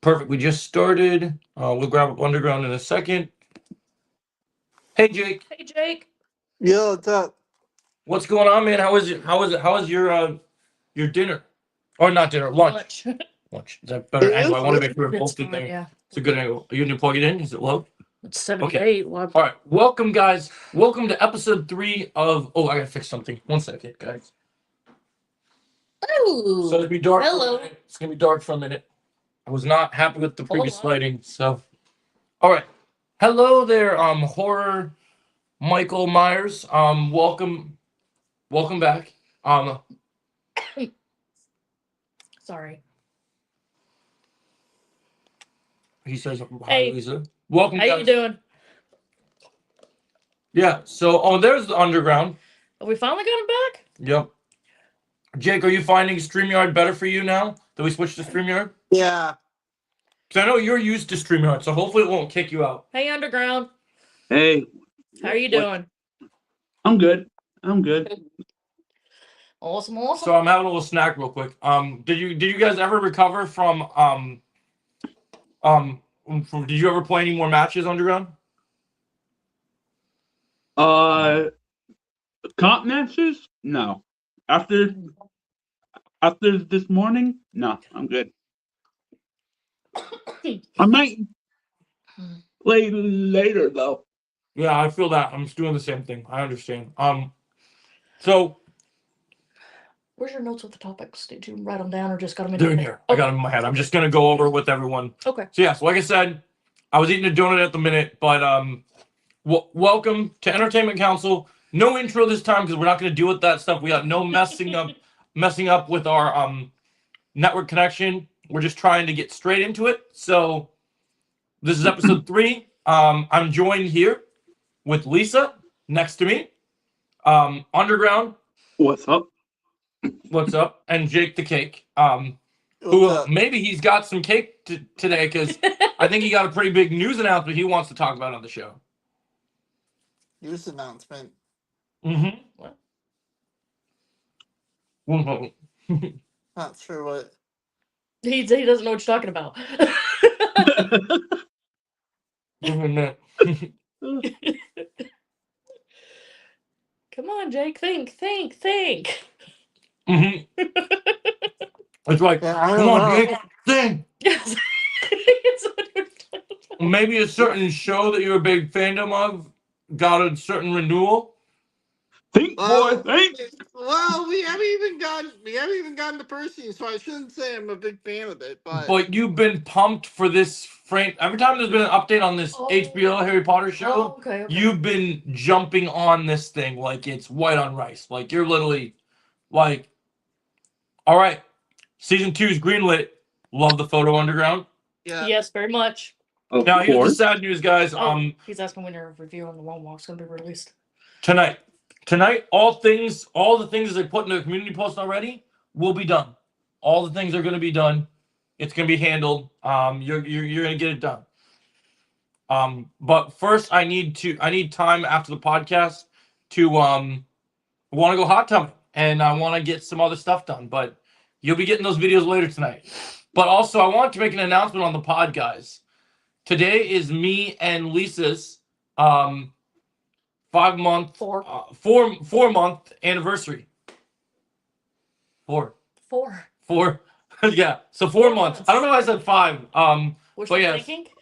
Perfect. We just started. We'll grab up Underground in a second. Hey Jake, Hey, Jake. Yo, what's up? what's going on, man? How is it? How is your dinner? Or not dinner, lunch. Lunch. Lunch. Is that a better It angle? I is want to good. make sure It's both things fine, there. yeah. It's a good angle. Are you gonna plug it in? Is it low? It's 7 to 8. Well, All right. Welcome, guys. Welcome to episode 3 of. Oh, I gotta fix something. 1 second, guys. Ooh. So it'll be dark. Hello. It's gonna be dark for a minute. I was not happy with the previous on. lighting, so. All right. Hello there, horror Michael Myers. Welcome back. Sorry. He says, "Hi, Hey. Lisa. Welcome, How you guys." doing? Yeah. So, there's the Underground. Are we finally got him back? Yep. Jake, are you finding StreamYard better for you now that we switched to StreamYard? Yeah. Because I know you're used to StreamYard, so hopefully it won't kick you out. Hey, Underground. Hey, How are you What? doing? I'm good. I'm good. Awesome. So I'm having a little snack real quick. Did you guys ever recover from did you ever play any more matches Underground? Comp matches? No. After this morning? No, I'm good. I might play later though. Yeah, I feel that. I'm just doing the same thing. I understand. So Where's your notes with the topics? Did you write them down or just got them in they're your in head? here. I got them in my head. I'm just gonna go over it with everyone. Okay. So yes, like I said, I was eating a donut at the minute, but welcome to Entertainment Council. No intro this time because we're not gonna deal with that stuff. We got no messing up with our network connection. We're just trying to get straight into it. So this is episode 3. I'm joined here with Lisa next to me. Underground, What's up? what's up? And Jake the Cake. What's Who up? maybe he's got some cake today because I think he got a pretty big news announcement he wants to talk about on the show. News announcement. Mm-hmm. What? Not sure what. He doesn't know what you're talking about. Come on, Jake. Think. Mm-hmm. It's like, Yeah, I come don't on, know. Jake, sing. Yes. It's what you're talking about. Maybe a certain show that you're a big fandom of got a certain renewal. Think, Well, boy, think. well, we haven't even gotten to Percy, so I shouldn't say I'm a big fan of it. But you've been pumped for this frame. Every time there's been an update on this Oh. HBO Harry Potter show, Oh, okay. you've been jumping on this thing like it's white on rice. Like you're literally like, all right, season 2 is greenlit. Love the photo Underground. yeah, Yes, very much. Of Now here's the course. sad news, guys. Oh, he's asking when your review on the Lone Walk's gonna be released. Tonight, all the things they put in the community post already will be done. All the things are going to be done. It's going to be handled. You're going to get it done. But first, I need time after the podcast to want to go hot tubbing, and I want to get some other stuff done. But you'll be getting those videos later tonight. But also, I want to make an announcement on the pod, guys. Today is me and Lisa's 5-month, 4-month anniversary. 4, yeah. So 4 months. I don't know why I said 5. What But you yes. thinking?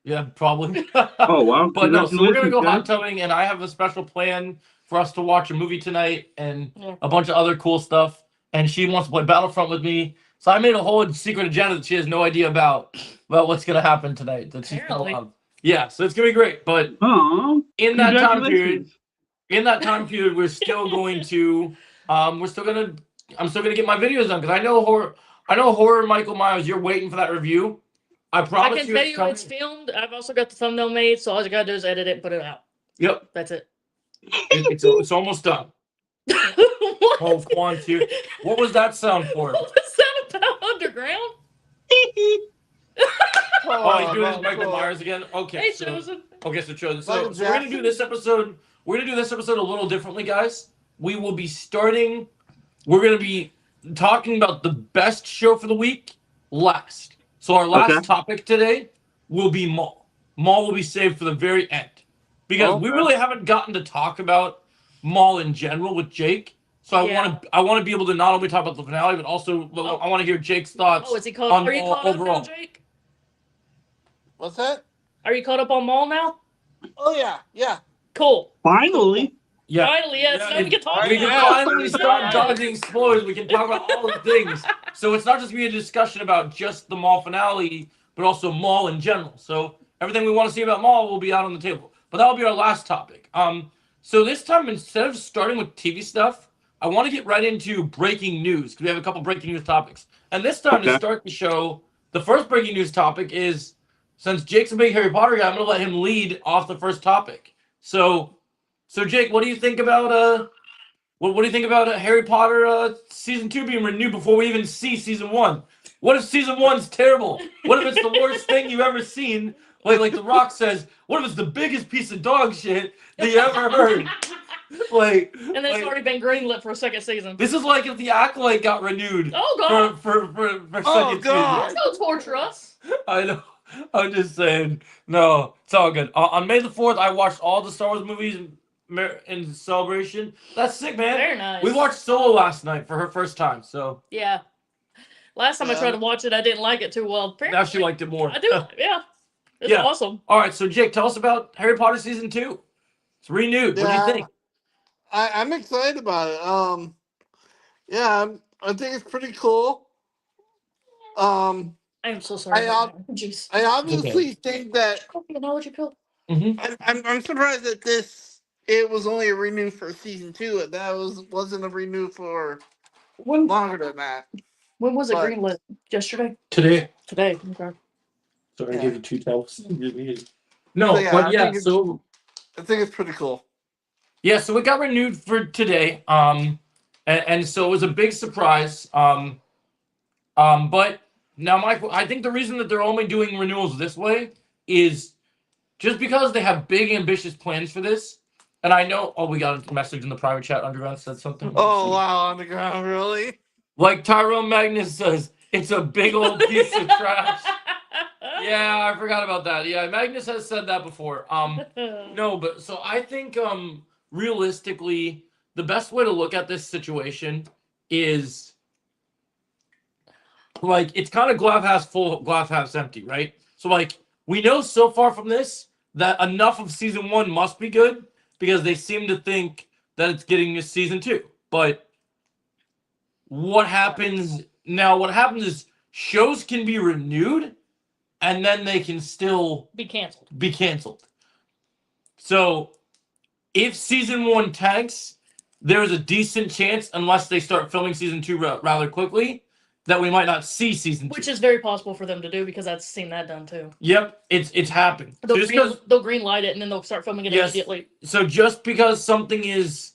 Yeah, probably. Oh wow. But no, so we're gonna go hot Congratulations, tubbing, and I have a special plan for us to watch a movie tonight and Yeah. a bunch of other cool stuff. And she wants to play Battlefront with me, so I made a whole secret agenda that she has no idea about what's gonna happen tonight. That she's gonna Apparently. love. Yeah, so it's gonna be great. But Oh, in that time period, congratulations. we're still going to I'm still gonna get my videos done because I know horror Michael Myers, you're waiting for that review. I I promise can you tell it's you coming. it's filmed. I've also got the thumbnail made, so all you gotta do is edit it and put it out. Yep, That's it. it's almost done. What? Oh, Quan, too. What was that sound for? What was that about Underground? Oh, he's doing his Michael Myers again. Okay, Hey, so Chosen. Chosen. So Michael we're gonna do this episode. We're gonna do this episode a little differently, guys. We will be starting. We're gonna be talking about the best show for the week last. So our last Okay. topic today will be Maul. Maul will be saved for the very end because we Okay. really haven't gotten to talk about Maul in general with Jake. So I want to be able to not only talk about the finale, but also I want to hear Jake's thoughts Oh, is he caught? on Are you Maul caught up now, overall. Jake? What's that? Are you caught up on Maul now? Oh yeah, yeah. Cool. Finally. Yeah. Finally, yes. Yeah, now we can talk. We can Yeah. finally start dodging spoilers. We can talk about all the things. So it's not just be a discussion about just the Maul finale, but also Maul in general. So everything we want to see about Maul will be out on the table. But that'll be our last topic. So this time, instead of starting with TV stuff, I want to get right into breaking news because we have a couple breaking news topics. And this time to Okay. start the show, the first breaking news topic is, since Jake's a big Harry Potter guy, I'm going to let him lead off the first topic. So Jake, what do you think about what do you think about Harry Potter season 2 being renewed before we even see season 1? What if season 1's terrible? What if it's the worst thing you've ever seen? Like The Rock says, what if it's the biggest piece of dog shit that you ever heard? Like, And then it's like, already been greenlit for a second season. this is like if the Acolyte got renewed Oh god! for Oh, second God. Don't torture us. season. I know. I'm just saying. No, it's all good. On May the 4th, I watched all the Star Wars movies in celebration. That's sick, man. Very nice. We watched Solo last night for her first time, so Yeah. Last time I Yeah. tried to watch it, I didn't like it too well. now she liked it more. I do. Yeah. It's Yeah. awesome. All right, so Jake, tell us about Harry Potter season 2. It's renewed. What do Yeah. you think? I'm excited about it. Yeah, I think it's pretty cool. I am so sorry. I, right now. Jeez. I obviously think that Coffee and allergy pill. Mm-hmm. I'm surprised that it was only a renew for season 2 and that wasn't a renew for longer than that. When was it But- greenlit? Yesterday? Today. Today. Okay. Sorry, Yeah. I gave you 2 towels. No, So, yeah, but I yeah, think it's- so I think it's pretty cool. yeah, so it got renewed for today. And so it was a big surprise. But now, Mike, I think the reason that they're only doing renewals this way is just because they have big, ambitious plans for this. And I know, we got a message in the private chat. Underground said something. Oh wow, on the ground, really? Like Tyrone Magnus says, it's a big old piece of trash. Yeah, I forgot about that. Yeah, Magnus has said that before. No, but so I think realistically, the best way to look at this situation is like it's kind of glass half full, glass half empty, right? So like we know so far from this that enough of season 1 must be good because they seem to think that it's getting to season 2. But what happens now? What happens is shows can be renewed, and then they can still Be canceled. be canceled. So if season 1 tanks, there's a decent chance, unless they start filming season 2 rather quickly, that we might not see season 2. Which is very possible for them to do because I've seen that done too. Yep, it's happened. So They'll green light it and then they'll start filming it Yes. immediately. so just because something is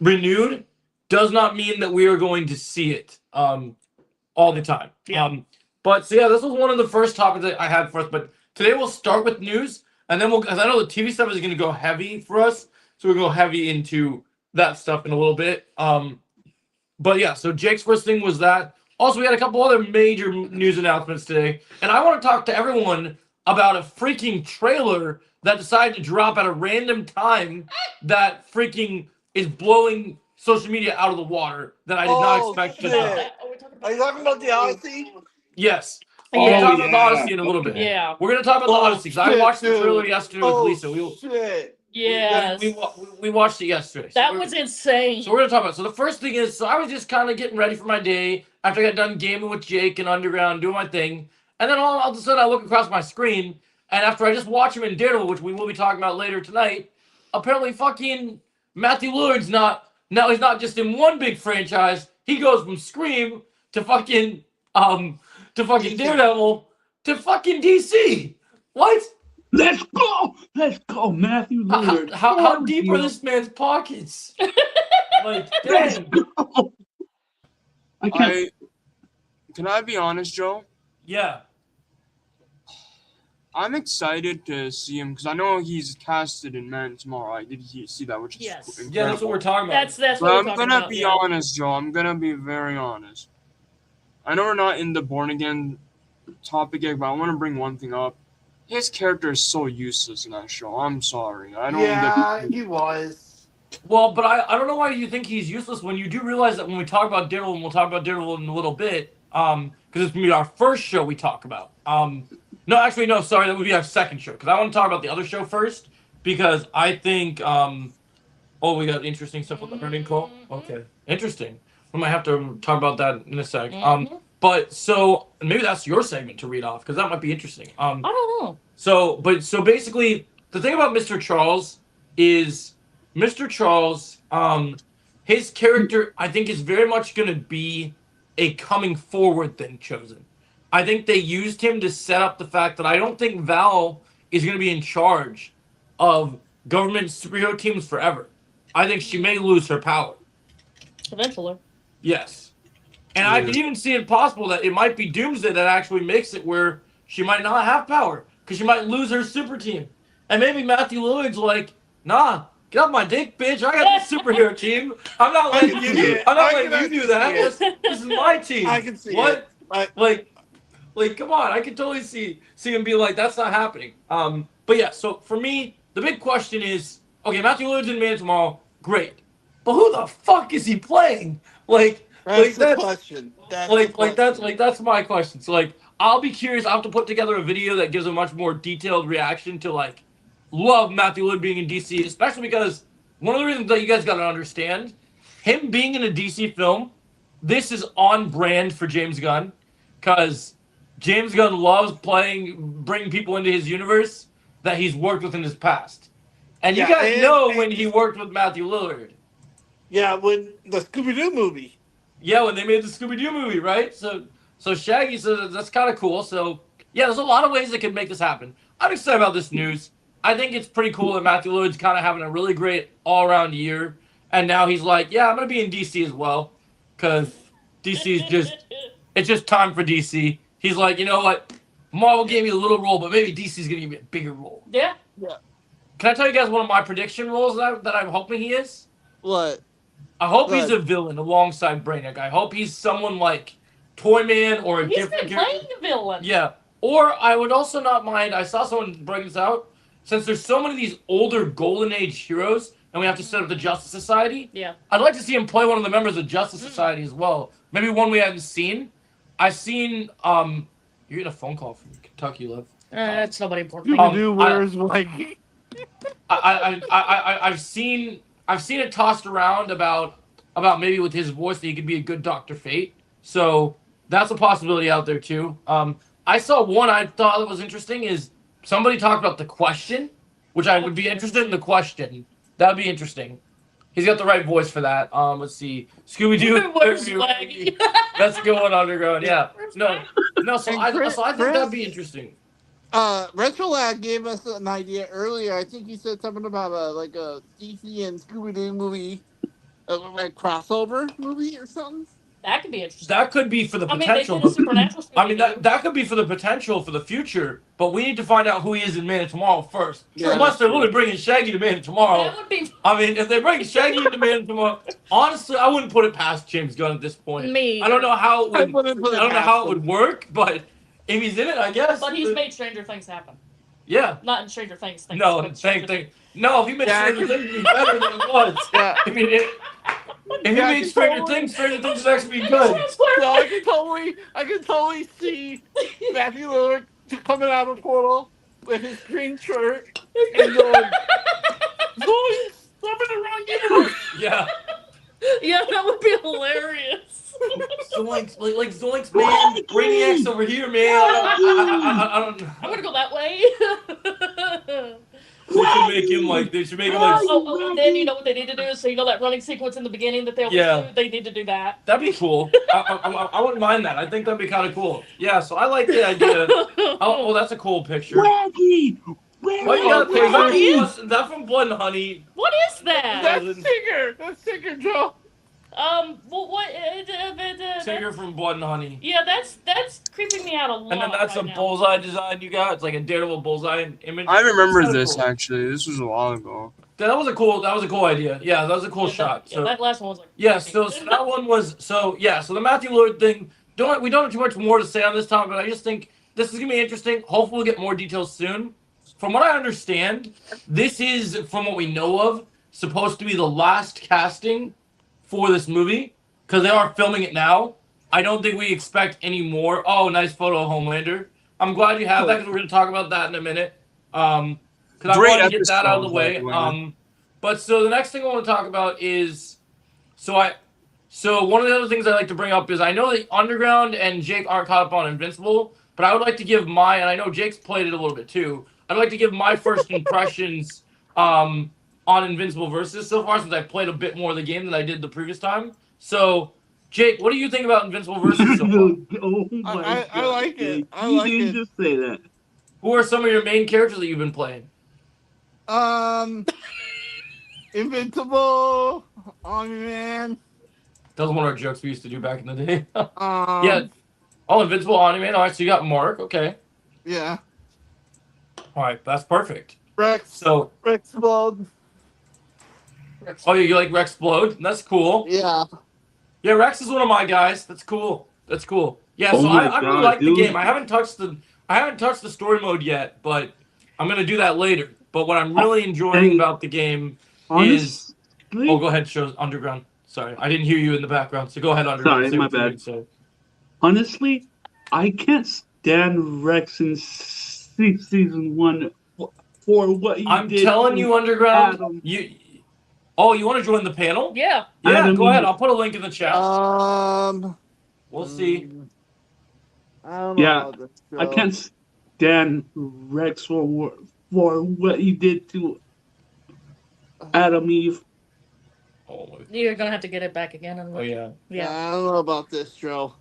renewed does not mean that we are going to see it all the time. Yeah. But so yeah, this was one of the first topics that I had for us. But today we'll start with news, and then because I know the TV stuff is going to go heavy for us, so we'll go heavy into that stuff in a little bit. But yeah, so Jake's first thing was that. Also, we had a couple other major news announcements today, and I want to talk to everyone about a freaking trailer that decided to drop at a random time that freaking is blowing social media out of the water that I did not Oh, expect to shit. drop. Are you talking about the Odyssey? Yes. Yeah. We'll talk about the yeah. Odyssey in a little bit. Yeah. We're gonna talk about the Oh, Odyssey 'cause I shit, watched the dude. trailer yesterday with Oh Lisa. shit! Yes. We watched it yesterday. So That we're- was insane. So we're gonna talk about. So the first thing is, so I was just kind of getting ready for my day after I got done gaming with Jake and Underground, doing my thing, and then all of a sudden I look across my screen, and after I just watch him in Daredevil, which we will be talking about later tonight, apparently fucking Matthew Lillard's he's not just in one big franchise. He goes from Scream to fucking Daredevil to fucking DC. What? Let's go, Matthew Lillard. How deep are this man's pockets? Like, Let's dang. go. I can't. Can I be honest, Joe? Yeah. I'm excited to see him because I know he's casted in Man Tomorrow. I did see that, which is Yes. incredible. Yeah, that's what we're talking about. That's But what I'm we're talking gonna about. be yeah. honest, Joe. I'm gonna be very honest. I know we're not in the born again topic, but I want to bring one thing up. His character is so useless in that show. I'm sorry. I don't Yeah, get he was. Well, but I don't know why you think he's useless when you do realize that when we talk about Daredevil, and we'll talk about Daredevil in a little bit, because it's gonna be our first show we talk about. No, actually, no, sorry, that would be our second show, because I want to talk about the other show first, because I think, oh, we got interesting stuff with the earning call. Okay, interesting. We might have to talk about that in a sec. But so maybe that's your segment to read off, because that might be interesting. I don't know. So basically, the thing about Mr. Charles is Mr. Charles, his character, I think, is very much going to be a coming forward thing chosen. I think they used him to set up the fact that I don't think Val is going to be in charge of government superhero teams forever. I think she may lose her power. Eventually. Yes. And I can even see it possible that it might be Doomsday that actually makes it where she might not have power because she might lose her super team. And maybe Matthew Lillard's like, nah, get off my dick, bitch. I got this superhero team. I'm not letting you. I'm not letting you do that. This is my team. I can see what? it. Like, come on. I can totally see him be like, that's not happening. But yeah. So for me, the big question is, okay, Matthew Lillard's in Man tomorrow. Great, but who the fuck is he playing? That's the question. That's my question. So like, I'll be curious. I'll have to put together a video that gives a much more detailed reaction to like, love Matthew Lillard being in DC, especially because one of the reasons that you guys got to understand, him being in a DC film, this is on brand for James Gunn, because James Gunn loves bringing people into his universe that he's worked with in his past, and you guys know when he worked with Matthew Lillard. Yeah, when the Scooby-Doo movie. Yeah, when they made the Scooby-Doo movie, right? So Shaggy says that's kind of cool. So yeah, there's a lot of ways that could make this happen. I'm excited about this news. I think it's pretty cool that Matthew Lillard's kind of having a really great all-around year, and now he's like, yeah, I'm gonna be in DC as well, because DC's it's just time for DC. He's like, you know what, Marvel gave me a little role, but maybe DC's gonna give me a bigger role. Yeah. Can I tell you guys one of my prediction roles that I'm hoping he is? What? I hope he's a villain alongside Brainiac. I hope he's someone like Toyman or a He's different been playing the villain. Yeah. Or I would also not mind, I saw someone bring this out, since there's so many of these older Golden Age heroes, and we have to set up the Justice Society, Yeah. I'd like to see him play one of the members of Justice Society as well. Maybe one we haven't seen. I've seen, you're getting a phone call from Kentucky, love. That's nobody important. Scooby-Doo wears like... I've seen it tossed around about maybe with his voice that he could be a good Dr. Fate. So that's a possibility out there too. I saw one I thought that was interesting is somebody talked about The Question, which I would be interested in. The Question. That'd be interesting. He's got the right voice for that. Let's see. Scooby-Doo. Where's Swaggy? That's going underground. Yeah. No. So I Chris- think that'd be interesting. Retrolad gave us an idea earlier. I think he said something about a DC and Scooby-Doo movie, like crossover movie or something. That could be interesting. That could be for the I mean, they potential. did a supernatural I mean, Scooby-Doo. that could be for the potential for the future, but we need to find out who he is in Man of Tomorrow first. Yeah, Unless they're really bringing Shaggy to Man of Tomorrow. That would be I mean, if they bring Shaggy into Man of Tomorrow, honestly, I wouldn't put it past James Gunn at this point. me. I don't know how it I would. wouldn't put I it don't know past how it him. would work, but if he's in it, I guess. But he's made Stranger Things happen. Yeah. Not in Stranger Things. No, but same Stranger thing. No, if he made Yeah, Stranger Things, it'd be better than it was. Yeah. I mean, if he Yeah, I made can Stranger totally- Things would actually be good. So I can totally see Matthew Lillard coming out of the portal with his green shirt and going, "Boys, I'm in the wrong universe." Yeah. Yeah, that would be hilarious. Zoinks, like Zoinks, man. Brainiac's over here, man. I don't. I'm gonna go that way. They should make him like. They should make him like. Oh, then you know what they need to do? So you know that running sequence in the beginning that they always Yeah. do? They need to do that. That'd be cool. I wouldn't mind that. I think that'd be kind of cool. Yeah. So I like the idea. Oh, that's a cool picture. Waggy! What you got there? What is- Is that from Blood and Honey? What is that? That's Tigger. That's Tigger, Joe. Well, what? Tigger from Blood and Honey. Yeah, that's creeping me out a lot. And then that's right a now. bullseye design you got. It's like a Daredevil bullseye image. I remember That's this cool. actually. This was a while ago. That was a cool idea. Yeah, that was a cool shot. Yeah, So that last one was like. yeah, so that one was so the Matthew Lillard thing. we don't have too much more to say on this topic, but I just think this is gonna be interesting. Hopefully, we'll get more details soon. From what I understand, this is, from what we know of, supposed to be the last casting for this movie because they are filming it now. I don't think we expect any more. Oh, nice photo of Homelander. I'm glad you have that because we're going to talk about that in a minute. Because I Great want to get that out of the episode, by way. the way. But so the next thing I want to talk about is so one of the other things I like to bring up is I know that Underground and Jake aren't caught up on Invincible, but I would like to give my, and I know Jake's played it a little bit too. I'd like to give my first impressions on Invincible Versus so far, since I played a bit more of the game than I did the previous time. So, Jake, what do you think about Invincible Versus so far? Oh my I like it. Jake. I You like didn't it. just say that. Who are some of your main characters that you've been playing? Invincible, Omni-Man. That was one of our jokes we used to do back in the day. Um, Yeah. Oh, Invincible Omni-Man. All right, so you got Mark. Okay. Yeah. All right, that's perfect. Rex. So, Explode. oh, you like Rexplode? That's cool. Yeah. Yeah, Rex is one of my guys. That's cool. That's cool. Yeah, Oh so my I really God, like the dude. game. I haven't touched the story mode yet, but I'm gonna do that later. But what I'm really enjoying And- about the game Honestly, oh, go ahead, show Underground. Sorry, I didn't hear you in the background, so go ahead, Underground. Sorry, Say my what you're bad. gonna say. honestly, I can't stand Rex in season 1 for what he I'm did. telling to you, Underground. Adam. You want to join the panel? Yeah. Yeah, Adam, go ahead. I'll put a link in the chat. We'll see. I don't know Yeah, about this I show. can't stand Rex for what he did to Adam Eve. Oh, You're gonna have to get it back again. And yeah. yeah. I don't know about this show.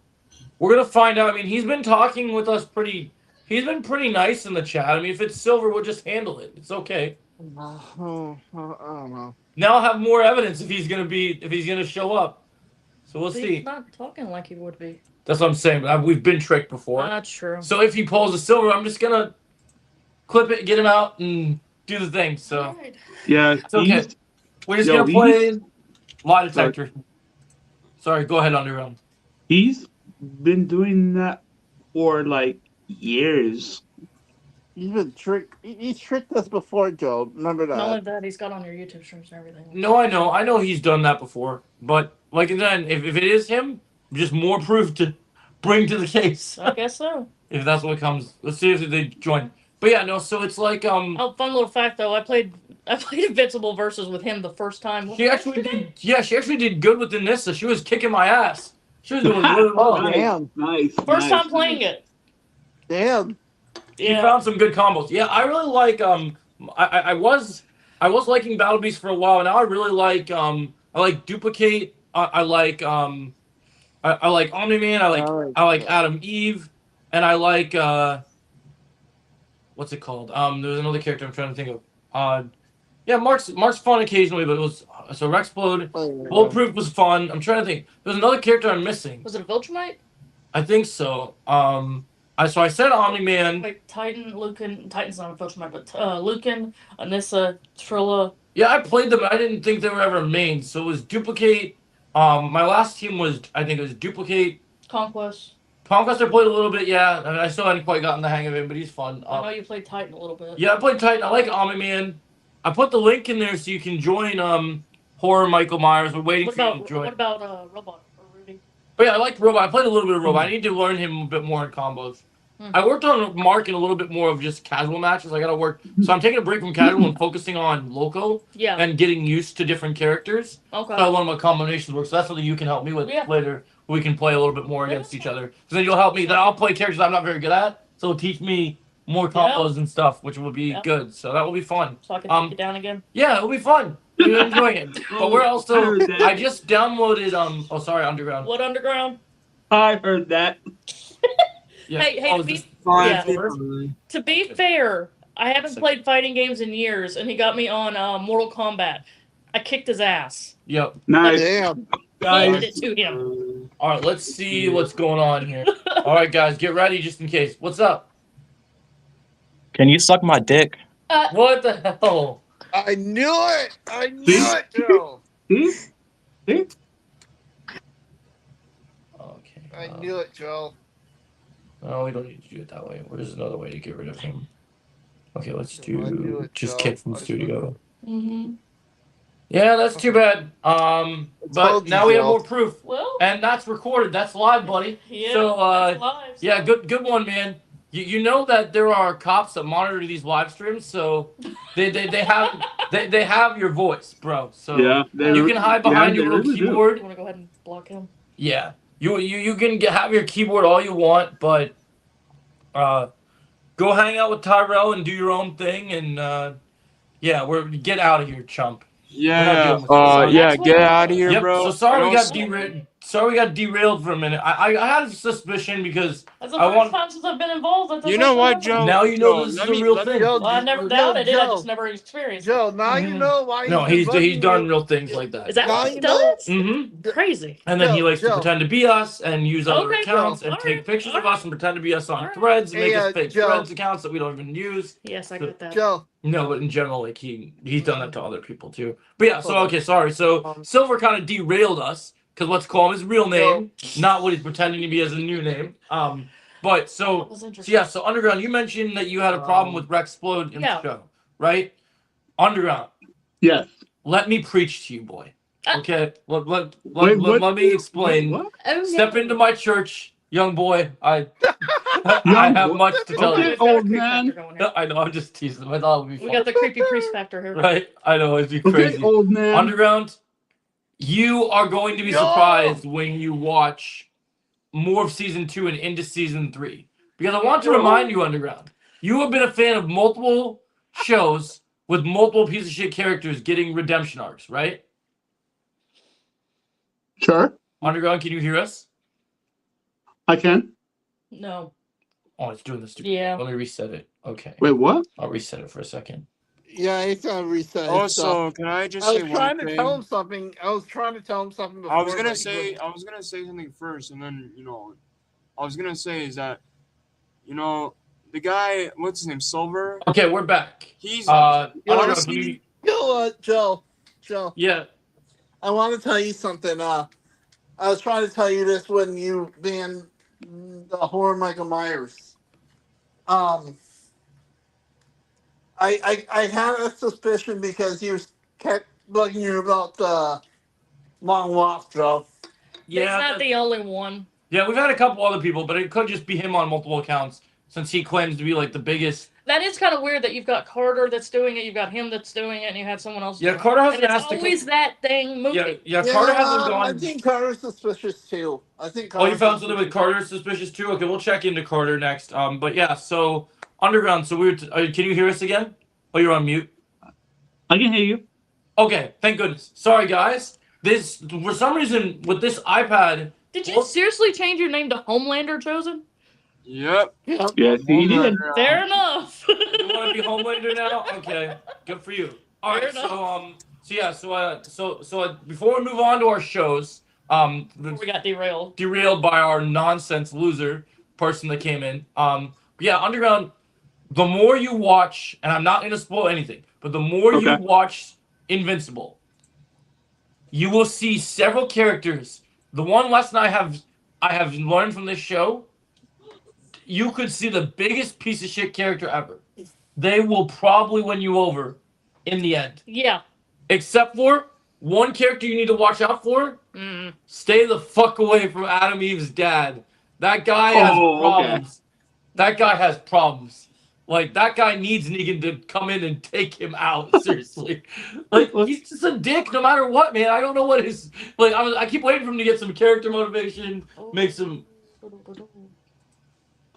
We're gonna find out. I mean, he's been talking with us he's been pretty nice in the chat. I mean, if it's silver, we'll just handle it. It's okay. I don't know. Now I'll have more evidence if he's gonna show up. So we'll He's see. not talking like he would be. That's what I'm saying. We've been tricked before. That's true. So if he pulls a silver, I'm just gonna clip it, get him out, and do the thing. So Alright. Yeah, it's okay. he's- We're just Yo, gonna play lie detector. Sorry, go ahead, Underground. he's been doing that for like years. He's been tricked. He's tricked us before, Joe. Remember that? Not only that, he's got on your YouTube streams and everything. No, I know he's done that before. But like then, if it is him, just more proof to bring to the case. I guess so. If that's what comes. Let's see if they join. But yeah, no. So it's like Oh, fun little fact though. I played Invincible Versus with him the first time. she actually did. Yeah, she actually did good with Nissa. She was kicking my ass. She was doing really well. Oh, damn. Nice. First time playing it. Damn. She Yeah. found some good combos. Yeah, I really like I was liking Battle Beast for a while. Now I really like I like Duplicate. I like I like Omni-Man. I like Adam Eve, and I like what's it called? There's another character I'm trying to think of. Yeah, Mark's fun occasionally, but it was so Rexplode. Bulletproof was fun. I'm trying to think. There's another character I'm missing. Was it a Viltrumite? I think so. I said Omni-Man. Wait, Titan, Lucan. Titan's not a Viltrumite, but Lucan, Anissa, Trilla. Yeah, I played them. I didn't think they were ever main. So it was Duplicate. My last team was, I think it was Duplicate. Conquest. Conquest I played a little bit, yeah. I mean, I still hadn't quite gotten the hang of him, but he's fun. I know you played Titan a little bit. Yeah, I played Titan. I like Omni-Man. I put the link in there so you can join Horror Michael Myers. We're waiting What for you to about join. what about Robot or Rudy? But yeah, I liked Robot. I played a little bit of Robot. I need to learn him a bit more in combos. I worked on Mark in a little bit more of just casual matches. I gotta work. So I'm taking a break from casual and focusing on local Yeah. and getting used to different characters. Okay. So I learn what combinations work. So that's something you can help me with Yeah. later. We can play a little bit more Yeah, against that's each other. Because then you'll help me. Then I'll play characters I'm not very good at. So it'll teach me more combos and stuff, which will be Yeah. good. So that will be fun. So I can take it down again. Yeah, it'll be fun. You're enjoying it. But we're also. I heard that. I just downloaded. Oh, sorry, Underground. What Underground? I heard that. Yeah. Hey, Oh, to be, just- Fine. Yeah. people. to be fair, I haven't played fighting games in years, and he got me on Mortal Kombat. I kicked his ass. Yep. Nice. Damn. Handed Guys, it to him. All right, let's see what's going on here. All right, guys, get ready just in case. What's up? Can you suck my dick? What the hell? I knew it. I knew it, Joe. see? See? Okay. I knew it, Joe. No, we don't need to do it that way. There's another way to get rid of him. Okay, let's I knew do it, just Joe. kick from I just studio. Mm-hmm. Yeah, that's too bad. But told you, now we have Joe. more proof, Well, and that's recorded. That's live, buddy. yeah. So, that's live, so- Yeah, good one, man. You know that there are cops that monitor these live streams, so they have your voice, bro. So Yeah, you can hide behind your they little really do. keyboard. You want to go ahead and block him? Yeah, you can have your keyboard all you want, but go hang out with Tyrell and do your own thing, and get out of here, chump. We're not Yeah, dealing with this. yeah, Next get one. out of here, Yep. bro. So sorry I we know got derailed. Sorry we got derailed for a minute. I had a suspicion because That's the I first want- time since I've been involved. That's the You first know time what, ever. Joe? now you know Joe, this is let a me- real let me- thing. Joe, Well, I never Joe, doubted it. I Joe. just never experienced it. Joe, now you Mhm. know why No, he's he's done you. real things like that. Is that Now what he you know- does? Mm-hmm. Crazy. And then he Joe, likes to Joe. pretend to be us and use other Okay, accounts Joe. and All take right, pictures all of us and pretend to be us on All right. threads and Hey, make us fake Joe. threads accounts that we don't even use. Yes, I get that. Joe, No, but in general, like he's done that to other people too. But yeah, so Hold on. okay, sorry. So Silver kind of derailed us because let's call him his real name, not what he's pretending to be as a new name. But That so was so interesting. yeah, so Underground, you mentioned that you had a problem with Rexplode in Yeah. the show, right? Underground, Yes. let me preach to you, boy. Uh, Okay, let Wait, what? me explain. What? Oh, Step yeah. into my church, young boy. I Young have boy? much to tell Okay. you. We've got a old creep man. factor going here. I know, I'm just teasing. I thought it would be We fun. got the creepy priest factor here. Right? I know, it'd be Okay, crazy. old man. Underground, you are going to be No! surprised when you watch more of season 2 and into season 3. Because I want to No! remind you, Underground, you have been a fan of multiple shows with multiple piece of shit characters getting redemption arcs, right? Sure, Underground, can you hear us? I can. No. Oh, it's doing this. Yeah. Let me reset it. Okay. Wait, what? I'll reset it for a second. yeah, he's gonna reset his stuff. Also, can I just I say was one trying to thing? tell him something. I was trying to tell him something before. I was gonna but he say wouldn't. something first, and then I was gonna say is that the guy, what's his name, Silver. Okay, we're back. He's Underground, honestly- can you- Joe, yeah. I want to tell you something. I was trying to tell you this when you banned the horror Michael Myers. I had a suspicion because he was kept bugging you about the long walk, Joe. He's Yeah, not the only one. yeah, we've had a couple other people, but it could just be him on multiple accounts since he claims to be like the biggest. That is kind of weird that you've got Carter that's doing it, you've got him that's doing it, and you have someone else. Yeah, doing it. Carter hasn't And it's asked to. always that thing moving. Yeah, Carter hasn't I gone. think Carter's suspicious too. I think. Oh, you Carter's found something with suspicious. Carter suspicious too? Okay, we'll check into Carter next. But yeah, so Underground. So can you hear us again? Oh, you're on mute. I can hear you. Okay, thank goodness. Sorry, guys. This for some reason with this iPad. Did you Well- seriously change your name to Homelander Chosen? Yep. Yeah. Yes, he did. Fair enough. You want to be Homelander now? Okay, good for you. All right, Fair so before we move on to our shows, We got derailed. derailed by our nonsense loser person that came in. Yeah, Underground. The more you watch, and I'm not going to spoil anything, but the more you Okay. watch Invincible, you will see several characters. The one lesson I have learned from this show, you could see the biggest piece of shit character ever. They will probably win you over in the end. Yeah. Except for one character you need to watch out for. Mm. Stay the fuck away from Adam Eve's dad. That guy has Oh, okay. problems. That guy has problems. Like, that guy needs Negan to come in and take him out. Seriously. Like, he's just a dick no matter what, man. I don't know what his... Like, I keep waiting for him to get some character motivation, make some...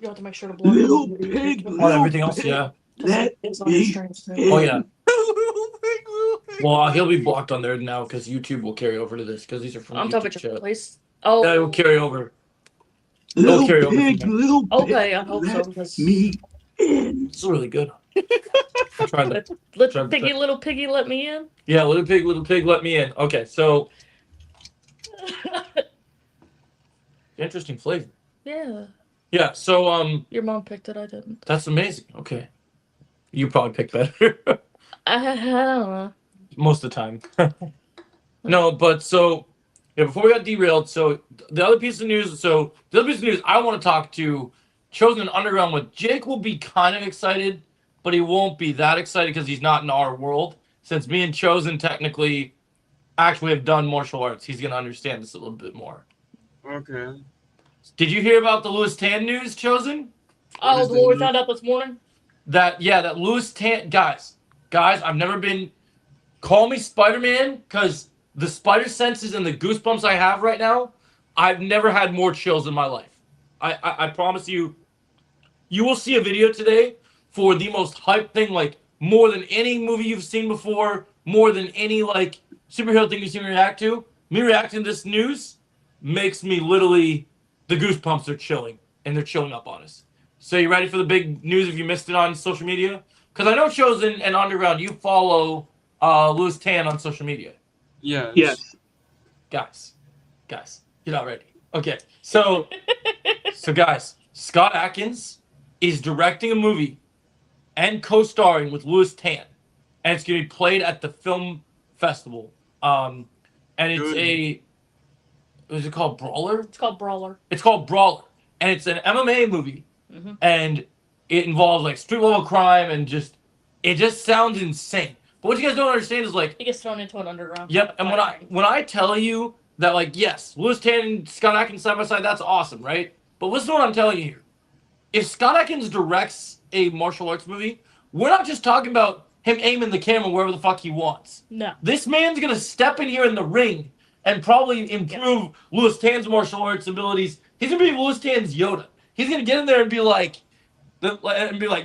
You have to make sure to block Little it. pig, Oh, everything else, yeah. Let It's on the me strings, too. Oh, yeah. Little pig. Well, he'll be blocked on there now because YouTube will carry over to this because these are from I'm YouTube talking about your chat. place. Oh. Yeah, it will carry over. Little carry over pig, from there. little pig. Okay, I hope so. Let Because me in. It's really good. I tried that. little piggy, let me in. Yeah, little pig, let me in. Okay, so interesting flavor. Yeah. Yeah, so Your mom picked it. I didn't. that's amazing. Okay, you probably pick better I don't know. most of the time. No, but so Yeah, before we got derailed, so the other piece of news, I want to talk to Chosen Underground with. Jake will be kind of excited, but he won't be that excited because he's not in our world. Since me and Chosen technically actually have done martial arts, he's going to understand this a little bit more. Okay. Did you hear about the Louis Tan news, Chosen? Oh, is the the one we news? found out this morning. That Louis Tan guys, I've never been. Call me Spider-Man because the spider senses and the goosebumps I have right now, I've never had more chills in my life. I promise you. You will see a video today for the most hyped thing, like more than any movie you've seen before, more than any like superhero thing you've seen me react to. Me reacting to this news makes me literally, the goosebumps are chilling and they're chilling up on us. So you ready for the big news if you missed it on social media? Because I know Chosen and Underground, you follow Louis Tan on social media. Yes. Yes. Guys, you're not ready. Okay, so guys, Scott Adkins is directing a movie and co-starring with Louis Tan, and it's gonna be played at the film festival. And it's Good. Is it called Brawler? It's called Brawler. It's called Brawler, and it's an MMA movie, and it involves like street level crime and it just sounds insane. But what you guys don't understand is like, He gets thrown into an underground. yep. And when I tell you that, like, yes, Louis Tan and Scott Adkins side by side, that's awesome, right? But listen to what I'm telling you here. If Scott Adkins directs a martial arts movie, we're not just talking about him aiming the camera wherever the fuck he wants. No. This man's gonna step in here in the ring and probably improve Louis Tan's martial arts abilities. He's gonna be Louis Tan's Yoda. He's gonna get in there and be like,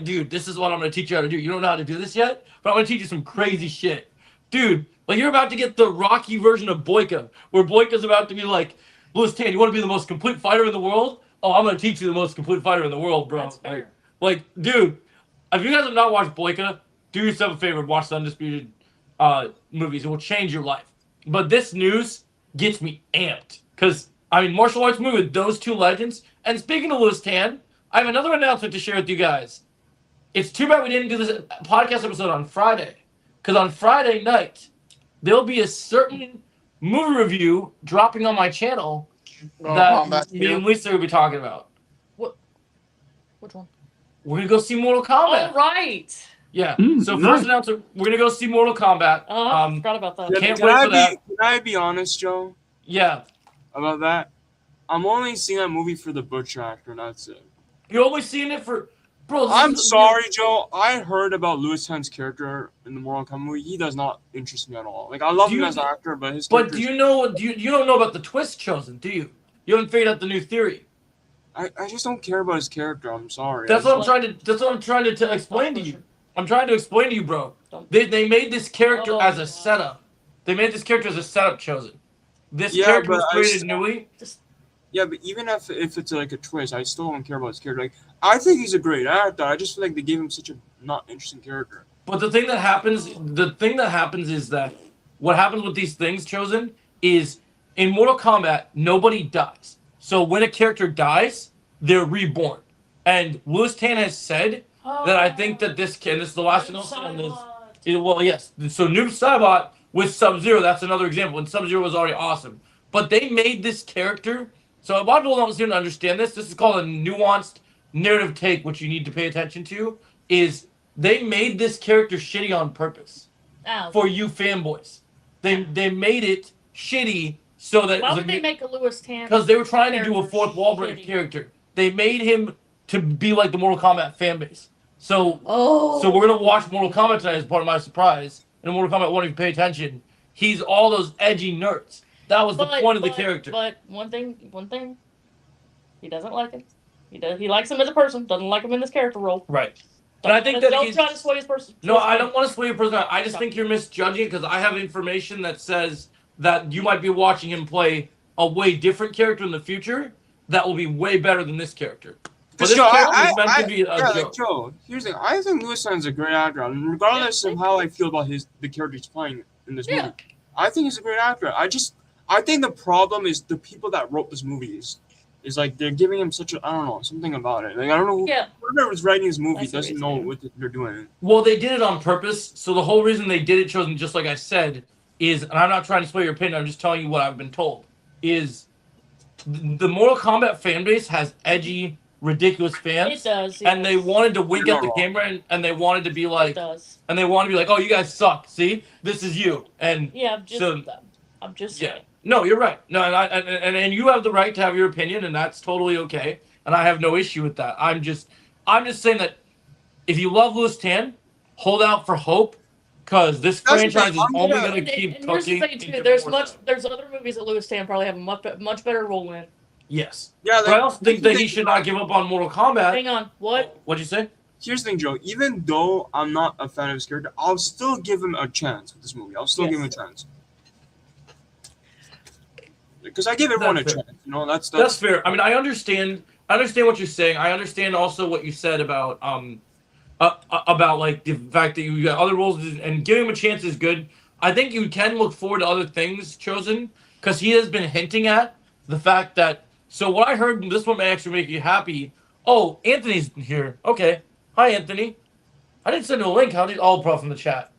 dude, this is what I'm gonna teach you how to do. You don't know how to do this yet, but I'm gonna teach you some crazy shit, dude. Like you're about to get the Rocky version of Boyka, where Boyka's about to be like, Louis Tan, you want to be the most complete fighter in the world? Oh, I'm gonna teach you the most complete fighter in the world, bro. That's fair. Like, dude, if you guys have not watched Boyka, do yourself a favor and watch the Undisputed movies. It will change your life. But this news gets me amped because I mean, martial arts movie with those two legends. And speaking of Louis Tan, I have another announcement to share with you guys. It's too bad we didn't do this podcast episode on Friday, because on Friday night there'll be a certain movie review dropping on my channel that me and Lisa will be talking about. Which one? We're gonna go see Mortal Kombat. All right. Yeah. So nice. first announcement, we're gonna go see Mortal Kombat. I forgot about that. Yeah, Can't can wait I for that. Can I be honest, Joe, Yeah. about that? I'm only seeing that movie for the Butcher actor, and that's it. You're always seeing it for, bro. this I'm is- sorry, Joe. I heard about Louis Tan's character in the Mortal Kombat movie. He does not interest me at all. Like I love Do him you- as an actor, but his But character. do you know? You don't know about the twist, Chosen? Do you? You haven't figured out the new theory. I just don't care about his character. I'm sorry. That's I what I'm trying to explain to you. I'm trying to explain to you, bro. Don't- They made this character Oh, as a God. setup. They made this character as a setup, Chosen. This Yeah, character was but created newly. Yeah, but even if it's like a twist, I still don't care about his character. Like I think he's a great actor. I just feel like they gave him such a not interesting character. But the thing that happens is that what happens with these things, Chosen, is in Mortal Kombat, nobody dies. So when a character dies, they're reborn. And Louis Tan has said that I think that this is the last thing I'll say on this. Well, yes. So Noob Saibot with Sub-Zero, that's another example. And Sub-Zero was already awesome. But they made this character. So a lot of people don't seem to understand this. This is called a nuanced narrative take, which you need to pay attention to, is they made this character shitty on purpose Ow. for you fanboys. They made it shitty so that Why would they make a Louis Tan? because they were trying to do a character fourth wall break shitty? character. They made him to be like the Mortal Kombat fan base. So Oh. we're gonna watch Mortal Kombat tonight as part of my surprise. And Mortal Kombat 1, if you pay attention, he's all those edgy nerds. That was the point of the character. But one thing, he doesn't like him. He likes him as a person, doesn't like him in this character role. Right. But I think that don't he's, try to sway his person. no, I don't want to sway your person. I just think you're misjudging it because I have information that says that you might be watching him play a way different character in the future that will be way better than this character. But this Joe, character is meant to be a yeah, joke. like, Joe, here's the thing. I think Louis Tan's a great actor, and regardless of how I feel about the character he's playing in this movie, I think he's a great actor. I think the problem is the people that wrote this movie is like they're giving him such a I don't know something about it. Like I don't know whoever was writing this movie That's the doesn't know reason. what they're doing. Well, they did it on purpose. So the whole reason they did it, Chosen, just like I said, is, and I'm not trying to sway your opinion, I'm just telling you what I've been told, is the Mortal Kombat fan base has edgy, ridiculous It fans, does. and they yes. wanted to wink You're at the not camera, and they wanted to be It like, does. and they want to be like, oh, you guys suck. See, this is you. And Yeah, So- I'm just yeah, saying. no, you're right. No, and you have the right to have your opinion, and that's totally okay. And I have no issue with that. I'm just saying that if you love Louis Tan, hold out for hope, because this That's the franchise thing, is I'm only gonna- going to keep And here's the cooking. thing into too. There's more much. stuff. There's other movies that Louis Tan probably have a much better role in. Yes, Yeah, but I also think that he should not give up on Mortal Kombat. Hang on. What? What'd you say? Here's the thing, Joe. Even though I'm not a fan of his character, I'll still give him a chance with this movie. I'll still give him a Yes. chance. Because I give everyone a That's fair. chance. You know, that's That's fair. I mean, I understand what you're saying. I understand also what you said about like the fact that you got other roles and giving him a chance is good. I think you can look forward to other things chosen because he has been hinting at the fact that. So what I heard, this one may actually make you happy. Oh, Anthony's here. Okay, hi Anthony. I didn't send you a link. How did all pro from the chat?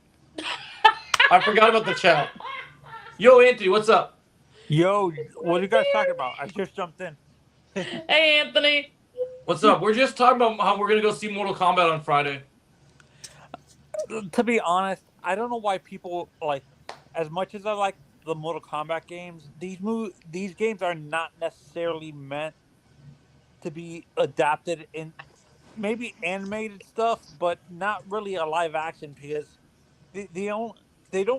I forgot about the chat. Yo, Anthony, what's up? Yo, what are you guys talking about? I just jumped in. Hey, Anthony. What's up? We're just talking about how we're gonna go see Mortal Kombat on Friday. To be honest, I don't know why people like, as much as I like the Mortal Kombat games, these games are not necessarily meant to be adapted in maybe animated stuff, but not really a live action because they don't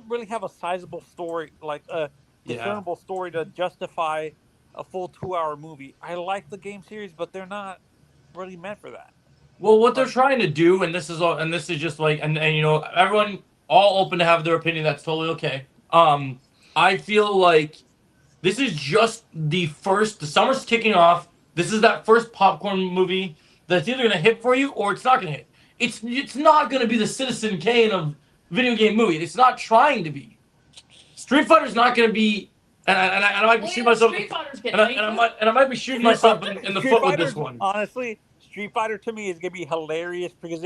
really have a sizable story, like a discernible story to justify a full 2-hour movie. I like the game series, but they're not really meant for that. Well, what they're trying to do, and this is just like, and you know, everyone all open to have their opinion. That's totally okay. I feel like this is just the summer's kicking off. This is that first popcorn movie that's either gonna hit for you or it's not gonna hit. It's not gonna be the Citizen Kane of video game movie. It's not trying to be. Street Fighter's not gonna be, and I might be shooting myself, Street Fighter's and getting I might be shooting myself in the Street foot with this Fighter's- one. Honestly, Street Fighter to me is gonna be hilarious because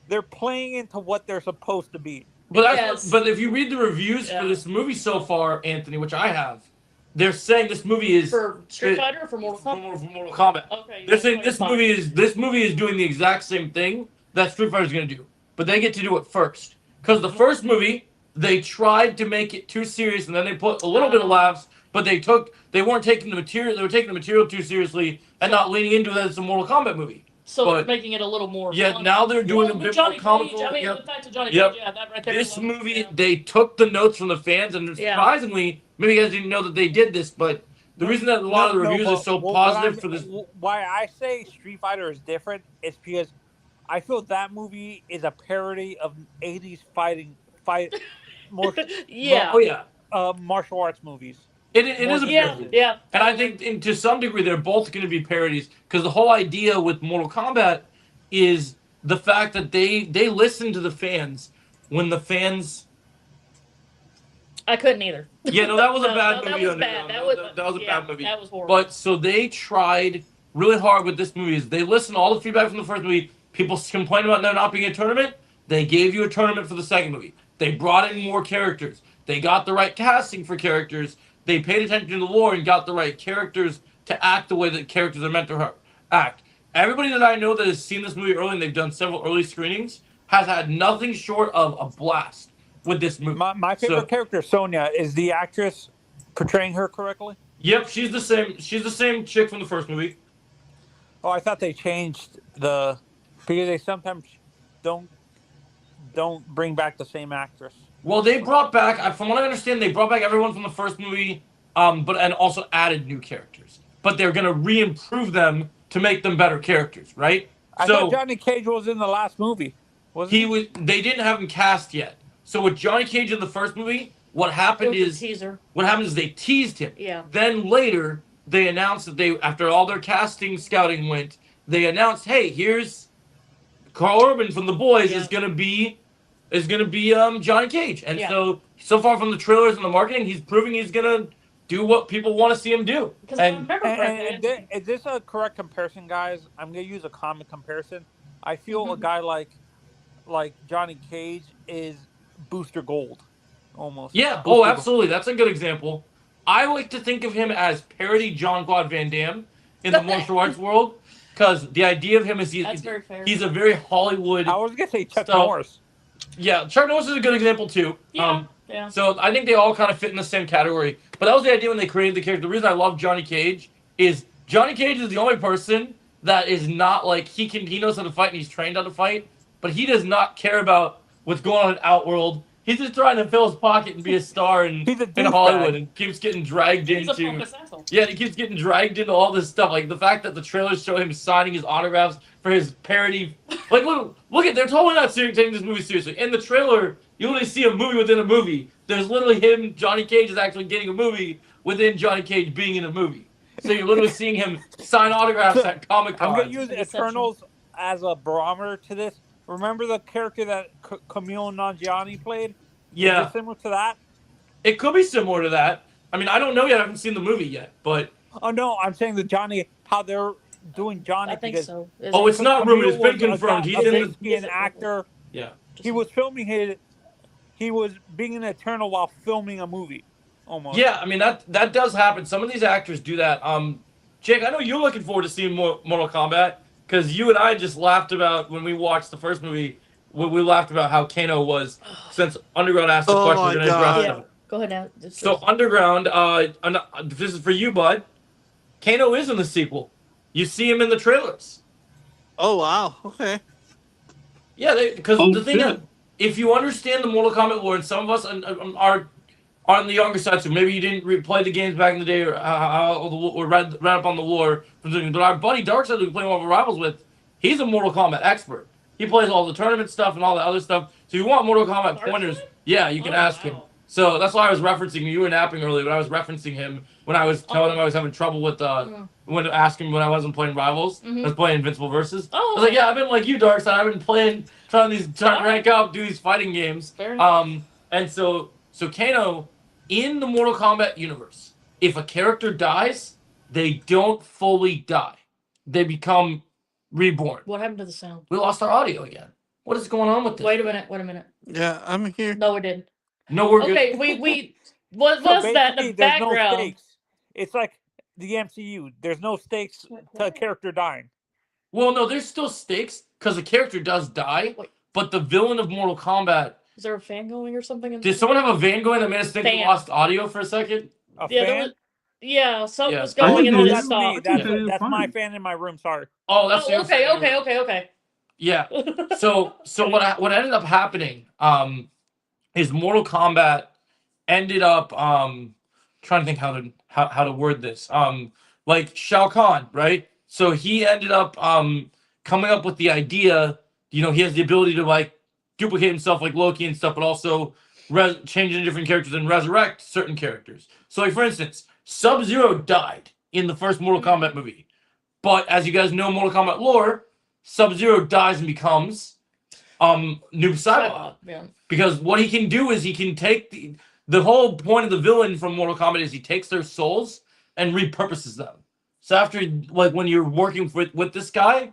they're playing into what they're supposed to be. But Yes. but if you read the reviews Yeah. for this movie so far, Anthony, which I have, they're saying this movie is for Street it- Fighter or for Mortal Kombat. for Mortal Kombat. Okay. They're saying that's this fine. movie is doing the exact same thing that Street Fighter is going to do, but they get to do it first. Because the first movie, they tried to make it too serious, and then they put a little bit of laughs, but they weren't taking the material. They were taking the material too seriously and not leaning into that as a Mortal Kombat movie. So but- they're making it a little more. Yet fun. now they're doing Well, a with bit Johnny more comical. Cage, I mean, Yep. the fact of Johnny Yep. Cage, yeah, that right there. This alone, movie, yeah. they took the notes from the fans, and Yeah. surprisingly, maybe you guys didn't know that they did this, but the reason that a lot of the reviews are so positive for this. Why I say Street Fighter is different is because I feel that movie is a parody of 80s more Yeah. Oh yeah, martial arts movies. it is a Yeah. parody. Yeah. And I think, to some degree, they're both going to be parodies because the whole idea with Mortal Kombat is the fact that they listen to the fans when the fans. I couldn't either. Yeah, no, that was a No, bad no, movie. That was bad. That was a yeah, bad movie. That was horrible. But so they tried really hard with this movie. Is they listened to all the feedback from the first movie. People complained about there not being a tournament. They gave you a tournament for the second movie. They brought in more characters. They got the right casting for characters. They paid attention to the lore and got the right characters to act the way that characters are meant to act. Everybody that I know that has seen this movie early, and they've done several early screenings, has had nothing short of a blast with this movie. My favorite character, Sonya, is the actress portraying her correctly? Yep, she's the same. She's the same chick from the first movie. Oh, I thought they changed because they sometimes don't bring back the same actress. Well, they brought back, from what I understand, they brought back everyone from the first movie, and also added new characters. But they're gonna re-improve them to make them better characters, right? I thought Johnny Cage was in the last movie. Wasn't he? They didn't have him cast yet. So with Johnny Cage in the first movie, what happened It was a is teaser. what happened is they teased him. Yeah. Then later they announced that after all their casting scouting went, they announced, hey, here's Carl Urban from The Boys is gonna be Johnny Cage. And so far from the trailers and the marketing, he's proving he's gonna do what people want to see him do. Because I remember And is this a correct comparison, guys? I'm gonna use a common comparison. I feel a guy like Johnny Cage is Booster Gold, almost. Yeah. Booster Absolutely. That's a good example. I like to think of him as parody Jean-Claude Van Damme in the martial arts world, because the idea of him is That's very fair. he's a very Hollywood. I was gonna say Chuck So- Norris. Yeah, Chuck Norris is a good example too. Yeah. Yeah. So I think they all kind of fit in the same category. But that was the idea when they created the character. The reason I love Johnny Cage is Johnny Cage is the only person that is not like he knows how to fight and he's trained how to fight, but he does not care about what's going on in Outworld. He's just trying to fill his pocket and be a star in He's a in Hollywood douchebag. and keeps getting dragged He's a into. pompous asshole. Yeah, he keeps getting dragged into all this stuff. Like the fact that the trailers show him signing his autographs for his parody. Like, look at, they're totally not taking this movie seriously. In the trailer, you literally see a movie within a movie. There's literally him, Johnny Cage is actually getting a movie within Johnny Cage being in a movie. So you're literally seeing him sign autographs at Comic I'm gonna Con. use Deception. Eternals as a barometer to this. Remember the character that Camille Nanjiani played? Is Yeah, it similar to that? it could be similar to that. I mean, I don't know yet. I haven't seen the movie yet, but Oh no, I'm saying the Johnny, how they're doing Johnny. I think because so. oh, it's not Camille rumored. It's been was a confirmed. guy- He's in a the Mexican actor. yeah. He was filming he was being an Eternal while filming a movie, almost. Yeah, I mean that does happen. Some of these actors do that. Jake, I know you're looking forward to seeing more Mortal Kombat because you and I just laughed about when we watched the first movie. We laughed about how Kano was since Underground asked the Oh question. my We're gonna address God. Yeah. them. Go ahead now. This So is- Underground, this is for you, bud. Kano is in the sequel. You see him in the trailers. Oh wow. Okay. Yeah, because Oh, the thing is, shit. if you understand the Mortal Kombat lore, and some of us are on the younger side, so maybe you didn't play the games back in the day or read up on the lore. But our buddy Darkseid, who we play one of our rivals with, he's a Mortal Kombat expert. He plays all the tournament stuff and all the other stuff. So if you want Mortal Kombat Darkseid? pointers, yeah, you can Oh, ask him. wow. So that's why I was referencing you were napping earlier, but I was referencing him when I was telling him I was having trouble with when asking when I wasn't playing Rivals. I was playing Invincible Versus. Oh, I was like, yeah, I've been like you, Darkseid. I've been trying to rank up, do these fighting games. Fair enough. And so Kano in the Mortal Kombat universe, if a character dies, they don't fully die. They become reborn. What happened to the sound? We lost our audio again. What is going on with this? Wait a minute. Wait a minute. Yeah, I'm here. No, it didn't. No, we're good. Okay, we what So was that? basically, The there's no background. stakes. It's like the MCU. There's no stakes to a character dying. Well, no, there's still stakes because the character does die, Wait. but the villain of Mortal Kombat. Is there a fan going or something? In Did there? someone have a van going that made us think we Fan. lost audio for a second? A Yeah, there fan? was, yeah, something Yeah. was I going and then didn't it That's know. me. stopped. That's, Yeah. that's my Fine. fan in my room. Sorry. Oh, that's Oh, okay. Yeah. So what ended up happening is Mortal Kombat ended up trying to think how to word this. Like Shao Kahn, right? So he ended up coming up with the idea, he has the ability to like duplicate himself like Loki and stuff, but also change into different characters and resurrect certain characters. So like for instance, Sub-Zero died in the first Mortal Kombat movie. But as you guys know Mortal Kombat lore, Sub-Zero dies and becomes Noob Saibot. Yeah. Because what he can do is he can take the whole point of the villain from Mortal Kombat is he takes their souls and repurposes them. So after, like, when you're working with this guy,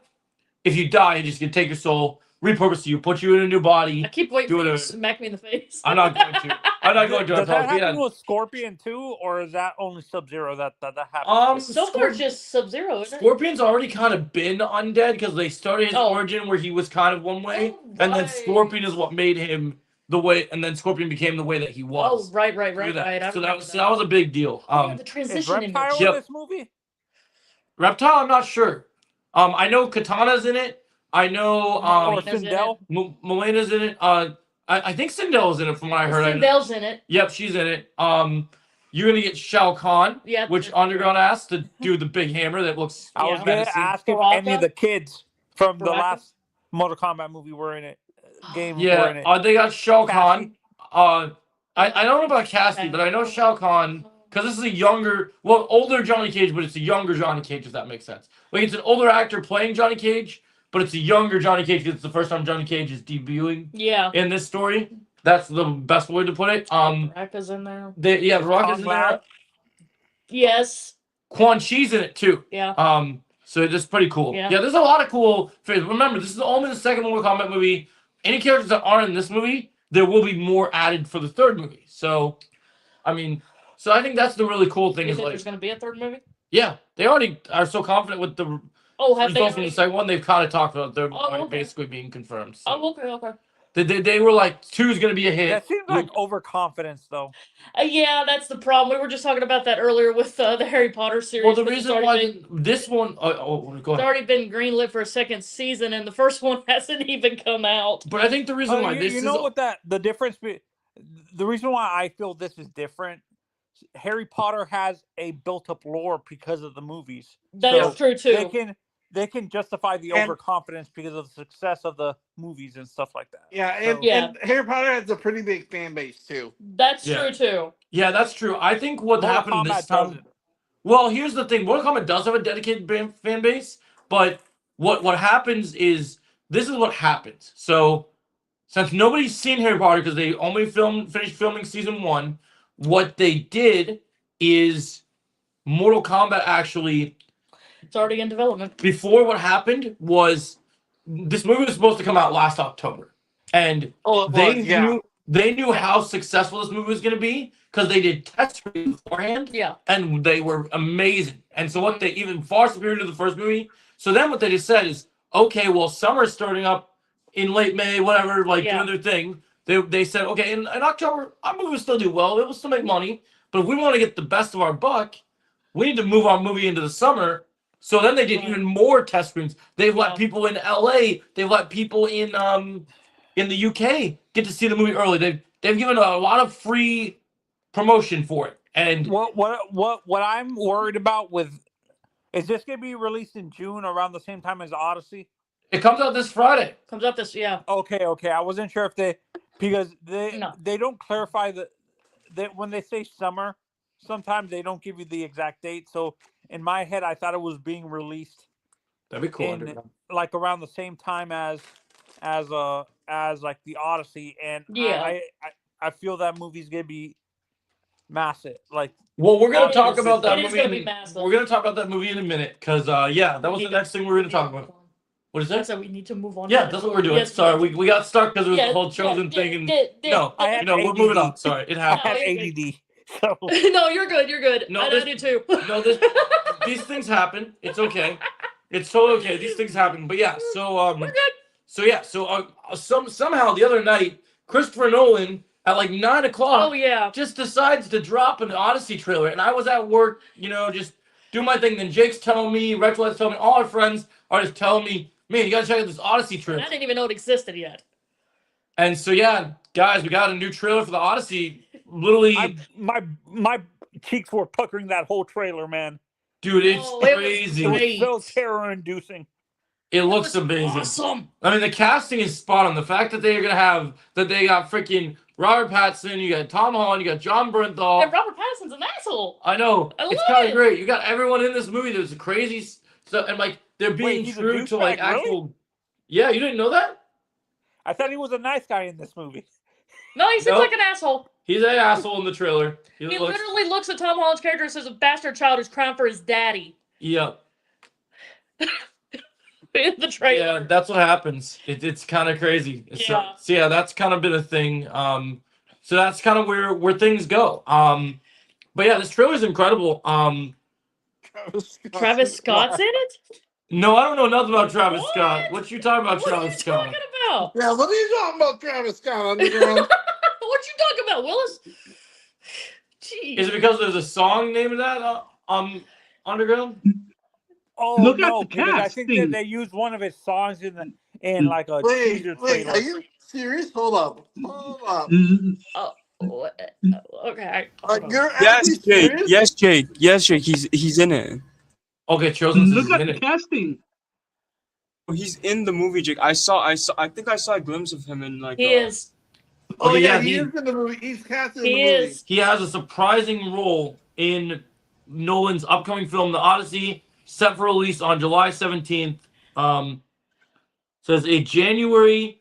if you die, he just can take your soul, repurpose you, put you in a new body. I keep waiting Do for you it. to smack me in the face. I'm not going to. I'm not going to. Does that Yeah. happen with Scorpion too, or is that only Sub-Zero that happens? So far, it's just Sub-Zero, isn't it? Scorpion's already kind of been undead because they started his Oh. origin where he was kind of one way, Oh, and then right. Scorpion is what made him the way, and then Scorpion became the way that he Oh, was. right. Through that. I So remember that was a big deal. Yeah, the Is transition in Reptile it. Yep. in this movie? Reptile, I'm not sure. I know Katana's in it. I know Or Sindel? Sindel? Melena's in it. I think Sindel's in it from what I heard. Sindel's in it. Yep, she's in it. You're gonna get Shao Kahn, Yeah. which Underground asked to do the big hammer that looks. I was Yeah. gonna menacing. ask if Baraka? any of the kids from the Baraka? last Mortal Kombat movie were in it. Game were in Yeah, it. they got Shao Cassie? Kahn. I don't know about Cassie, but I know Shao Kahn because this is a younger, older Johnny Cage, but it's a younger Johnny Cage, if that makes sense. Like it's an older actor playing Johnny Cage, but it's a younger Johnny Cage because it's the first time Johnny Cage is debuting Yeah. in this story. That's the best way to put it. Baraka's in there. The Rock is in there. Cloud? Yes. Quan Chi's in it too. Yeah. So it's pretty cool. Yeah. Yeah, there's a lot of cool. Remember, this is only the second Mortal Kombat movie. Any characters that aren't in this movie, there will be more added for the third movie. So, I mean, So I think that's the really cool thing You is think like, there's gonna be a third movie? yeah, they already are so confident with the Oh, have they? results from the Already? second one. They've kind of talked about they're Oh, okay. basically being confirmed. So. Oh, okay. They were like 2 is gonna be a hit. That seems like overconfidence, though. Yeah, that's the problem. We were just talking about that earlier with the Harry Potter series. Well, the but it's reason already why this one, go it's ahead. already been greenlit for a second season, and the first one hasn't even come out. But I think the reason why this you is know what the difference the reason why I feel this is different. Harry Potter has a built-up lore because of the movies. That is true too. They can justify the And- overconfidence because of the success of the movies and stuff like that. Yeah, and, So- Yeah. and Harry Potter has a pretty big fan base too. That's Yeah. true too. Yeah, that's true. I think what Mortal happened Kombat this time. doesn't. Well, here's the thing. Mortal Kombat does have a dedicated fan base, but what happens is this is what happens. So since nobody's seen Harry Potter because they only finished filming season 1, what they did is Mortal Kombat actually It's already in development. before what happened was this movie was supposed to come out last October, and Oh, they knew how successful this movie was going to be because they did test screenings beforehand, Yeah. and they were amazing. And so what they even far superior to the first movie. So then what they just said is, okay, well, summer's starting up in late May, whatever, like Yeah. doing their thing. They said, okay, in October, our movie will still do well. It will still make money, but if we want to get the best of our buck, we need to move our movie into the summer. So then they did Right. even more test screens. They've Yeah. let people in LA. They've let people in the UK get to see the movie early. They've given a lot of free promotion for it. And What I'm worried about is this going to be released in June around the same time as Odyssey? it comes out this Friday. Comes out this Okay. I wasn't sure if because they don't clarify that when they say summer, sometimes they don't give you the exact date. So in my head, I thought it was being released That'd be cool. in like around the same time as like the Odyssey, and Yeah. I feel that movie's gonna be massive. Like, Well, we're gonna It talk is- about that it is movie. gonna be massive. We're gonna talk about that movie in a minute because yeah, that was the next thing we were gonna talk about. What is that? So we need to move on. Yeah, that's what we're doing. Yes, Sorry, we got stuck because it was Yeah, the whole chosen thing. And no, I had we're moving ADD. on. Sorry, it I happened. have you're ADD, so No, you're good. You're good. No, I this- do too. No, these things happen. It's okay. It's totally okay. These things happen. But yeah, so We're good. somehow the other night, Christopher Nolan at like 9:00 Oh yeah. just decides to drop an Odyssey trailer, and I was at work, just doing my thing. Then Jake's telling me, Retrolet's telling me, all our friends are just telling me, man, you gotta check out this Odyssey And trailer. I didn't even know it existed yet. And so yeah, guys, we got a new trailer for the Odyssey. Literally, my cheeks were puckering that whole trailer, man. dude, it's Oh, it was crazy. It was Great. so terror-inducing. It looks was amazing. Awesome. I mean, the casting is spot on. The fact that they got freaking Robert Pattinson, you got Tom Holland, you got John Bernthal. And Robert Pattinson's an asshole. I know. I It's love kind it. of great. You got everyone in this movie. There's crazy stuff, and like they're being he's a true to like douchebag, really? actual. Yeah, you didn't know that? I thought he was a nice guy in this movie. No, he seems Nope. like an asshole. He's an asshole in the trailer. He He looks. literally looks at Tom Holland's character and says, "A bastard child who's crying for his daddy." Yeah, In the trailer. yeah, that's what happens. It's kind of crazy. Yeah. So yeah, that's kind of been a thing. So that's kind of where things go. But yeah, this trailer is incredible. Travis Scott's in it? No, I don't know nothing about Travis What? Scott. What you talking about, What are you Travis Scott? talking about? Yeah, what are you talking about, Travis Scott Underground? What you talking about, Willis? Jeez. Is it because there's a song named that Underground? Oh Look at no, the because I think that casting. they used one of his songs in like a wait, teaser wait, trailer. are you serious? Hold up. Hold up. What? Okay. You're Yes, actually Jake. serious? Yes, Jake. Yes, Jake. He's in it. Okay, Chosen's Look is at in the it. casting. He's in the movie, Jake. I think I saw a glimpse of him in like. He is. Oh Okay, yeah, yeah, he he- is in the movie. He's cast in the He movie. is. He has a surprising role in Nolan's upcoming film, The Odyssey, set for release on July 17th. Says a January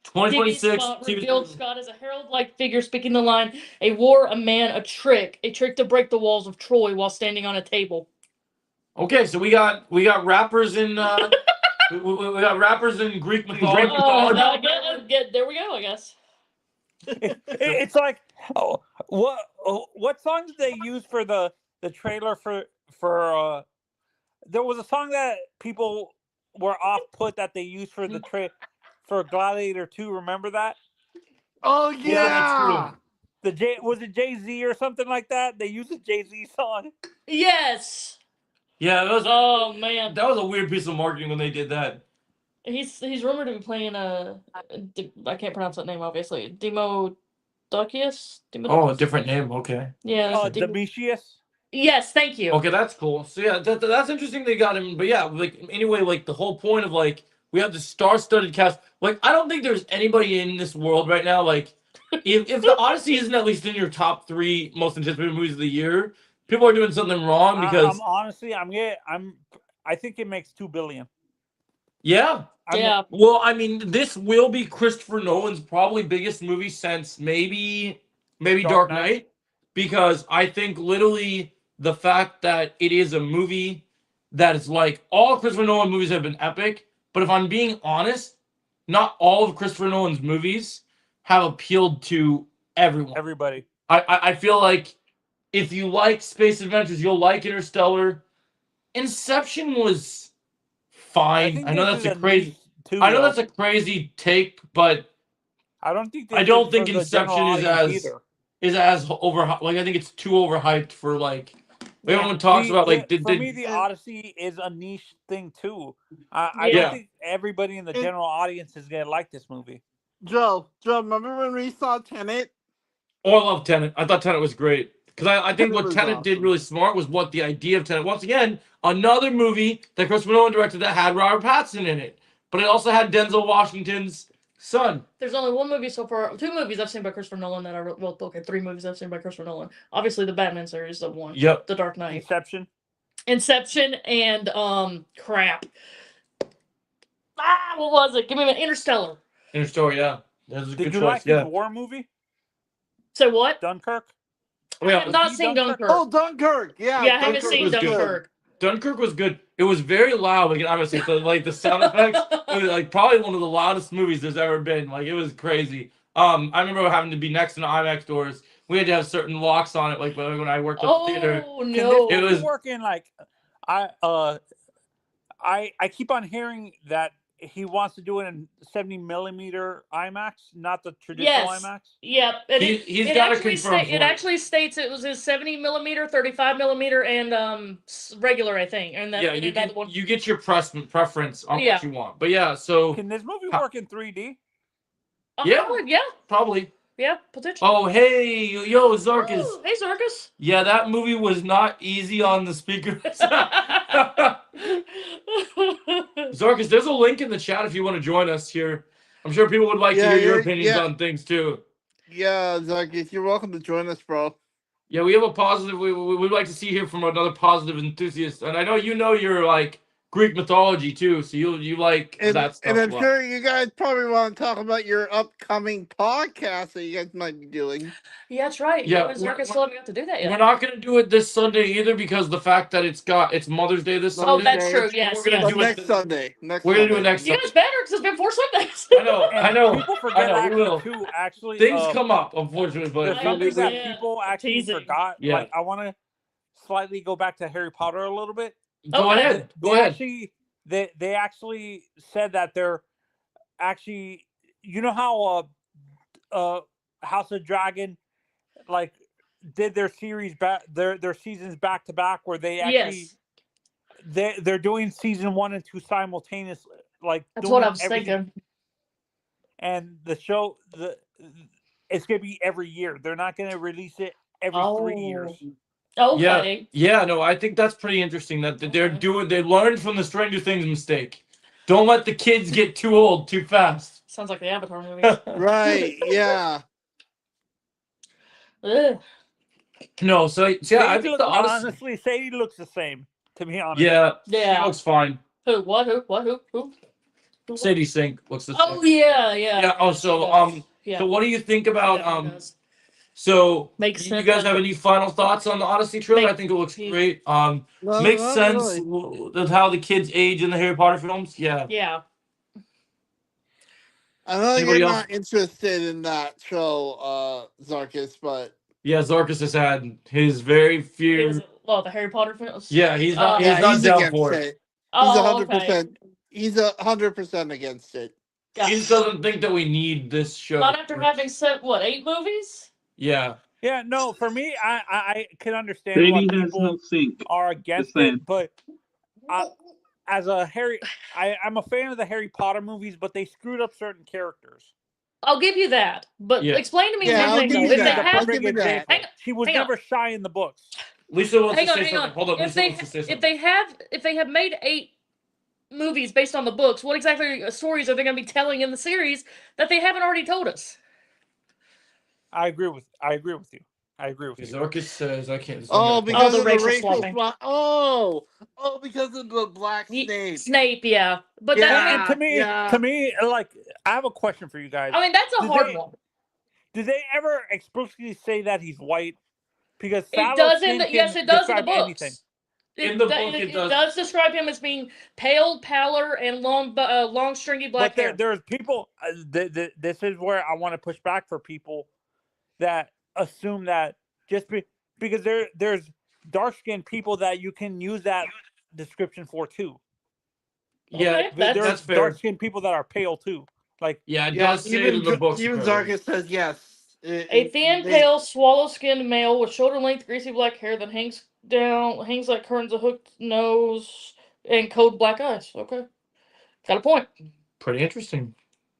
Diggy 2026 Scott TV revealed Scott as a herald-like figure speaking the line, "A war, a man, a trick to break the walls of Troy while standing on a table." Okay, so we got rappers in we got rappers in Greek mythology. Oh, there we go, I guess. It's like, what song did they use for the trailer for there was a song that people were off put that they used for the for Gladiator 2. Remember that? Oh Yeah, that's yeah. true. Was it Jay-Z or something like that? They used a Jay-Z song. Yes. Yeah, that was Oh man. that was a weird piece of marketing when they did that. He's rumored to be playing I can't pronounce that name obviously. Demodocus? Oh, a different name. Okay. Yeah. Oh, Demo- Demetrius. yes, thank you. Okay, that's cool. So yeah, that's interesting they got him. But yeah, like anyway, like the whole point of like we have the star-studded cast. Like I don't think there's anybody in this world right now. Like if the Odyssey isn't at least in your top 3 most anticipated movies of the year, people are doing something wrong because I think it makes $2 billion. yeah. Yeah. Well, I mean, this will be Christopher Nolan's probably biggest movie since maybe Dark Knight, because I think literally the fact that it is a movie that is like all Christopher Nolan movies have been epic, but if I'm being honest, not all of Christopher Nolan's movies have appealed to everyone. Everybody. I feel like if you like space adventures, you'll like Interstellar. Inception was fine. I know that's a crazy. I know that's a crazy take, but I don't think I don't think Inception is as over. Like I think it's too overhyped for like. Everyone talks about like. For me, the Odyssey is a niche thing too. I Yeah. don't think everybody in the general audience is gonna like this movie. Joe, remember when we saw Tenet? Oh, I love Tenet. I thought Tenet was great because I think Tenet what was Tenet did awesome. really smart was what the idea of Tenet. Once again, another movie that Christopher Nolan directed that had Robert Pattinson in it, but it also had Denzel Washington's son. There's only one movie so far, 2 movies I've seen by Christopher Nolan that are well, okay, 3 movies I've seen by Christopher Nolan. Obviously, the Batman series, the one. Yep. The Dark Knight. Inception. And crap. What was it? Give me an Interstellar. Interstellar, yeah. That's a Did good you choice. like Yeah. his war movie? So what? Dunkirk. I have not seen Dunkirk. Oh, Dunkirk. Yeah. Yeah, I haven't seen was good. Dunkirk. Dunkirk was good. It was very loud. Like obviously, like the sound effects, it was like probably one of the loudest movies there's ever been. Like it was crazy. I remember having to be next to the IMAX doors. We had to have certain locks on it. Like when I worked at the theater. Oh no! It was working. Like I keep on hearing that he wants to do it in 70mm IMAX, not the traditional IMAX. Yep. And He's it got to actually confirm. it actually states it was his 70mm, 35mm, and regular, I think. And that, yeah, you get your preference on what you want. But yeah, so can this movie work in 3D? Yeah, probably. Yeah, potentially. Oh, hey, yo, Zarkus. Oh, hey, Zarkus. Yeah, that movie was not easy on the speakers. Zarkus, there's a link in the chat if you want to join us here. I'm sure people would like to hear your opinions on things too. Yeah, Zarkus, you're welcome to join us, bro. Yeah, we have a positive. We'd like to see here from another positive enthusiast, and I know you're like Greek mythology too, so you like that stuff. And I'm sure you guys probably want to talk about your upcoming podcast that you guys might be doing. Yeah, that's right. Yeah, Zarkus still haven't got to do that yet. We're not going to do it this Sunday either because the fact that it's Mother's Day this Sunday. Oh, that's true. Yes, we're gonna do next Sunday. We're gonna do it next You Sunday. guys better because it's been 4 Sundays. I know. People forget we will. too. Actually, Things come up, unfortunately, but something that people actually forgot. Yeah. Like, I want to slightly go back to Harry Potter a little bit. Go ahead. Go ahead. Actually, they actually said that they're actually, you know how House of Dragon like did their series their seasons back to back, where they actually they're doing season 1 and 2 simultaneously. Like that's what I was thinking. And the show it's gonna be every year. They're not gonna release it every 3 years. Okay. Yeah, no, I think that's pretty interesting that they learned from the Stranger Things mistake. Don't let the kids get too old too fast. Sounds like the Avatar movies. Right, yeah. No, so yeah, I think honestly, Sadie looks the same, to be honest. Yeah, yeah. She looks fine. Who? What? Who? Sadie Sink looks the same. Oh yeah. Yeah. Oh, so so what do you think about So makes you sense. guys have any final thoughts on the Odyssey trailer? I think it looks great. Makes sense with how the kids age in the Harry Potter films. Yeah. Yeah. I know Anybody you're else? not interested in that show, Zarkus, but Yeah, Zarkus has had his very few. Well, the Harry Potter films. Yeah, he's not. yeah, He's not he's down against for it. it. Oh, okay. He's 100% against it. Got He it. just doesn't think that we need this show. Not after having said what 8 movies. Yeah. Yeah, no, for me, I can understand Baby why has people no sink. are against saying. it, but as a I'm a fan of the Harry Potter movies, but they screwed up certain characters. I'll give you that, but Yeah. explain to me Yeah, one I'll thing give though. you If they that. The I'll have, give you perfect that. example. She was hang on. never shy in the books. Lisa wants hang to on, say hang something. on. Hold on. If Lisa they wants to say something. if they have made 8 movies based on the books, what exactly stories are they going to be telling in the series that they haven't already told us? I agree with you. Zorkus says I can't. Oh, because the of the racial racial swapping. swap. Oh, because of the black Snape. Snape, yeah, but Yeah. that, To me, like, I have a question for you guys. I mean, that's a Did hard they- one. Did they ever explicitly say that he's white? Because It sallow does skin in yes, can it does in the describe books. anything. In the book, it does. does describe him as being pale, pallor, and long, stringy black But hair. there's people. This is where I want to push back for people that assume that because there's dark skinned people that you can use that description for too. Yeah, Okay, There's that's fair. dark skinned people that are pale too. Like Yeah, it Yeah, does say it in the books. Even apparently. Zarkus says yes. A thin, pale, swallow-skinned male with shoulder-length, greasy black hair that hangs like curtains, a hooked nose, and cold black eyes. Okay, got a point. Pretty interesting.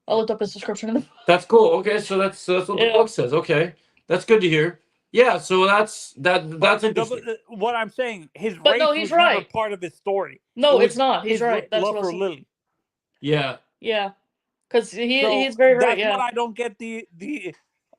I looked up his description. That's cool. Okay, so that's what the Yeah. book says. Okay, that's good to hear. Yeah, so that's interesting. what I'm saying, his But race no, he's was never right. part of his story. No, It it's was not. He's his right. That's love what I for was Lily. Yeah, Yeah, because So he's very right. that's Yeah, what I don't get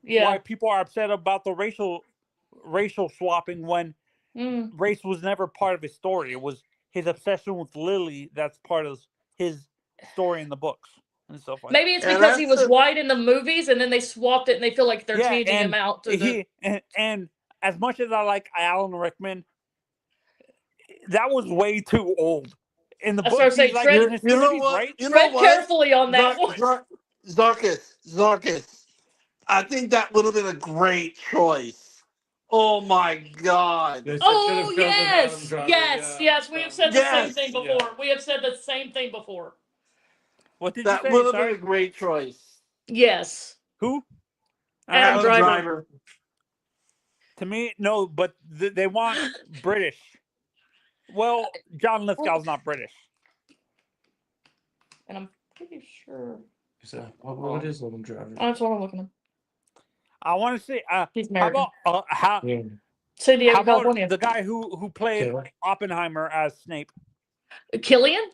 yeah. why people are upset about the racial swapping when Mm. race was never part of his story. It was his obsession with Lily that's part of his story in the books and stuff like Maybe it's Yeah, because he that's was a- white in the movies, and then they swapped it, and they feel like they're Yeah, changing him and out to that. the. And as much as I like Alan Rickman, that was way too old. In the That's book, what I'm saying, he's like Fred- in his You know 70s, what? right? You know Tread what? carefully on that one. Zarkus. I think that would have been a great choice. Oh my God. They should Oh have chosen Adam yes, Driver, yes, yeah. yes. We have said the Yes. same thing before. We have said the same thing before. What did That you would say? have been Sorry? a great choice. Yes. Who? Adam Driver. To me, no, but they want British. Well, John Lithgow's not British. And I'm pretty sure So, what is Adam Driver? that's what I'm looking at. I want to say, He's how American. about Yeah. San Diego, how about California. the guy who played Okay. Oppenheimer as Snape? Killian?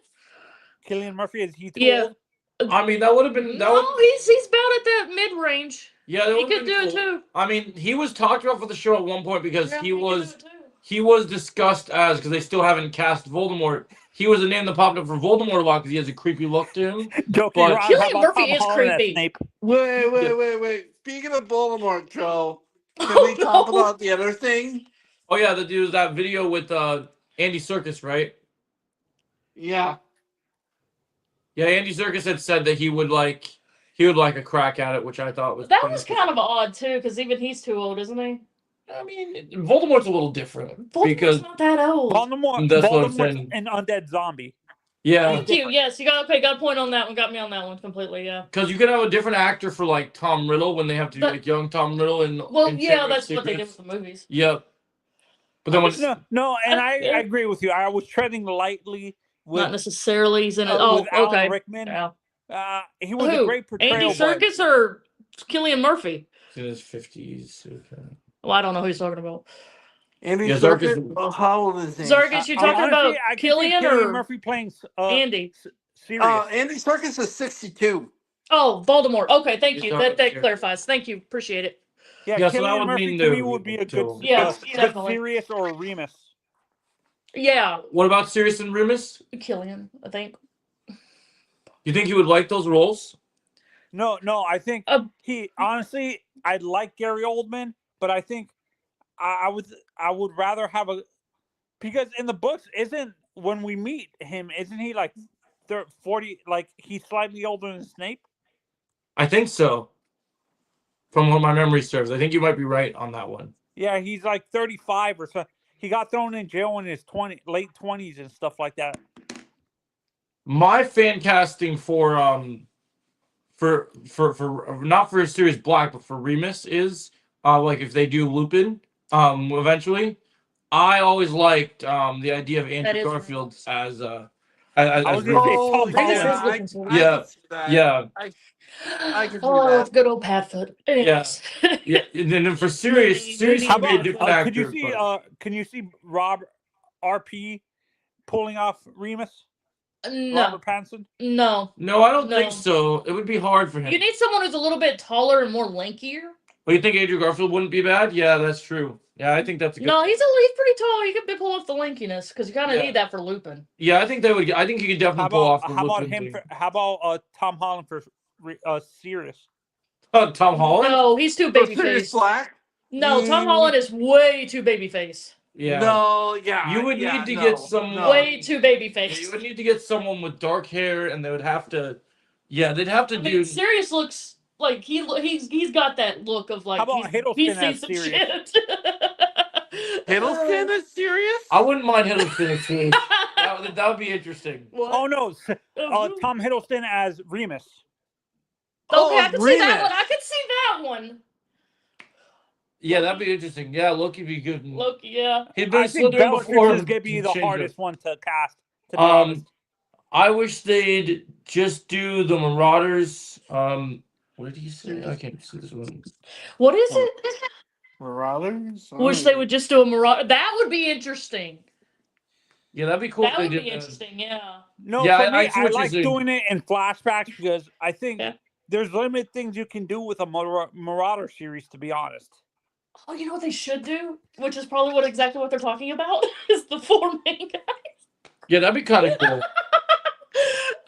Cillian Murphy, is he too Yeah. old? I mean, that would have been. That No, would, he's about at that mid range. yeah, that He would have could been do it cool. too. I mean, he was talked about for the show at one point because Yeah, he could do was it too. he was discussed as because they still haven't cast Voldemort. He was a name that popped up for Voldemort a lot because he has a creepy look to him. Joking But- around. Cillian How about Murphy Tom is Holland as creepy. Snape? Wait. Speaking of Voldemort, Joe, can we talk about the other thing? Oh yeah, the dude that video with Andy Serkis, right? Yeah. Yeah, Andy Serkis had said that he would like a crack at it, which I thought was That pretty was kind of odd too, because even he's too old, isn't he? I mean, Voldemort's a little different Voldemort's because not that old. That's what I'm Voldemort's saying. an undead zombie. yeah, Thank you. Yes, you got a point on that one. Got me on that one completely. Yeah. because you can have a different actor for like Tom Riddle when they have to do But- like young Tom Riddle and Well, in yeah, Chamber of that's what they did Secrets. with the movies. Yep. But then when No, and I Yeah. agree with you. I was treading lightly with, Not necessarily. He's in it. Oh, with Alan okay. Rickman. Yeah. He was a Who? great portrayal. Andy but- Serkis or Cillian Murphy? in his 50s. Okay. Well, I don't know who he's talking about. Andy Yeah, Serkis. Zarkus- Oh, how old is he? Zarkus, you talking honestly, about I can see Cillian Cillian or Murphy playing Andy? Sirius? Andy Serkis is 62. Oh, Voldemort. Okay, thank He's you. talking That about Sirius. clarifies. Thank you. Appreciate it. Yeah, Yeah, so that Cillian would Murphy mean to me the- would be a good, to- Yes, good definitely. Sirius or Remus. Yeah, What about Sirius and Remus? Cillian, I think. You think he would like those roles? No, I think he honestly, I'd like Gary Oldman, but I think I would rather have because in the books, isn't when we meet him, isn't he like 40? Like he's slightly older than Snape. I think so. From what my memory serves, I think you might be right on that one. Yeah, he's like 35 or so. He got thrown in jail in his late 20s and stuff like that. My fan casting for not for Sirius Black, but for Remus is like if they do Lupin eventually. I always liked the idea of That Andrew is Garfield Remus. as I was gonna say Remus. Tom Remus Holland. is looking for Yeah. I can see that. Yeah, I can see Oh, that. good old Padfoot. Anyways. yeah. And then for Sirius How should be a about different actor. can you see Rob RP pulling off Remus? No, Robert Pattinson? no. No, I don't No. think so. It would be hard for him. You need someone who's a little bit taller and more lankier. But you think Andrew Garfield wouldn't be bad? Yeah, that's true. Yeah, I think that's a good. No, he's pretty tall. He could pull off the lankiness because you kind of Yeah. need that for Lupin. Yeah, I think they would. I think he could definitely How pull off about the how about Lupin him? thing. How about Tom Holland for Sirius? Tom Holland? No, he's too For Sirius babyface. Black? No, Tom Holland is way too babyface. Yeah. No, yeah. You would yeah, need to no, get someone. no. Way too You babyface. would need to get someone with dark hair, and they would have to. Yeah, they'd have to I do. mean, Sirius looks like he's got that look of like How about he's Hiddleston seen as some Sirius? shit. Hiddleston is serious? I wouldn't mind Hiddleston too. That would be interesting. What? Oh no, Tom Hiddleston as Remus. Okay, I can see that Remus. one. I can see that one. Yeah, that'd be interesting. Yeah, Loki be good. Loki, yeah. He'd been I think Slytherin Bellatrix before. is gonna be the Change it. hardest one to cast. To be honest. I wish they'd just do the Marauders. What did he say? I can't see this one. What is it? Marauders? Wish they would just do a Marauder. That would be interesting. Yeah, that'd be cool. That if they would did be that. interesting, yeah. No, Yeah, for me, I see I what you're like saying. doing it in flashbacks because I think Yeah. there's limited things you can do with a Marauder series. To be honest, Oh, you know what they should do? Which is probably exactly what they're talking about, is the four main guys. Yeah, that'd be kind of cool.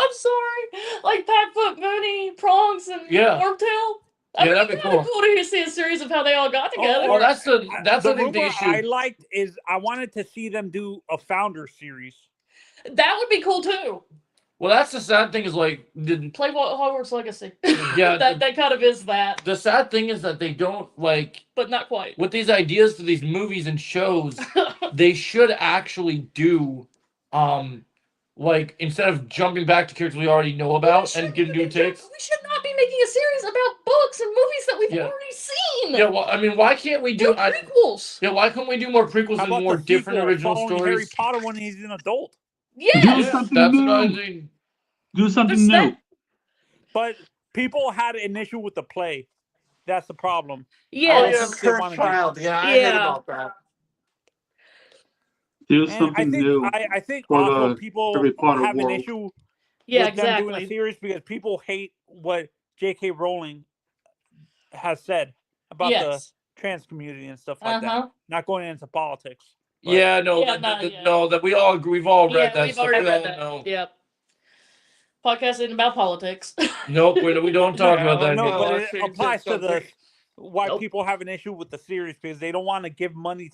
I'm sorry. Like Padfoot, Mooney, Prongs, and Yeah. Wormtail. Yeah, that'd be kinda cool. to see a series of how they all got together. Well, that's I think the rumor I issue. liked is I wanted to see them do a Founder series. That would be cool too. Well, that's the sad thing is like the Play Hogwarts Legacy. Yeah, that kind of is that, the sad thing is that they don't like but not quite. with these ideas for these movies and shows. They should actually do like instead of jumping back to characters we already know about and give new takes. We should not be making a series about books and movies that we've Yeah. already seen. Yeah, well, I mean, why can't we do? They're prequels. Yeah, why couldn't we do more prequels How and about more the different sequel original following Harry stories? Potter when he's an adult? Do Yes. something That's new. what I think. Do something There's new. that- But people had an issue with the play. That's the problem. Oh, Yes. yeah, Yes. They wanna Cursed do- Child. Yeah, I heard Yeah. about that. Do And I something think new. I think for also the people Harry Potter have an world. issue Yeah, with them doing a exactly. series because people hate what J.K. Rowling has said about Yes. the trans community and stuff like Uh-huh. that. Not going into politics. But- Yeah, no, Yeah, that, no, that we all agree. We've all read Yeah, that we've stuff. already We read all that. know. Yep. Podcast isn't about politics. Nope, we don't talk about that. No, No, but I it changed applies that to the subject. why Nope. people have an issue with the series because they don't want to give money,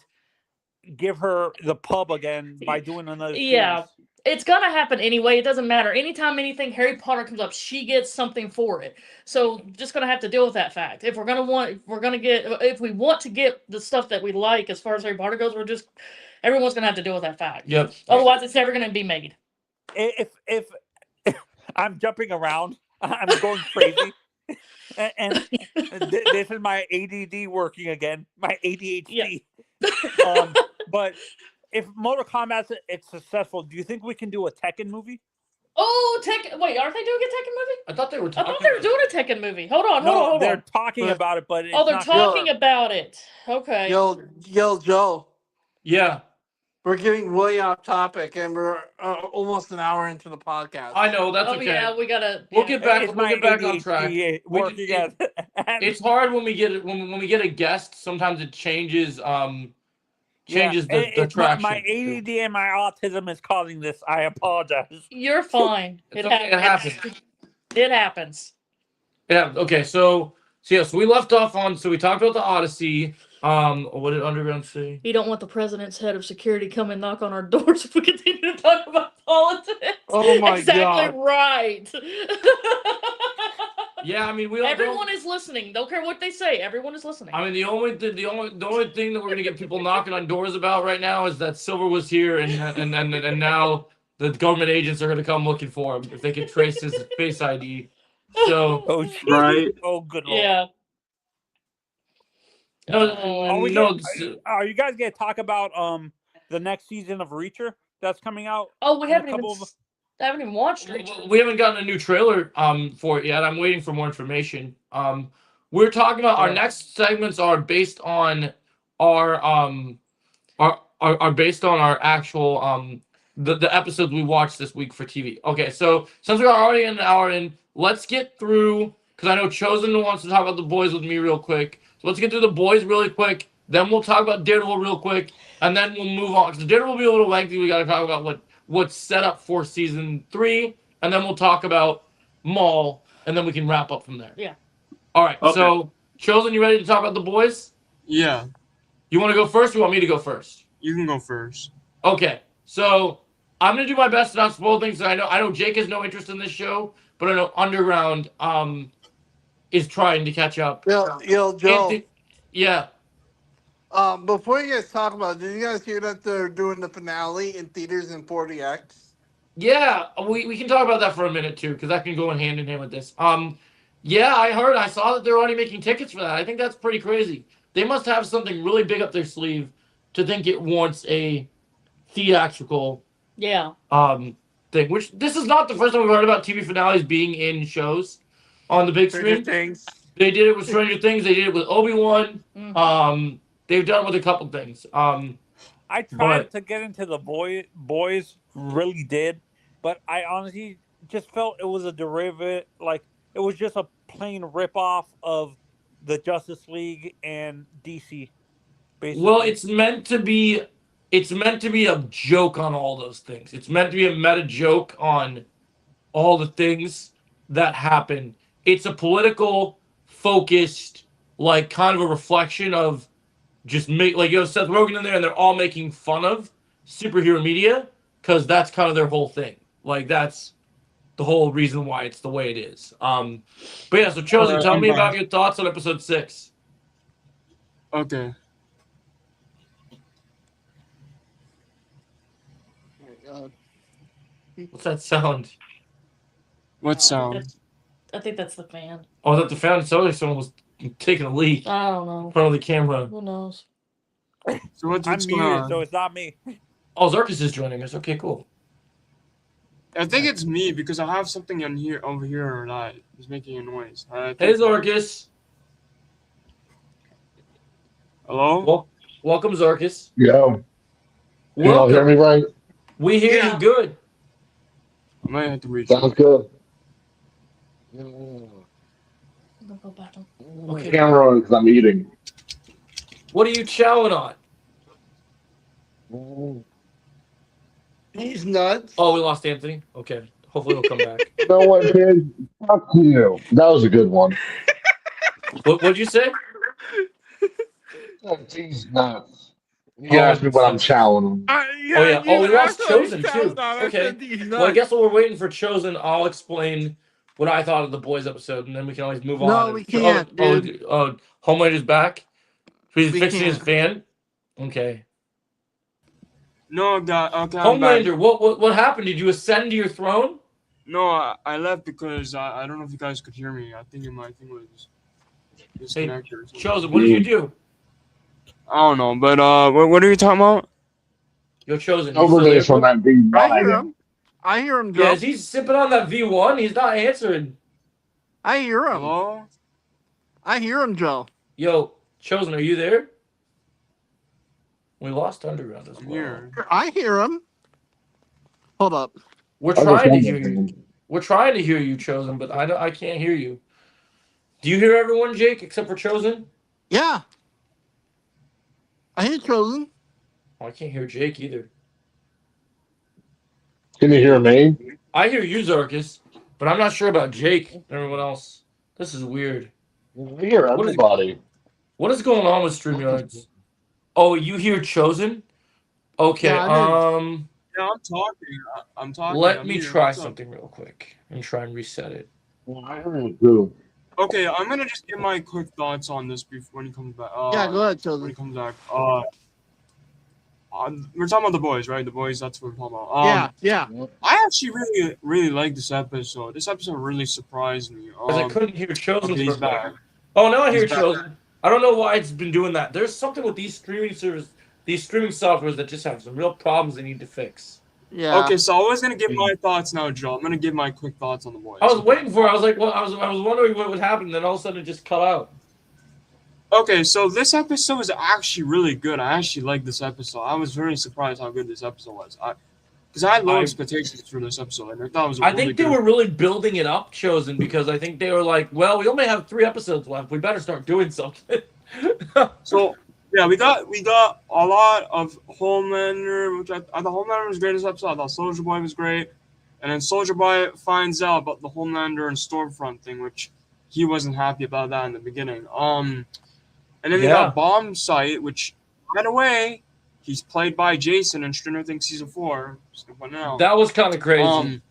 give her the pub again by doing another. Yeah. series. It's gonna happen anyway. It doesn't matter. Anytime anything Harry Potter comes up, she gets something for it. So just gonna have to deal with that fact. If we want to get the stuff that we like as far as Harry Potter goes, everyone's gonna have to deal with that fact. Yep. Otherwise, it's never gonna be made. If I'm jumping around, I'm going crazy, and this is my ADD working again, my ADHD. But if Mortal Kombat is successful, do you think we can do a Tekken movie? Oh, wait, aren't they doing a Tekken movie? I thought they were I talking. thought they were doing a Tekken movie. Hold on. They're talking But- about it, but it's Oh, they're not talking about it. Okay. Yo, Joe. Yeah, We're getting way off topic, and we're almost an hour into the podcast. I know. That's Oh okay. yeah, we gotta. We'll yeah. get back. It's We'll my get back on ADHD track. working at- It's hard when we get it when we get a guest. Sometimes it changes changes the it's traction. my ADD and my autism is causing this. I apologize. You're fine. It's okay, it happens. It happens. Yeah. Okay. So we left off on. So we talked about the Odyssey. What did Underground say? You don't want the president's head of security come and knock on our doors if we continue to talk about politics. Oh my exactly God. right. Yeah, I mean, we don't. Everyone is listening. Don't care what they say. Everyone is listening. I mean, the only thing that we're gonna get people knocking on doors about right now is that Silver was here, and now the government agents are gonna come looking for him if they can trace his face ID. So, Oh, Jesus. Right. Oh, good lord. Yeah. Are you guys gonna talk about the next season of Reacher that's coming out? Oh, we in a haven't even. couple of- I haven't even watched it. we haven't gotten a new trailer for it yet. I'm waiting for more information. We're talking about our next segments are based on our are based on our actual the episodes we watched this week for TV. Okay, so since we're already an hour in, let's get through because I know Chosen wants to talk about The Boys with me real quick. So let's get through The Boys really quick. Then we'll talk about Daredevil real quick, and then we'll move on. Because Daredevil will be a little lengthy. We got to talk about what's set up for season 3, and then we'll talk about Maul, and then we can wrap up from there. Yeah. All right. Okay. So, Chosen, you ready to talk about The Boys? Yeah, You want to go first, or you want me to go first? you can go first. Okay. So, I'm gonna do my best to not spoil things. I know Jake has no interest in this show, but I know Underground is trying to catch up. Yo, Joe. Yeah. Before you guys talk about it, did you guys hear that they're doing the finale in theaters in 40X? Yeah, we can talk about that for a minute too, because that can go in hand with this. Yeah, I saw that they're already making tickets for that. I think that's pretty crazy. They must have something really big up their sleeve to think it warrants a theatrical Yeah. thing. Which this is not the first time we've heard about TV finales being in shows on the big Stranger screen. Things. They did it with Stranger Things. They did it with Obi-Wan. Mhm. They've done it with a couple things. I tried to get into the boys, really did, but I honestly just felt it was a derivative, like it was just a plain ripoff of the Justice League and DC. Basically. Well, it's meant to be a joke on all those things. It's meant to be a meta joke on all the things that happen. It's a political focused, like kind of a reflection of just Seth Rogen in there, and they're all making fun of superhero media because that's kind of their whole thing. Like that's the whole reason why it's the way it is. But yeah, so Chosen, tell me about your thoughts on episode 6. Okay. What's that sound? What sound? I think that's the fan. Oh, is that the fan? It sounded like someone was taking a leak I don't know. in front of the camera. Who knows? So what's I'm going muted, on? so it's not me. Oh, Zarkus is joining us. Okay, cool. I think it's me because I have something in here over here that is making a noise. Hey, Zarkus. Hello? Welcome, Zarkus. Yo, can y'all hear me right? We hear you good. I might have to reach. Sounds good. Go back on. Okay. Camera on because I'm eating. What are you chowing on? He's nuts. Oh, we lost Anthony. Okay. Hopefully he'll come back. You know what, kid? Fuck you. That was a good one. What'd you say? He's nuts. You asked me what I'm chowing on. Yeah. Oh, we lost Chosen too. Okay. Well, I guess while we're waiting for Chosen, I'll explain what I thought of the Boys episode, and then we can always move on. No, we can't, dude. Homelander's back. He's We fixing his can't. fan. Okay. No, God. Okay, I'm back. Homelander, what happened? Did you ascend to your throne? No, I left because I don't know if you guys could hear me. I think my thing was disconnected. or something. Chosen, what did you do? I don't know, but what are you talking about? You're Chosen. You Over still there there, from bro? that big I hear bag. him. I hear him, Yeah, Joe. is he sipping on that V1? He's not answering. I hear him. Hello? I hear him, Joe. Yo, Chosen, are you there? We lost Underground as I'm well. here. I hear him. Hold up. We're I just trying to wondered. hear you. We're trying to hear you, Chosen, but I can't hear you. Do you hear everyone, Jake, except for Chosen? Yeah. I hear Chosen. Oh, I can't hear Jake either. Can you hear me? I hear you, Zarkus, but I'm not sure about Jake and everyone else. This is weird. I hear What is- everybody. What is going on with StreamYards? Oh, you hear Chosen? Okay, Yeah, I Yeah, I'm talking. I'm talking. let I'm me here. try What's up? something real quick and try and reset it. I heard it too. Okay, I'm gonna just give my quick thoughts on this before when he comes back. Yeah, go ahead, When he Chosen. comes back. We're talking about The Boys, right? The Boys. That's what we're talking about. Yeah. I actually really like this episode. This episode really surprised me. Because I couldn't hear Chosen Okay, for he's a back. moment. Oh, now I hear He's back. Chosen. I don't know why it's been doing that. There's something with these streaming softwares that just have some real problems they need to fix. Yeah. Okay, so I was gonna give my thoughts now, Joe. I'm gonna give my quick thoughts on The Boys. I was waiting for it. I was like, well, I was wondering what would happen. Then all of a sudden it just cut out. Okay, so this episode is actually really good. I actually like this episode. I was very surprised how good this episode was. Because I had low expectations for this episode, and I thought it was. I think they were really building it up, Chosen, because I think they were like, well, we only have 3 episodes left. We better start doing something. So yeah, we got a lot of Homelander, which I thought Homelander was great this episode. I thought Soldier Boy was great, and then Soldier Boy finds out about the Homelander and Stormfront thing, which he wasn't happy about that in the beginning. And then we got Bomb Sight, which, by the way, he's played by Jason in Stranger Things season 4. Just gonna point it out. That was kind of crazy.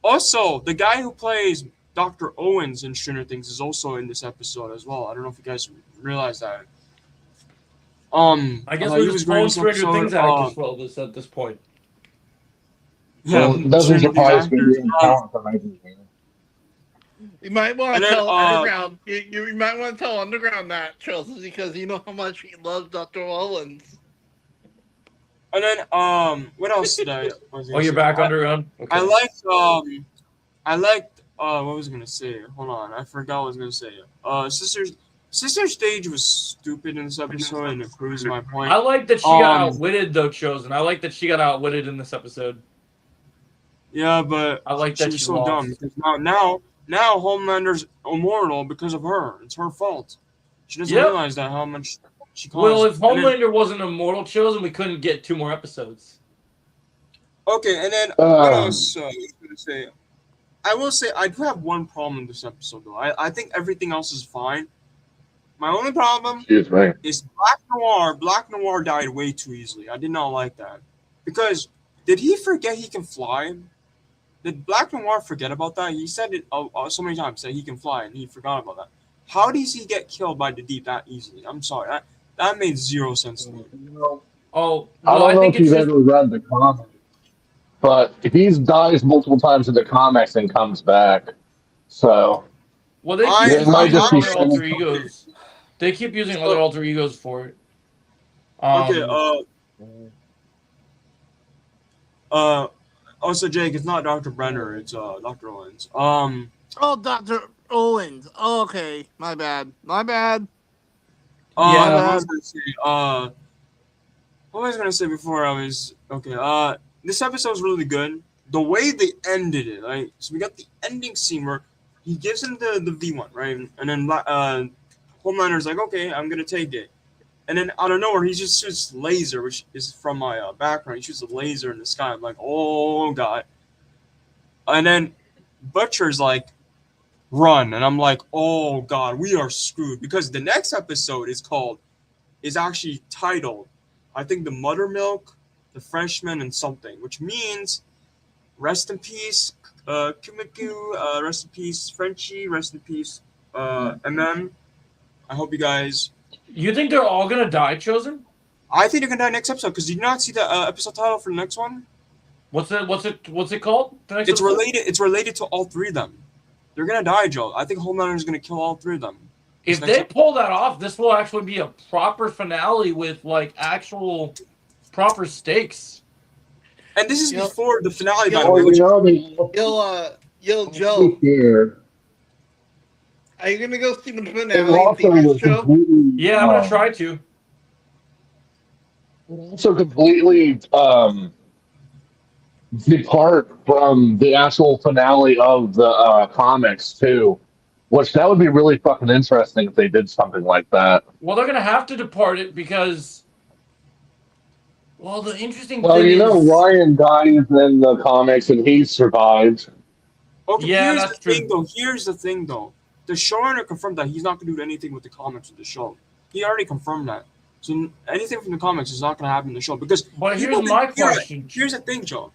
Also, the guy who plays Dr. Owens in Stranger Things is also in this episode as well. I don't know if you guys realize that. I guess we're just throwing Stranger Things actors well at this point. Yeah, Well, it doesn't Stranger Things surprise me actors. being talent for Amazing Man. You might want And to then, tell Underground. You might want to tell Underground that, Chelsea, because you know how much he loves Dr. Owens. And then what else did I? Oh, you're back Underground? Okay. I liked what was I gonna say? Hold on, I forgot what I was gonna say. Sister Stage was stupid in this episode, and it proves my point. I like that she got outwitted, though, Chosen. I like that she got outwitted in this episode. Yeah, but I like she that was she so lost. dumb because now Homelander's immortal because of her. It's her fault. She doesn't realize that how much she caused. Well, if And then- Homelander wasn't immortal, Chosen, we couldn't get 2 more episodes. Okay, and then what else was I gonna say? I will say I do have one problem in this episode though. I think everything else is fine. My only problem Excuse me. is Black Noir. Black Noir died way too easily. I did not like that. Because did he forget he can fly? Did Black Noir forget about that? He said it so many times that he can fly, and he forgot about that. How does he get killed by the Deep that easily? I'm sorry. That made zero sense to me. Oh, I well, don't know think if it's you've just... ever read the comic, but he dies multiple times in the comics and comes back. So Well, they I- keep it might using just be other alter egos. They keep using other alter egos for it. Okay, also Jake, it's not Dr. Brenner, it's Dr. Owens. Oh, Dr. Owens. Oh, okay. My bad. What Yeah. was I gonna say? What was I gonna say before I was okay? This episode's really good. The way they ended it, right? So we got the ending scene where he gives him the V1, right? And then Homelander's like, okay, I'm gonna take it. And then out of nowhere, he just shoots laser, which is from my background. He shoots a laser in the sky. I'm like, oh god. And then Butcher's like, run, and I'm like, oh god, we are screwed because the next episode is actually titled, I think, the Muttermilk, the Freshman, and something, which means rest in peace, Kumiku, rest in peace, Frenchie, rest in peace, MM. I hope you guys. You think they're all gonna die, Chosen? I think they're gonna die next episode because did you not see the episode title for the next one? What's it called? The next It's episode? related. It's related to all 3 of them. They're gonna die, Joe. I think Homelander is gonna kill all 3 of them. If Next they ep- pull that off, this will actually be a proper finale with like actual proper stakes. And this is Yo- before the finale, by the yo- way. well, Which, you know, Yo, Joe, here. are you gonna go see the It finale of also the was show? completely, Yeah, I'm gonna try to. also completely depart from the actual finale of the comics too, which that would be really fucking interesting if they did something like that. Well, they're gonna have to depart it because. Well, the interesting Well, thing you know, is, Ryan dies in the comics and he survived. okay, Yeah, here's that's the thing, true. though. Here's the thing, though. The showrunner confirmed that he's not gonna do anything with the comics of the show. He already confirmed that. So anything from the comics is not gonna happen in the show because. But people here's been my theorizing- question. Here's the thing, Joe.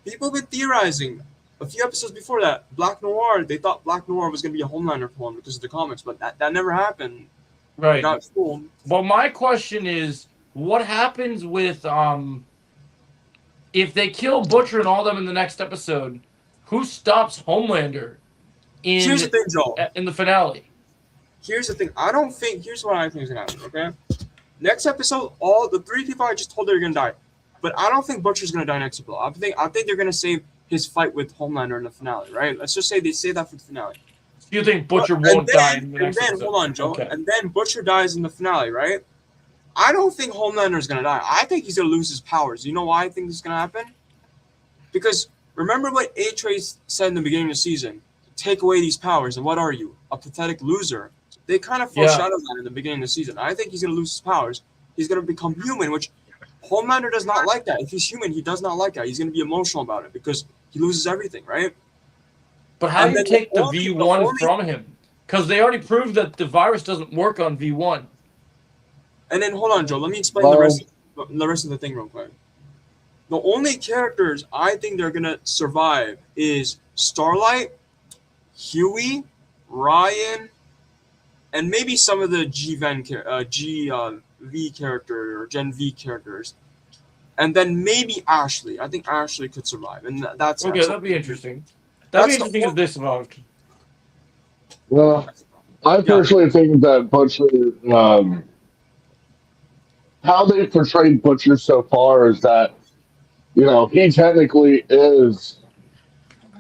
People have been theorizing a few episodes before that, Black Noir, they thought Black Noir was going to be a Homelander clone because of the comics, but that never happened. Right. Got fooled. Well, my question is, what happens with if they kill Butcher and all them in the next episode? Who stops Homelander Here's the thing, Joel. in the finale? Here's the thing. Here's what I think is going to happen, okay? Next episode, all the 3 people I just told they're going to die. But I don't think Butcher's going to die next episode. I think they're going to save his fight with Homelander in the finale, right? Let's just say they save that for the finale. You think Butcher won't die in the And next then, episode? hold on, Joe. Okay. And then Butcher dies in the finale, right? I don't think Homelander's going to die. I think he's going to lose his powers. You know why I think this is going to happen? Because remember what A-Trace said in the beginning of the season? Take away these powers, and what are you? A pathetic loser. They kind of foreshadowed that in the beginning of the season. I think he's going to lose his powers. He's going to become human, which Homelander does not like that. If he's human, he does not like that. He's going to be emotional about it because he loses everything, right? But how do you take the V1 only- from him? Because they already proved that the virus doesn't work on V1. And then hold on, Joe. Let me explain the rest of the thing real quick. The only characters I think they're gonna survive is Starlight, Huey, Ryan, and maybe some of the V character or Gen V characters, and then maybe Ashley. I think Ashley could survive, and that's Okay, that'd be interesting. That'd be interesting if they survived. Well, I personally think that Butcher, how they portrayed Butcher so far is that, you know, he technically is,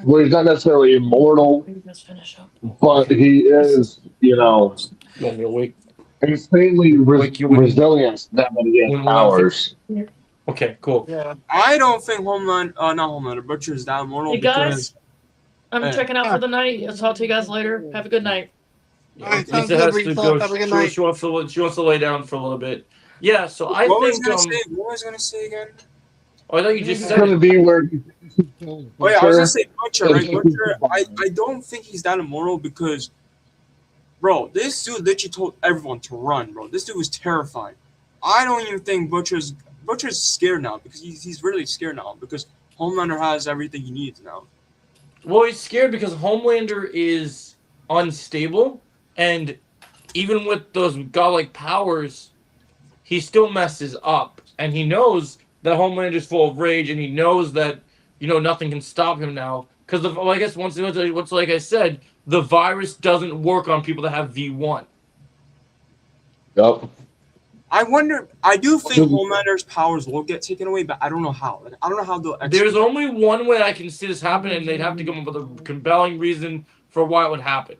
well, he's not necessarily immortal, Let's finish up. but he is, you know, You want me to wait? insanely resilient now that he has powers. Okay, cool. Yeah. I don't think not Homelander, Butcher is that immortal Hey, guys. because I'm Yeah. checking out for the night. I'll talk to you guys later. Have a good night. Yeah, All right, sounds Lisa good, has to Rita. go. Have a good night. She wants to lay down for a little bit. Yeah, so I what was think. I gonna say again? Oh, I thought you just It's said going to it. be where. Oh yeah, I was gonna say Butcher, right? Butcher, I don't think he's that immortal because, bro, this dude literally told everyone to run, bro. This dude was terrified. I don't even think Butcher's scared now because he's really scared now because Homelander has everything he needs now. Well, he's scared because Homelander is unstable, and even with those godlike powers, he still messes up, and he knows that Homelander's full of rage, and he knows that, you know, nothing can stop him now. Because I guess once like I said, the virus doesn't work on people that have V1. Yep. I do think Homelander's powers will get taken away, but I don't know how. Like, I don't know how they'll. There's only one way I can see this happen, and they'd have to come up with a compelling reason for why it would happen.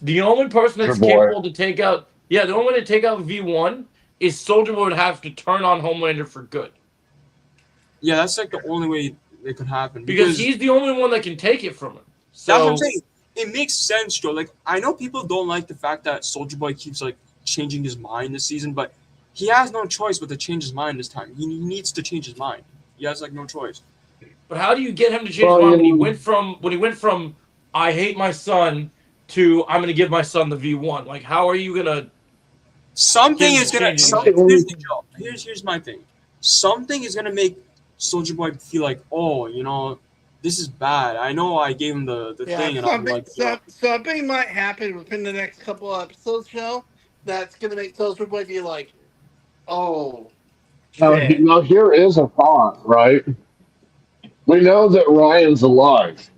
The only person that's Good boy. capable to take out, the only way to take out V1 is Soldier Boy would have to turn on Homelander for good. Yeah, that's like the only way it could happen Because he's the only one that can take it from him. So that's what I'm saying. It makes sense, Joe. Like, I know people don't like the fact that Soldier Boy keeps like changing his mind this season, but he has no choice but to change his mind this time. He needs to change his mind. He has like no choice. But how do you get him to change his mind when he went from I hate my son to I'm gonna give my son the V1? Like, how are you gonna? Something is gonna. Change. Here's my thing. Something is gonna make Soldier Boy feel like, oh, you know, this is bad. I know I gave him the thing, and I'm like, something might happen within the next couple of episodes, Joe, that's gonna make Soldier Boy be like, oh. shit. Now, here is a thought, right? We know that Ryan's alive.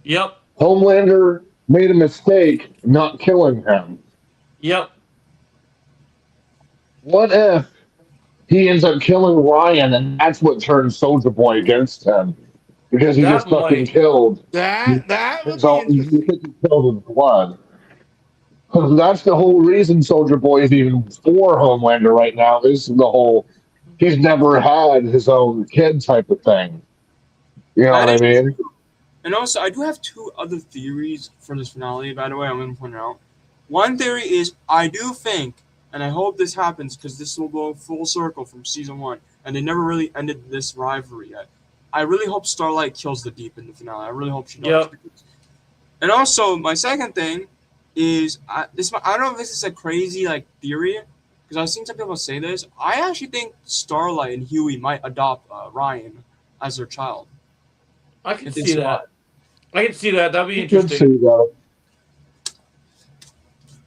Yep. Homelander made a mistake not killing him. Yep. What if he ends up killing Ryan and that's what turns Soldier Boy against him? Because he That just fucking might- killed That would his own, be he interesting. killed his blood. Because that's the whole reason Soldier Boy is even for Homelander right now, is the whole he's never had his own kid type of thing. You know what I mean? And also, I do have two other theories for this finale, by the way, I'm going to point it out. One theory is, I do think, and I hope this happens because this will go full circle from season 1, and they never really ended this rivalry yet. I really hope Starlight kills the Deep in the finale. I really hope she does. Yep. And also, my second thing is, I don't know if this is a crazy like theory, because I've seen some people say this. I actually think Starlight and Huey might adopt Ryan as their child. I can If they see survive. that. I can see that. That'd be You could interesting. see that.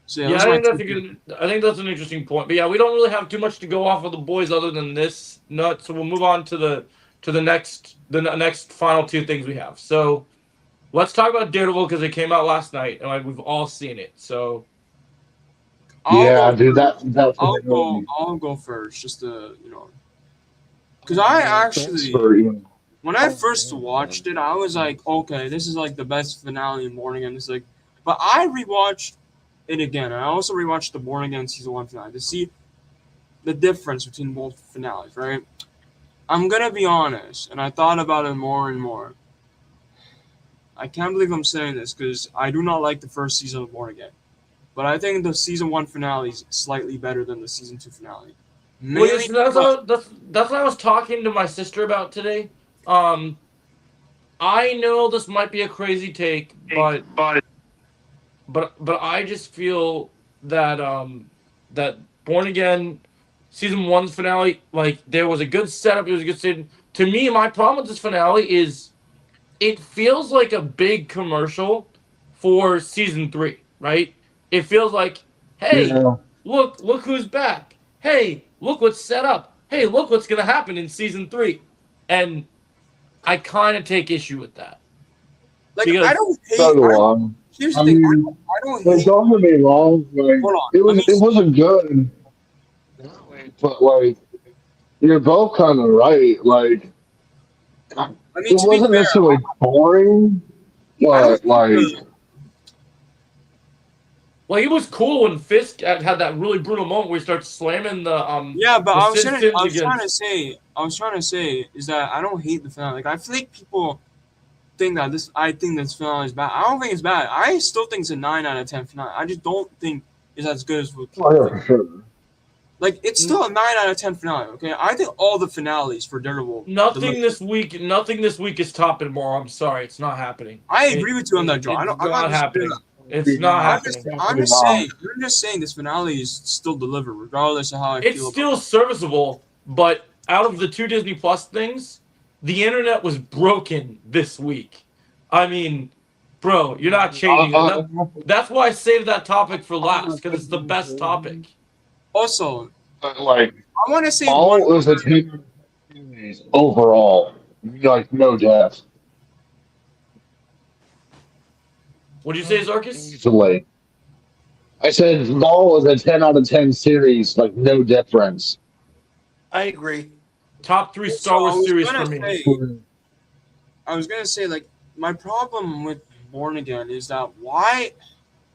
So Yeah, that's I my think that's a two- good. I think that's an interesting point. But yeah, we don't really have too much to go off of the boys other than this nut. So we'll move on to the next final two things we have. So let's talk about Daredevil because it came out last night and like we've all seen it. So Yeah, go dude, first. that I'll go first, just to because I actually when I first watched it, I was like, okay, this is like the best finale in Born Again. It's like, but I rewatched it again, and I also rewatched the Born Again season 1 finale to see the difference between both finales. Right? I'm gonna be honest, and I thought about it more and more. I can't believe I'm saying this because I do not like the first season of Born Again, but I think the season 1 finale is slightly better than the season 2 finale. well, Mainly that's what I was talking to my sister about today. I know this might be a crazy take, but I just feel that that Born Again season 1's finale, like there was a good setup, it was a good season. To me, my problem with this finale is it feels like a big commercial for season 3, right? It feels like, hey, Yeah. look who's back. Hey, look what's set up. Hey, look what's gonna happen in season 3. And I kind of take issue with that. like Because- I don't hate. So do I I. don't, here's the I thing. mean, I don't But hate. don't get me wrong, like Hold on. it Let me- wasn't good. But like you're both kind of right. Like I mean, it to be wasn't fair, necessarily boring, I but don't like think Well, it was cool when Fisk had that really brutal moment where he starts slamming the yeah, but the I was Simpsons trying against- to say is that I don't hate the finale. Like I feel like people think that I think this finale is bad. I don't think it's bad. I still think it's a 9 out of 10 finale. I just don't think it's as good as what people oh, yeah, think. for sure. Like it's still a 9 out of 10 finale. Okay, I think all the finales for Daredevil. Nothing this week is topping more. I'm sorry, it's not happening. I agree with you on that, Joe. I'm It's not not disputing happening. that. It's not I'm happening. just saying this finale is still delivered, regardless of how I It's feel. still serviceable, but out of the 2 Disney Plus things, the internet was broken this week. I mean, bro, you're not changing it. That's why I saved that topic for last because it's the best topic. Also, Like I want to say all was a 10 series overall. Like no death What'd you say, Zarkis? easily. I said Ball was a 10 out of 10 series, like no difference. I agree. Top 3 Star Wars series for me. I was gonna say, like, my problem with Born Again is that why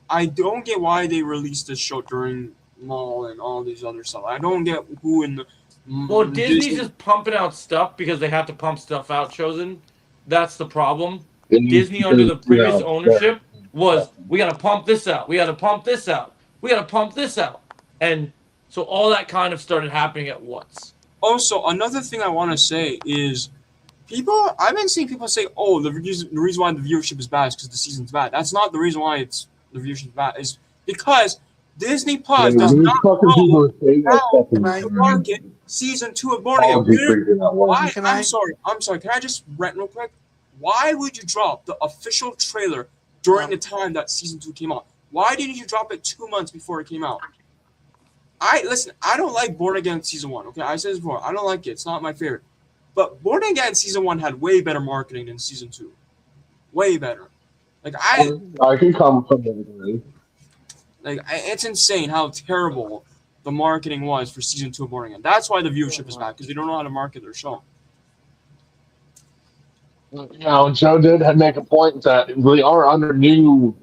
I don't get why they released this show during Mall and all these other stuff. I don't get who in the Well, Disney's just pumping out stuff because they have to pump stuff out, Chosen. That's the problem. Disney under the previous ownership was, we got to pump this out. We got to pump this out. We got to pump this out. And so all that kind of started happening at once. Also, another thing I want to say is I've been seeing people say, oh, the reason why the viewership is bad is because the season's bad. That's not the reason why the viewership is bad. It's because Disney Plus does not know how to market season 2 of Born Again. Why? I'm sorry. Can I just rant real quick? Why would you drop the official trailer during the time that season 2 came out? Why didn't you drop it 2 months before it came out? I don't like Born Again season 1. Okay, I said this before. I don't like it. It's not my favorite. But Born Again season 1 had way better marketing than season 2. Way better. Like I can come from that. it's insane how terrible the marketing was for season 2 of Born Again. That's why the viewership is bad, because they don't know how to market their show. Joe did make a point that we are under new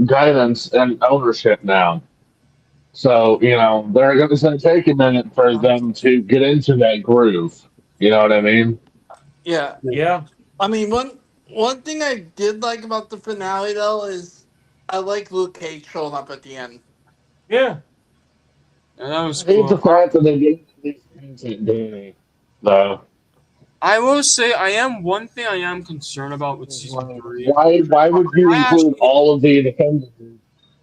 guidance and ownership now. So, they're going to take a minute for them to get into that groove. You know what I mean? Yeah. Yeah. I mean, one thing I did like about the finale, though, is I like Luke Cage showing up at the end. Yeah. And that was I hate cool. the fact that they didn't Danny, though. I will say I am concerned about with season 3. Why would you include all of the independents?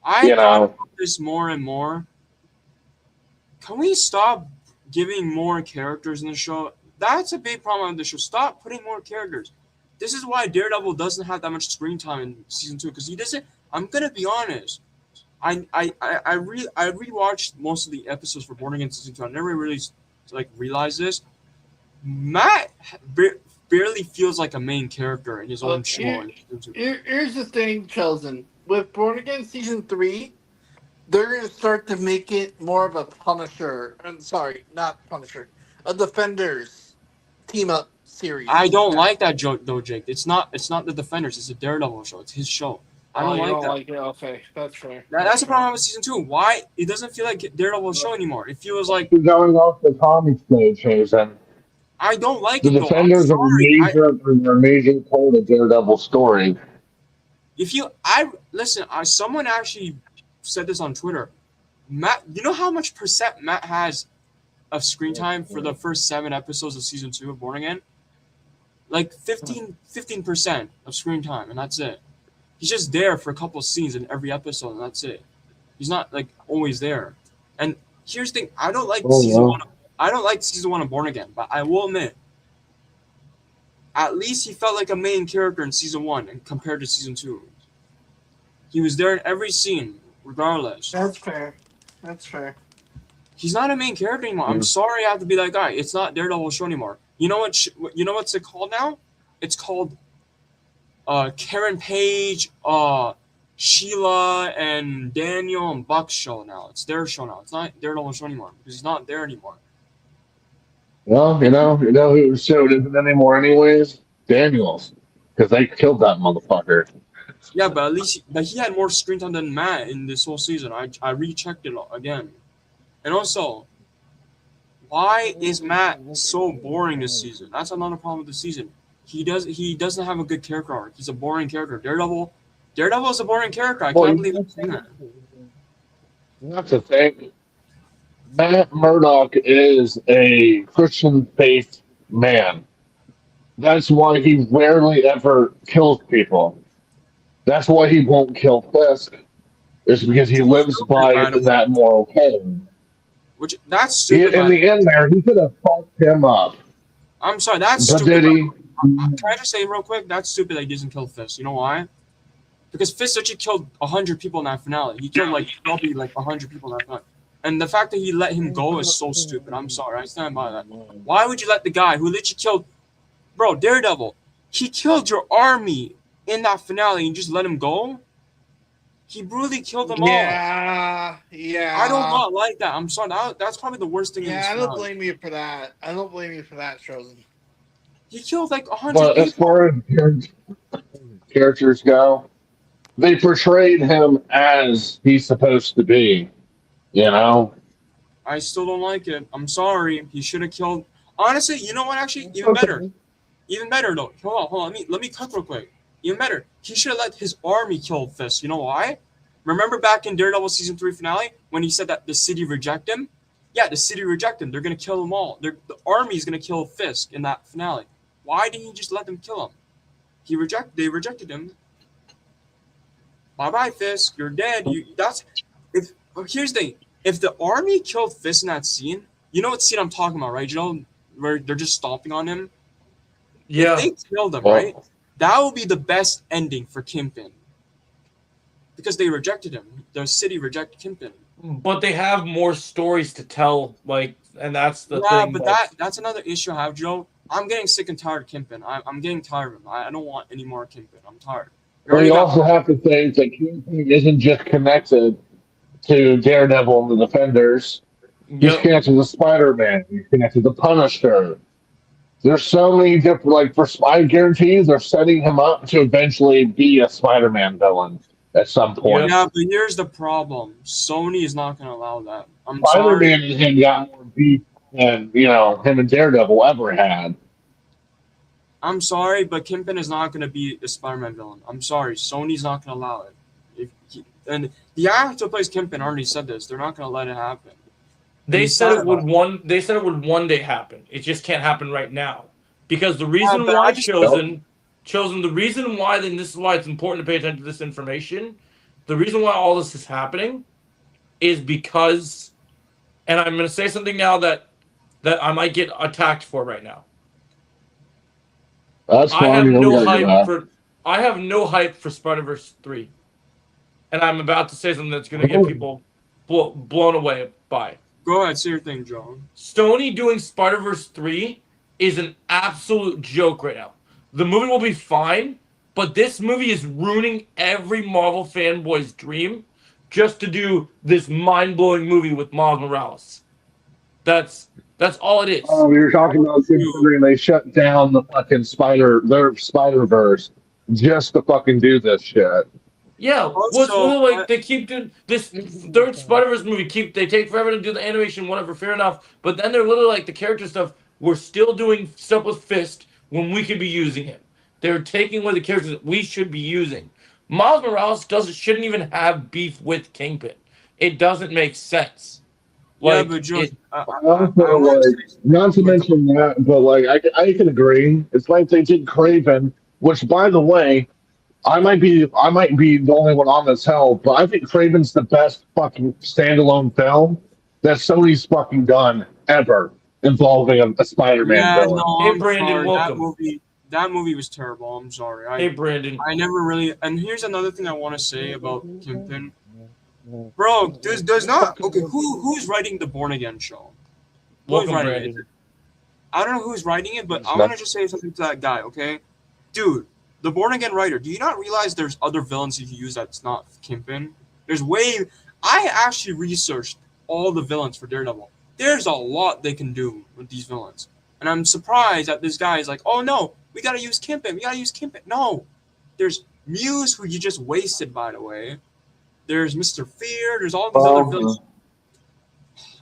I thought about this more and more. Can we stop giving more characters in the show? That's a big problem with the show. Stop putting more characters. this is why Daredevil doesn't have that much screen time in season 2 because he doesn't. I'm gonna be honest. I rewatched most of the episodes for Born Again season 2. I never really realized this. Matt barely feels like a main character in his own show. in season 2. Here's the thing, Chosen. With Born Again season 3, they're gonna start to make it more of a Punisher. I'm sorry, not Punisher. A Defenders team up series. I don't like that joke though, Jake. It's not the Defenders. It's a Daredevil show. It's his show. I don't like that. Like it. Okay, that's fair. That's the problem with season 2. Why it doesn't feel like Daredevil's show anymore? It feels like Going off the comics page, Jason. I don't like The it. Though. Defenders are an amazing part of Daredevil's story. Someone actually said this on Twitter. Matt, you know how much percent Matt has of screen time for the first 7 episodes of season 2 of Born Again? Like 15% of screen time, and that's it. He's just there for a couple of scenes in every episode, and that's it. He's not always there. And here's the thing: I don't like season 1. I don't like season 1 of Born Again, but I will admit, at least he felt like a main character in season 1 and compared to season 2. He was there in every scene, regardless. That's fair. That's fair. He's not a main character anymore. I'm sorry I have to be that guy. It's not Daredevil show anymore. You know what? You know what's it called now? It's called Karen Page, Sheila, and Daniel and Buck's show now. It's their show now. It's not Daredevil show anymore because he's not there anymore. Well, you know whose show it isn't anymore anyways? Daniels. Because they killed that motherfucker. Yeah, but at least he had more screen time than Matt in this whole season. I rechecked it again. And also, why is Matt so boring this season? That's another problem with the season. He doesn't have a good character arc. He's a boring character. Daredevil is a boring character. I can't believe I'm saying that. That's the thing. Matt Murdock is a Christian-based man. That's why he rarely ever kills people. That's why he won't kill Fisk. It's because he lives by that moral code. Which that's stupid. In the end, there he could have fucked him up. I'm sorry, that's But stupid. did he? Can I just say real quick? That's stupid that he doesn't kill Fisk. You know why? Because Fisk actually killed 100 people in that finale. He killed probably 100 people in that finale. And the fact that he let him go is so stupid. I'm sorry. I stand by that. Why would you let the guy who literally killed, bro, Daredevil, he killed your army in that finale and just let him go? He brutally killed them all. Yeah. I don't not like that. I'm sorry. That's probably the worst thing in this I finale. don't blame you for that. I don't blame you for that, Chosen. He killed 100 But people. as far as characters go, they portrayed him as he's supposed to be. You know? I still don't like it. I'm sorry. He should have killed. Honestly, you know what? Actually, even better. Even better though. Hold on. Let me cut real quick. Even better. He should have let his army kill Fisk. You know why? Remember back in Daredevil season 3 finale when he said that the city reject him? Yeah, the city reject him. They're gonna kill them all. The army's gonna kill Fisk in that finale. Why didn't he just let them kill him? They rejected him. Bye bye, Fisk. You're dead. Here's the thing. If the army killed Fisk in that scene, you know what scene I'm talking about, right? You know where they're just stomping on him? Yeah. If they killed him, right? That would be the best ending for Kingpin. Because they rejected him. The city rejected Kingpin. But they have more stories to tell, and that's the thing. Yeah, but that's another issue I have, Joe. I'm getting sick and tired of Kingpin. I'm getting tired of him. I don't want any more Kingpin. I'm tired. But you also have to think that Kingpin isn't just connected to Daredevil and the Defenders. He's connected to Spider-Man. He's connected to Punisher. There's so many different, I guarantee you they're setting him up to eventually be a Spider-Man villain at some point. Yeah, but here's the problem. Sony is not going to allow that. I'm Spider-Man sorry. and him got more beef than, him and Daredevil ever had. I'm sorry, but Kingpin is not going to be a Spider-Man villain. I'm sorry. Sony's not going to allow it. And the actor who plays Kingpin already said this. They're not going to let it happen. They said it would one day happen. It just can't happen right now. Because the reason why the reason why, then this is why it's important to pay attention to this information. The reason why all this is happening is because, and I'm going to say something now that I might get attacked for right now. That's I have fine. You no don't gotta do hype that. for I have no hype for Spider-Verse 3. And I'm about to say something that's going to get people blown away by. Go ahead, say your thing, John. Sony doing Spider-Verse 3 is an absolute joke right now. The movie will be fine, but this movie is ruining every Marvel fanboy's dream just to do this mind-blowing movie with Miles Morales. That's all it is. Oh, you're talking about considering they shut down the fucking Spider-Verse just to fucking do this shit. Yeah, well, it's Also, really like they keep doing this third Spider-Verse movie. They take forever to do the animation, whatever. Fair enough, but then they're literally like the character stuff. We're still doing stuff with Fist when we could be using him. They're taking away the characters that we should be using. Miles Morales shouldn't even have beef with Kingpin. It doesn't make sense. Yeah, Like, but John, it- Also, like, not to mention that, but like I can agree. It's like they did Craven, which, by the way, I might be the only one on this hell, but I think Craven's the best fucking standalone film that Sony's fucking done ever involving a Spider-Man yeah, villain. no, Hey, I'm Brandon, sorry. welcome. That movie was terrible. I'm sorry. hey, Brandon. I never really. And here's another thing I want to say about Kingpin. Bro, there's not okay. Who's writing the Born Again show? Who's Welcome, writing Brandon. it? I don't know who's writing it, but I want to just say something to that guy. Okay, dude, the Born Again writer. Do you not realize there's other villains you can use that's not Kingpin? There's way. I actually researched all the villains for Daredevil. There's a lot they can do with these villains, and I'm surprised that this guy is like, oh no, we gotta use Kingpin. We gotta use Kingpin. No, there's Muse, who you just wasted, by the way. There's Mr. Fear. There's all these other villains.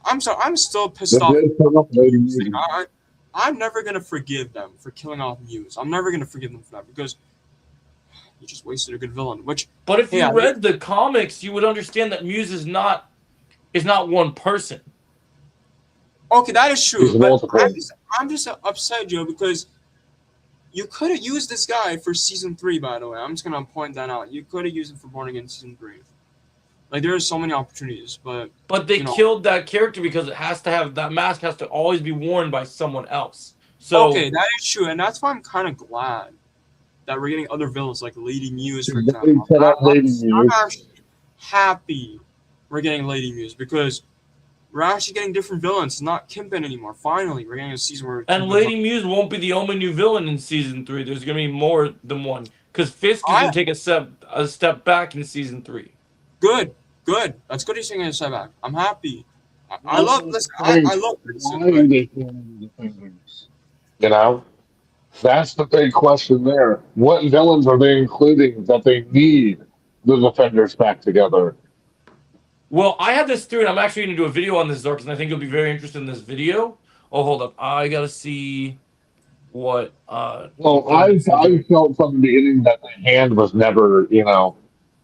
I'm sorry. I'm still pissed off. I'm never gonna forgive them for killing off Muse. I'm never gonna forgive them for that because you just wasted a good villain. Which, But if you Yeah, read the comics, you would understand that Muse is not one person. okay, that is true. He's But multiple. I'm just upset, Joe, because you could have used this guy for season 3. By the way, I'm just gonna point that out. You could have used him for Born Again season 3. Like there are so many opportunities, but But they You know. killed that character because it has to have that mask has to always be worn by someone else. So okay, that is true, and that's why I'm kind of glad that we're getting other villains like Lady Muse, for They example. put out Lady I'm Muse. actually happy we're getting Lady Muse because we're actually getting different villains. It's not Kingpin anymore. Finally, we're getting a season where and Kingpin's Lady Muse won't be the only new villain in season 3. There's gonna be more than one because Fisk is gonna take a step back in season 3. good. That's good. You're saying a setback. I'm happy. I love this. I love this. Why are they killing the Defenders? You know, that's the big question there. What villains are they including that they need the Defenders back together? Well, I have this theory, and I'm actually going to do a video on this, Zark, and I think you'll be very interested in this video. Oh, hold up. I got to see what... Well, I felt from the beginning that the hand was never,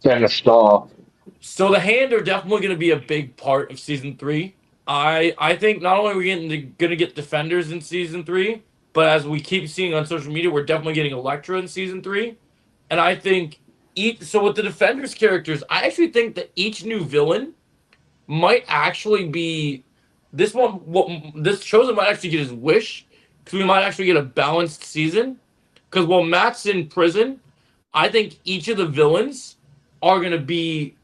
finished off. So the Hand are definitely going to be a big part of season 3. I think not only are we going to get Defenders in season 3, but as we keep seeing on social media, we're definitely getting Elektra in season 3. And I think so with the Defenders characters, I actually think that each new villain might actually be this chosen might actually get his wish because we might actually get a balanced season. Because while Matt's in prison, I think each of the villains are going to be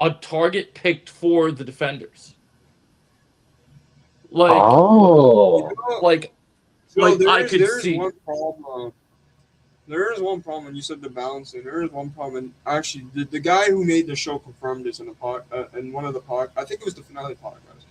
a target picked for the Defenders. Like, Oh. like So I could see. one problem. There is one problem when you said the balancing. There is one problem. And actually, the guy who made the show confirmed this in one of the I think it was the finale podcast.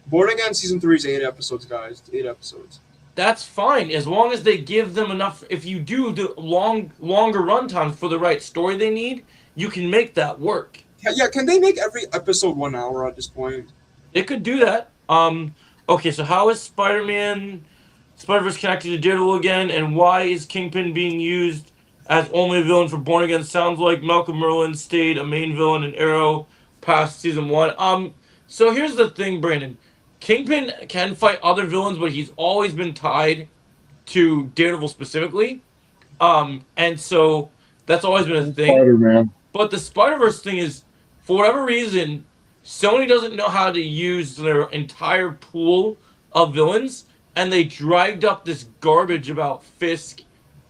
Born Again season 3 is 8 episodes, guys. 8 episodes. That's fine as long as they give them enough. If you do the longer runtimes for the right story they need, you can make that work. Yeah, can they make every episode 1 hour at this point? It could do that. Okay, so how is Spider-Verse connected to Daredevil again, and why is Kingpin being used as only a villain for Born Again? Sounds like Malcolm Merlyn stayed a main villain in Arrow past season 1. So here's the thing, Brandon. Kingpin can fight other villains, but he's always been tied to Daredevil specifically. And so that's always been a thing. Spider-Man. But the Spider-Verse thing is, for whatever reason, Sony doesn't know how to use their entire pool of villains, and they dragged up this garbage about Fisk.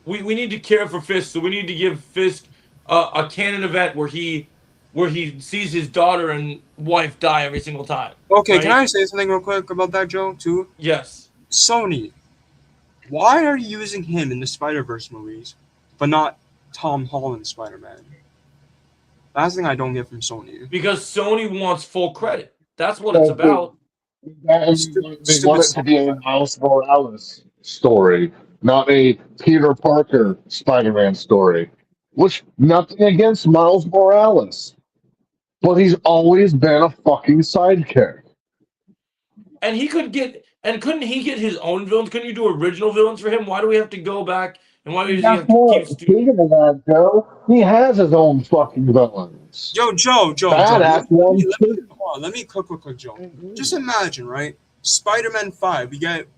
We need to care for Fisk, so we need to give Fisk a canon event where he sees his daughter and wife die every single time. Okay, right? can I say something real quick about that, Joe? Too. Yes. Sony, why are you using him in the Spider-Verse movies, but not Tom Holland Spider-Man? That's the thing I don't get from Sony. Because Sony wants full credit. That's what it's about. They want it to be a Miles Morales story, not a Peter Parker Spider-Man story. Which, nothing against Miles Morales, but he's always been a fucking sidekick. And couldn't he get his own villains? Couldn't you do original villains for him? Why do we have to go back and why do we have to keep Speaking of that, Joe, he has his own fucking villains. Joe. Badass one too. Let me quick, Joe. Just imagine, right? Spider-Man 5.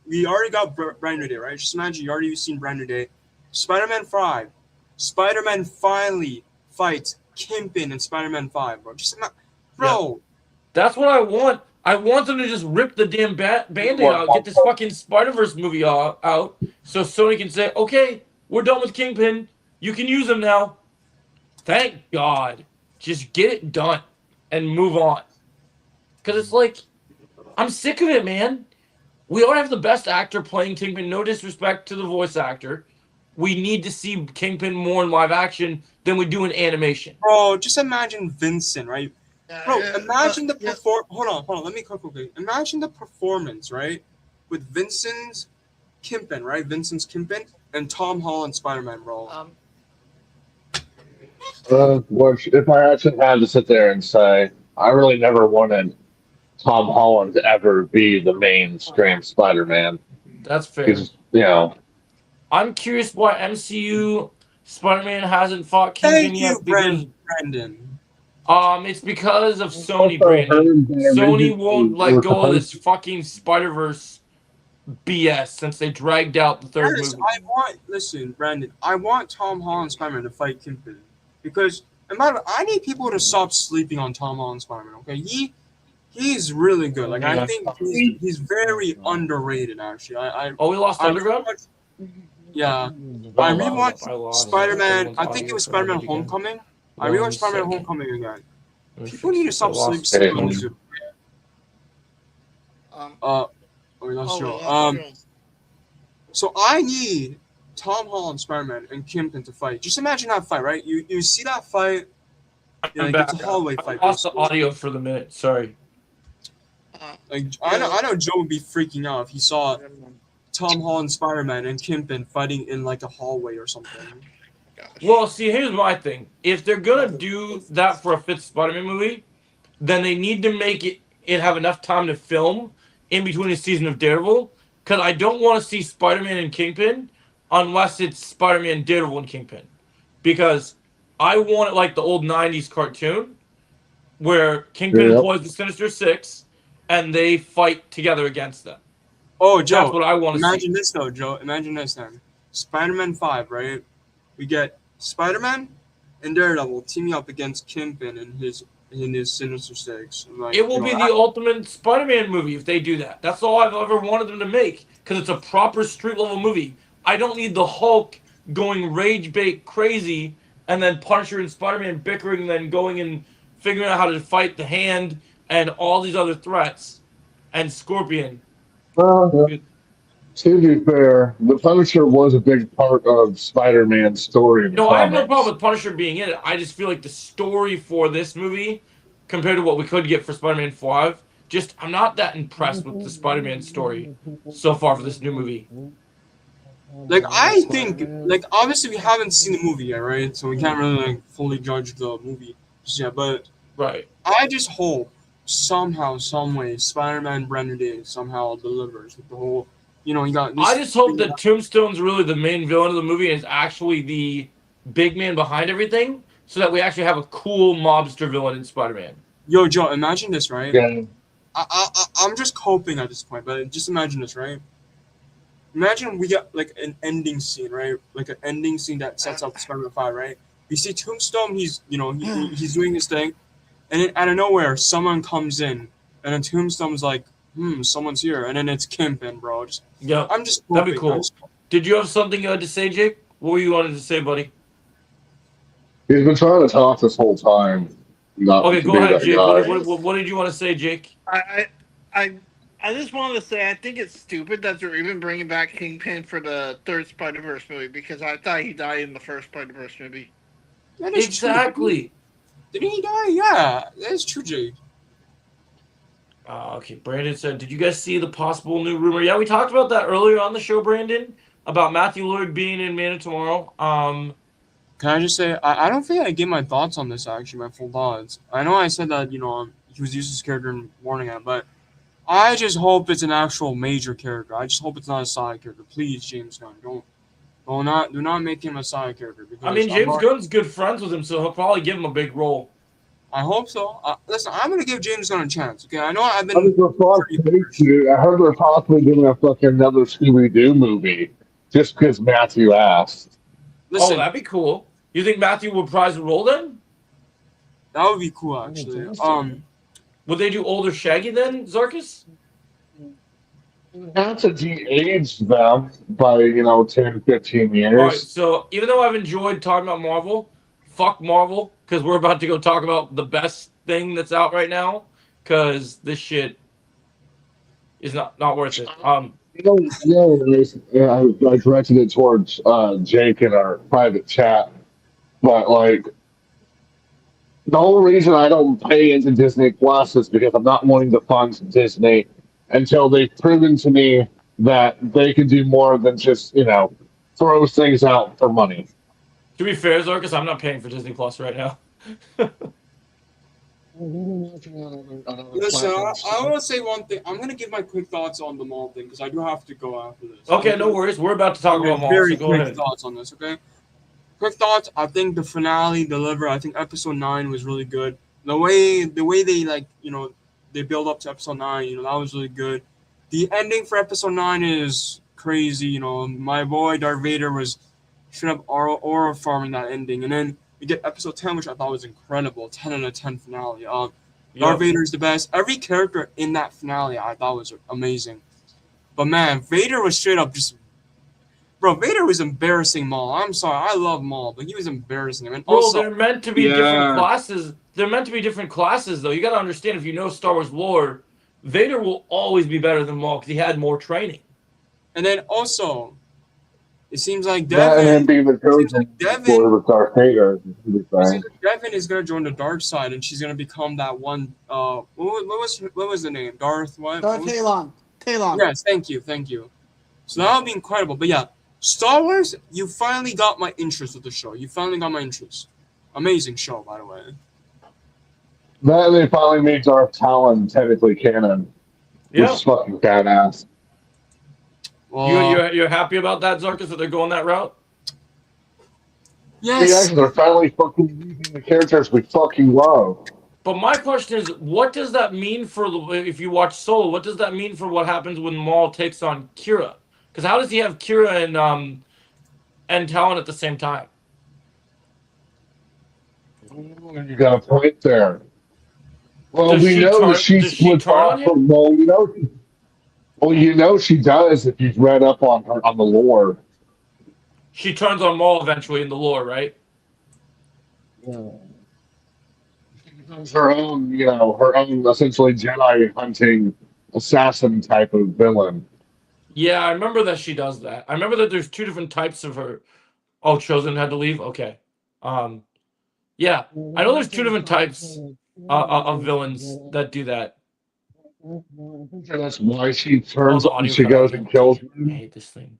We already got Brand New Day, right? Just imagine you already seen Brand New Day. Spider-Man 5. Spider-Man finally fights Kingpin in Spider-Man 5, bro. Just imagine, bro. Yeah. That's what I want. I want them to just rip the damn Band-Aid out, get this fucking Spider-Verse movie out, so Sony can say, okay, we're done with Kingpin. You can use him now. Thank God. Just get it done and move on. Because it's like, I'm sick of it, man. We already have the best actor playing Kingpin. No disrespect to the voice actor. We need to see Kingpin more in live action than we do in animation. Bro, just imagine Vincent, right? Bro, imagine the Hold on. Let me quickly. Imagine the performance, right, with Vincent's Kingpin, right? Vincent's Kingpin and Tom Holland Spider-Man, bro. Which, if I actually had to sit there and say, I really never wanted Tom Holland to ever be the mainstream Spider-Man. That's fair. Because, you know. I'm curious why MCU Spider-Man hasn't fought Kingpin yet. Brandon. It's because of Sony, Brandon. Sony won't let go of this fucking Spider-Verse BS since they dragged out the third movie. Listen, Brandon, I want Tom Holland Spider-Man to fight Kingpin. Because I need people to stop sleeping on Tom Holland Spider-Man, okay? He's really good. Like, I think he's very underrated, actually. We lost Underground? Yeah. I rewatched Spider-Man. I think it was Spider-Man Homecoming. I rewatched Spider-Man Homecoming again. People need to stop sleeping on this. That's Joe. So I need Tom Holland, Spider-Man, and Kingpin to fight. Just imagine that fight, right? You see that fight. It's a hallway fight. I lost the audio for the minute. Sorry. Like I know Joe would be freaking out if he saw Tom Holland, Spider-Man, and Kingpin fighting in like a hallway or something. Well, see, here's my thing. If they're gonna do that for a fifth Spider-Man movie, then they need to make it have enough time to film in between a season of Daredevil. Because I don't want to see Spider-Man and Kingpin unless it's Spider-Man, Daredevil, and Kingpin. Because I want it like the old 90s cartoon where Kingpin employs the Sinister Six and they fight together against them. Oh, Joe. That's what I want to see. Imagine this, though, Joe. Imagine this, then. Spider-Man 5, right? We get Spider-Man and Daredevil teaming up against Kingpin and his Sinister Six. Like, it will be the ultimate Spider-Man movie if they do that. That's all I've ever wanted them to make because it's a proper street-level movie. I don't need the Hulk going rage-bait crazy and then Punisher and Spider-Man bickering and then going and figuring out how to fight the Hand and all these other threats and Scorpion. To be fair, the Punisher was a big part of Spider-Man's story. No, I have no problem with Punisher being in it. I just feel like the story for this movie, compared to what we could get for Spider-Man 5, I'm not that impressed with the Spider-Man story so far for this new movie. Like, I think, like, obviously we haven't seen the movie yet, right? So we can't really, like, fully judge the movie just yet, but right. I just hope somehow, some way, Spider-Man Brand New Day somehow delivers with the whole, you got this. I just hope that Tombstone's really the main villain of the movie and is actually the big man behind everything, so that we actually have a cool mobster villain in Spider-Man. Yo, Joe, imagine this, right? Yeah. I'm just coping at this point, but just imagine this, right? Imagine we get like an ending scene, right? Like an ending scene that sets up Spider-Man 5, right? You see Tombstone, he's doing his thing, and then out of nowhere, someone comes in, and then Tombstone's like, someone's here, and then it's Kingpin, bro. Yeah, I'm just that'd be hoping. cool. Did you have something to say, Jake? What were you wanted to say, buddy? He's been trying to talk this whole time. Not Okay, to go be ahead, that Jake. guy. What did you want to say, Jake? I just wanted to say I think it's stupid that they're even bringing back Kingpin for the third Spider-Verse movie because I thought he died in the first Spider-Verse movie. That is Exactly. True. Didn't he die? Yeah, that is true, Jake. Okay, Brandon said, did you guys see the possible new rumor? Yeah, we talked about that earlier on the show, Brandon, about Matthew Lillard being in Man of Tomorrow. Can I just say, I don't think I gave my thoughts on this, actually, my full thoughts. I know I said that, he was used as character in Warning It, but I just hope it's an actual major character. I just hope it's not a side character. Please, James Gunn, do not make him a side character. Because I mean, James Gunn's good friends with him, so he'll probably give him a big role. I hope so. Listen, I'm gonna give James Gunn a chance. Okay, I know I've I heard they're possibly doing a fucking another Scooby-Doo movie just because Matthew asked. Listen, Oh, that'd be cool. You think Matthew would prize the role then? that would be cool, actually. Would they do older Shaggy then, Zarkus? Not to de-age them by 10, 15 years. All right, so even though I've enjoyed talking about Marvel, fuck Marvel, because we're about to go talk about the best thing that's out right now, because this shit is not worth it. I directed it towards Jake in our private chat, but the whole reason I don't pay into Disney Plus is because I'm not wanting to fund Disney until they've proven to me that they can do more than just throw things out for money. To be fair, Zarkus, I'm not paying for Disney Plus right now. Listen, I want to say one thing. I'm gonna give my quick thoughts on the mall thing because I do have to go after this. Okay, no worries. We're about to talk about Maul, Very so go quick ahead. thoughts on this, okay? Quick thoughts. I think the finale delivered. I think episode 9 was really good. The way they they build up to episode 9, that was really good. The ending for episode 9 is crazy. My boy Darth Vader was straight up aura farming that ending, and then we get episode 10, which I thought was incredible. 10 out of 10 finale. Darth Vader is the best. Every character in that finale I thought was amazing. But man, Vader was straight up just. Bro, Vader was embarrassing Maul. I'm sorry, I love Maul, but he was embarrassing him. And Bro, also, they're meant to be different classes. They're meant to be different classes, though. You got to understand, if you know Star Wars lore, Vader will always be better than Maul because he had more training. and then also, it seems like That and him Devin. being the chosen Lord with Darth Vader. Devin is gonna join the dark side, and she's gonna become that one. What was the name? Darth what? Darth Talon. Yes, thank you. So that would be incredible. But yeah, Star Wars, you finally got my interest with the show. You finally got my interest. Amazing show, by the way. That they finally made Darth Talon technically canon. Which is fucking badass. Well, You're happy about that, Zarkus, that they're going that route? yes. Yeah, they're finally fucking using the characters we fucking love. But my question is, what does that mean for if you watch Solo? What does that mean for what happens when Maul takes on Kira? Because how does he have Kira and Talon at the same time? You got a point there. Well, Does we she know turn- that she does she splits turn on off him? from. Well, she does if you've read up on the lore. She turns on Maul eventually in the lore, right? Her own, essentially Jedi hunting assassin type of villain. Yeah, I remember that she does that. I remember that there's two different types of her. Oh, Chosen had to leave? Okay. Yeah, I know there's two different types of villains that do that. That's why she turns the when audio she cut goes out. and kills I him. hate this thing.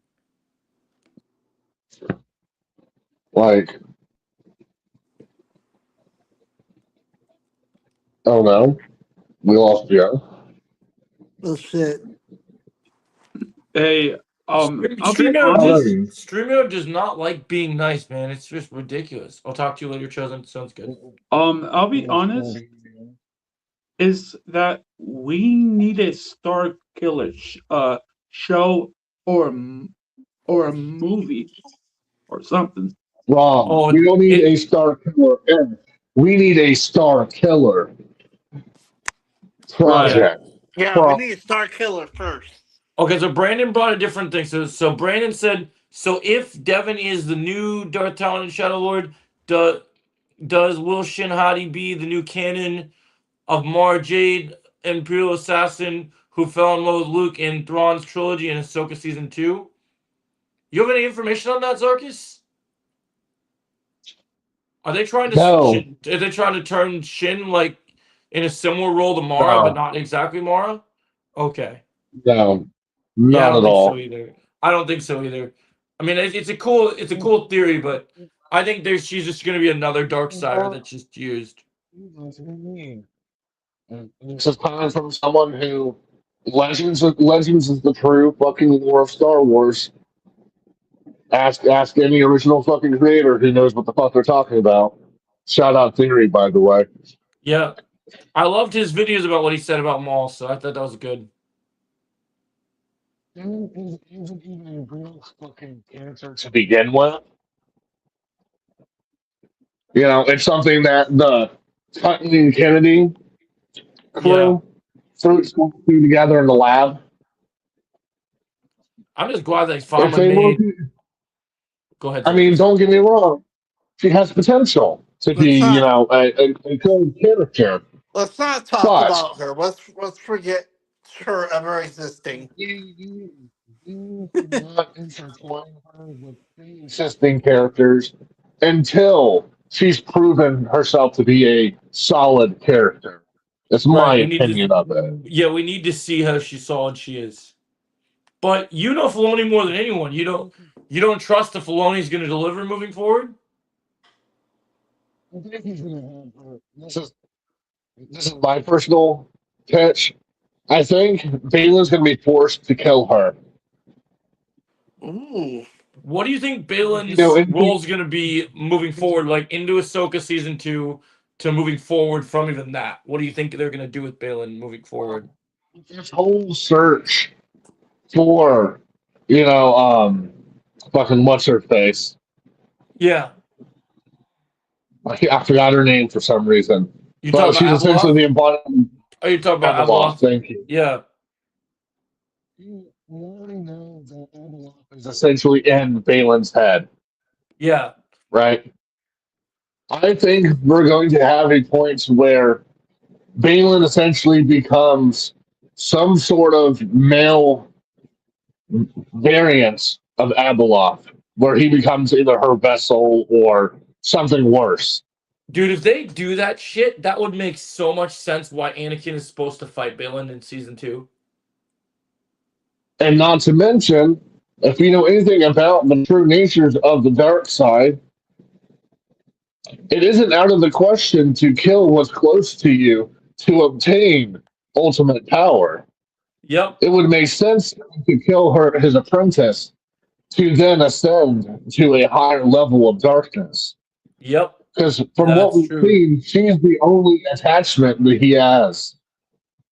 Oh no, we lost Joe. Oh shit. Hey, I'll be StreamYard honest. StreamYard does not like being nice, man. It's just ridiculous. I'll talk to you later, Chosen. Sounds good. I'll be honest. Is that we need a Star Killer show or a movie or something. Wrong. Oh, we don't need a star killer. We need a star killer project. Yeah, Well- we need a Star Killer first. Okay, so Brandon brought a different thing. So Brandon said, so if Devin is the new Darth Talon and Shadow Lord, does Will Shinhati be the new canon of Mara Jade, Imperial Assassin, who fell in love with Luke in Thrawn's trilogy and Ahsoka season 2? You have any information on that, Zarkis? Are they trying to No. are they trying to turn Shin like in a similar role to Mara, No. but not exactly Mara? Okay. No, Yeah, I not don't at think all. so either. I don't think so either. I mean, it's a cool theory, but I think she's just going to be another dark sider that's just used. This is coming from someone who Legends is the true fucking lore of Star Wars. Ask any original fucking creator who knows what the fuck they're talking about. Shout out Theory, by the way. Yeah, I loved his videos about what he said about Maul, so I thought that was good. Even real fucking answer to begin with. You know, it's something that the Hutton and Kennedy crew threw together in the lab. I'm just glad they If finally they made. look, Go ahead. I mean, Zarkis. don't get me wrong. She has potential to be, you know, a good character. Let's not talk But- about her. Let's forget her ever existing. You not intertwine her with existing characters until she's proven herself to be a solid character. That's my Right, we need to- opinion of it. Yeah, we need to see how solid she is. But you know Filoni more than anyone. You don't trust that Filoni's going to deliver moving forward? This is my personal pitch. I think Balin's going to be forced to kill her. Ooh. What do you think Balin's You know, role is going to be moving forward, like into Ahsoka season 2 to moving forward from even that? What do you think they're going to do with Balin moving forward? This whole search for, you know, fucking what's her face? Yeah. I forgot her name for some reason. You But talking she's about essentially Abeloth? the embodiment Are you talking about of Abeloth. Abeloth? Thank you. Yeah. You already know that Abeloth is essentially in Balin's head, Yeah. right? I think we're going to have a point where Balin essentially becomes some sort of male variant of Abeloth, where he becomes either her vessel or something worse. Dude, if they do that shit, that would make so much sense why Anakin is supposed to fight Balin in season 2. And not to mention, if you know anything about the true natures of the dark side, it isn't out of the question to kill what's close to you to obtain ultimate power. Yep. It would make sense to kill his apprentice to then ascend to a higher level of darkness. Yep. Because from what That's we've true. seen, she's the only attachment that he has.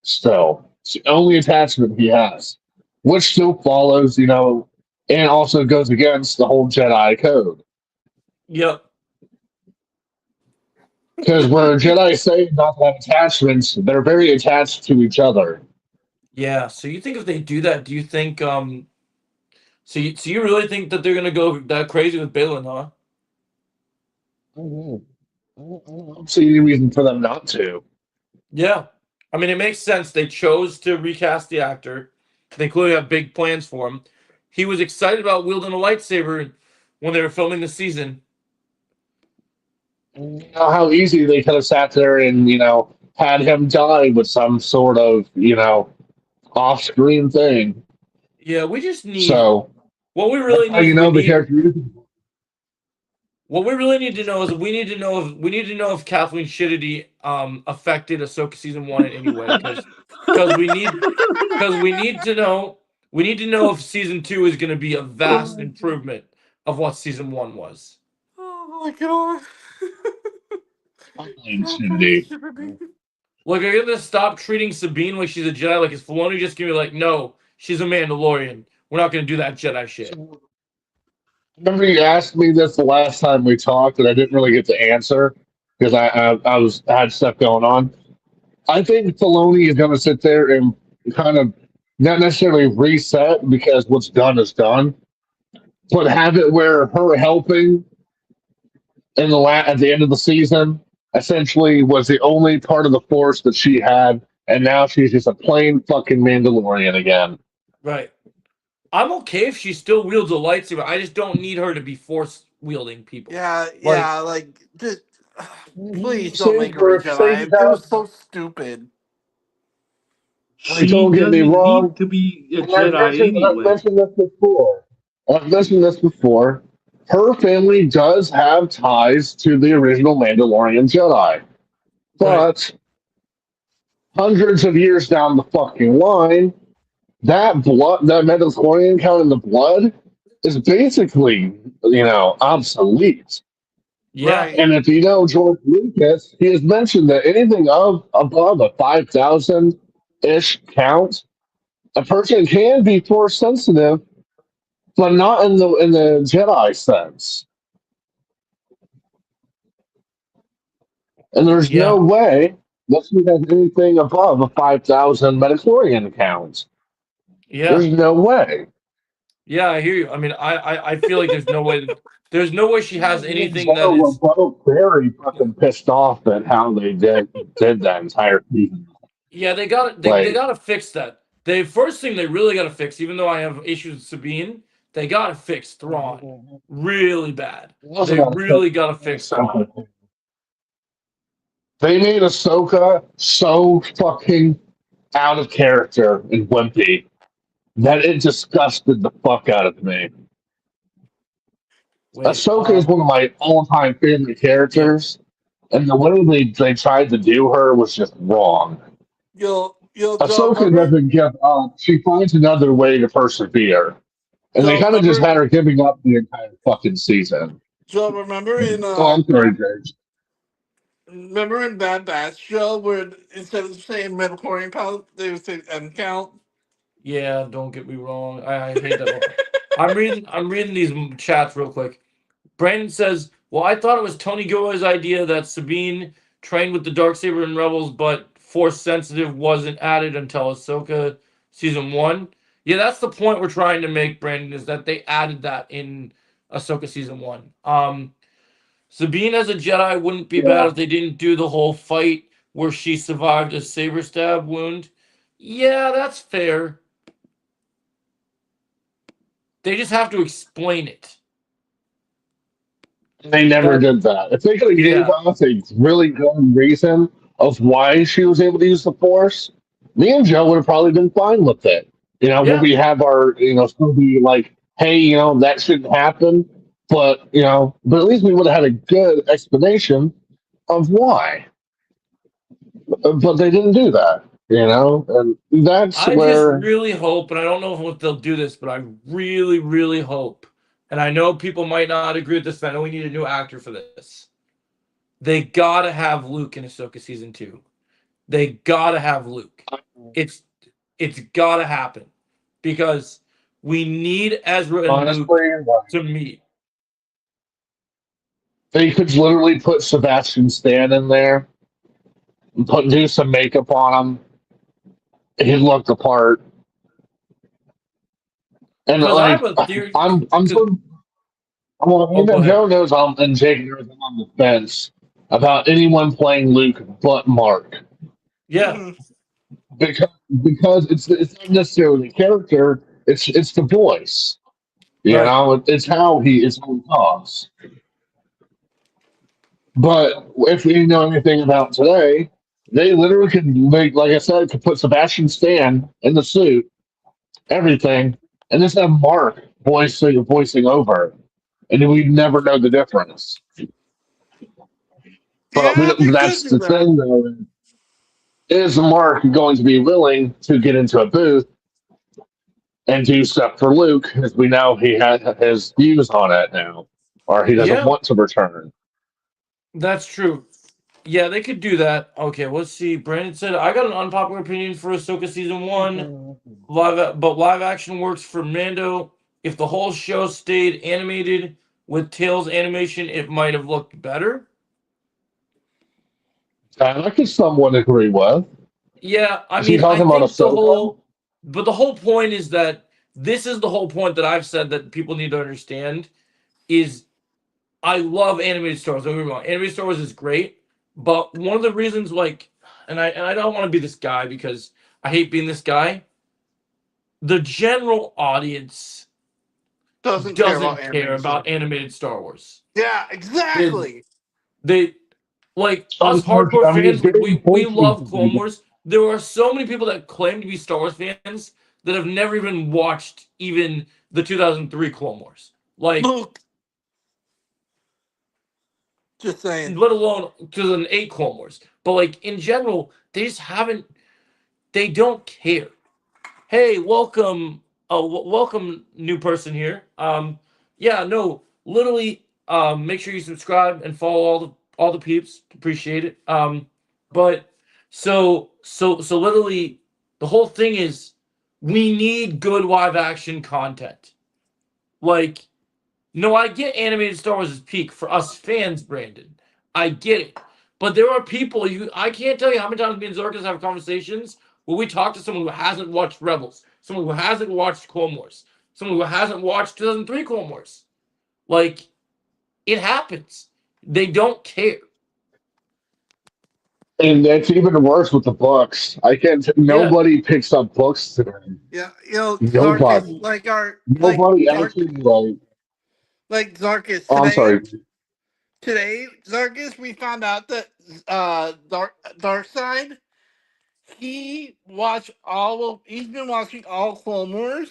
Still, it's the only attachment he has, which still follows, you know, and also goes against the whole Jedi code. Yep. Because where Jedi say not to have attachments, they're very attached to each other. Yeah. So you think if they do that, do you think so you really think that they're gonna go that crazy with Balin, huh? I don't see any reason for them not to. Yeah. I mean, it makes sense. They chose to recast the actor. They clearly have big plans for him. He was excited about wielding a lightsaber when they were filming the season. You know how easy they could have sat there and, you know, had him die with some sort of, you know, off-screen thing. Yeah, we just need So, what we really need. you know, we the need- character. What we really need to know is we need to know if Kathleen Shitty affected Ahsoka season 1 in any way because we need to know if season 2 is going to be a vast improvement of what season 1 was. Oh my god. Like, are you going to stop treating Sabine like she's a Jedi? Like, is Filoni just going to be like, no, she's a Mandalorian. We're not going to do that Jedi shit. Remember you asked me this the last time we talked, and I didn't really get the answer because I had stuff going on. I think Filoni is going to sit there and kind of not necessarily reset because what's done is done, but have it where her helping in at the end of the season essentially was the only part of the force that she had, and now she's just a plain fucking Mandalorian again. Right. I'm okay if she still wields a lightsaber. I just don't need her to be force wielding people. Just please don't Save make her a her, save Jedi. It that. was so stupid. She Don't get me doesn't wrong. need to be a And I've Jedi anyway. mentioned this before. I've mentioned this before. Her family does have ties to the original Mandalorian Jedi. But hundreds of years down the fucking line, that Mandalorian count in the blood is basically, obsolete. Yeah. Right. And if you know George Lucas, he has mentioned that anything above a 5,000 ish count, a person can be force sensitive, but not in the Jedi sense. And there's Yeah. no way that she has anything above a 5,000 midichlorian count. Yeah. There's no way. Yeah, I hear you. I mean, I feel like there's no way she has anything that So is. we're both very fucking pissed off at how they did that entire season. Yeah, they got they got to fix that. The first thing they really got to fix, even though I have issues with Sabine, they got to fix Thrawn really bad. They really got to fix Thrawn. They made Ahsoka so fucking out of character and wimpy that it disgusted the fuck out of me. Ahsoka is one of my all-time favorite characters, and the way they tried to do her was just wrong. Ahsoka doesn't give up. She finds another way to persevere. And they kind of just had her giving up the entire fucking season. So remember in I'm sorry, James. Remember in Bad Batch show where instead of saying midichlorian count, they would say M count? Yeah, don't get me wrong. I hate that. I'm reading these chats real quick. Brandon says, "Well, I thought it was Tony Gilroy's idea that Sabine trained with the Darksaber in Rebels, but Force sensitive wasn't added until Ahsoka season 1." Yeah, that's the point we're trying to make, Brandon, is that they added that in Ahsoka season 1. Sabine as a Jedi wouldn't be bad if they didn't do the whole fight where she survived a saber stab wound. Yeah, that's fair. They just have to explain it. They never did that. If they could have gave us a really good reason of why she was able to use the Force, me and Joe would have probably been fine with it. When we have our, still be like, hey, that shouldn't happen. But, but at least we would have had a good explanation of why. But they didn't do that, and that's I where. just really hope, and I don't know if they'll do this, but I really, really hope, and I know people might not agree with this, but I know we need a new actor for this. They gotta have Luke in Ahsoka season 2. They gotta have Luke. It's gotta happen because we need Ezra and Luke to meet. They could literally put Sebastian Stan in there, and do some makeup on him. He'd look the part. And I have a theory. I'm so. Well, even Joe knows and Jake knows I'm on the fence about anyone playing Luke but Mark. Yeah. Because it's not necessarily the character, it's the voice. It's how he talks. But if you know anything about today, they literally could make, like I said, could put Sebastian Stan in the suit, everything, and just have Mark voicing over, and we'd never know the difference. But that's the thing, though. Is Mark going to be willing to get into a booth and do stuff for Luke? As we know, he had his views on it now, or he doesn't want to return. That's true. Yeah, they could do that. Okay, let's see. Brandon said, I got an unpopular opinion for Ahsoka season 1. Live action works for Mando. If the whole show stayed animated with Tales animation, it might have looked better. I could somewhat agree with. Yeah, I Is he mean, I talking about think the Ahsoka? whole, but the whole point is that this is the whole point that I've said that people need to understand is I love animated Star Wars. Don't get me wrong, animated Star Wars is great, but one of the reasons, like, and I don't want to be this guy because I hate being this guy. The general audience Doesn't doesn't care care about about animated Star Wars. Yeah, exactly. They like us hardcore I mean, it's fans. getting We pointy. love Clone Wars. There are so many people that claim to be Star Wars fans that have never even watched even the 2003 Clone Wars. Like, Look, just saying. let alone 2008 Clone Wars. But like in general, they just haven't. They don't care. Hey, welcome. Welcome, new person here. Yeah, no, literally. Make sure you subscribe and follow all the peeps. Appreciate it. But so literally, the whole thing is we need good live action content. Like, no, I get animated Star Wars is peak for us fans, Brandon. I get it. But there are people I can't tell you how many times me and Zorkas have conversations where we talk to someone who hasn't watched Rebels, someone who hasn't watched Clone Wars, someone who hasn't watched 2003 Clone Wars. Like, it happens. They don't care. And it's even worse with the books. I can't. Nobody picks up books today. Yeah, Nobody. Zarkus, like Nobody actually like Zarkus. Oh, I'm sorry. Today, Zarkus, we found out that Darkseid, he's been watching all Clone Wars,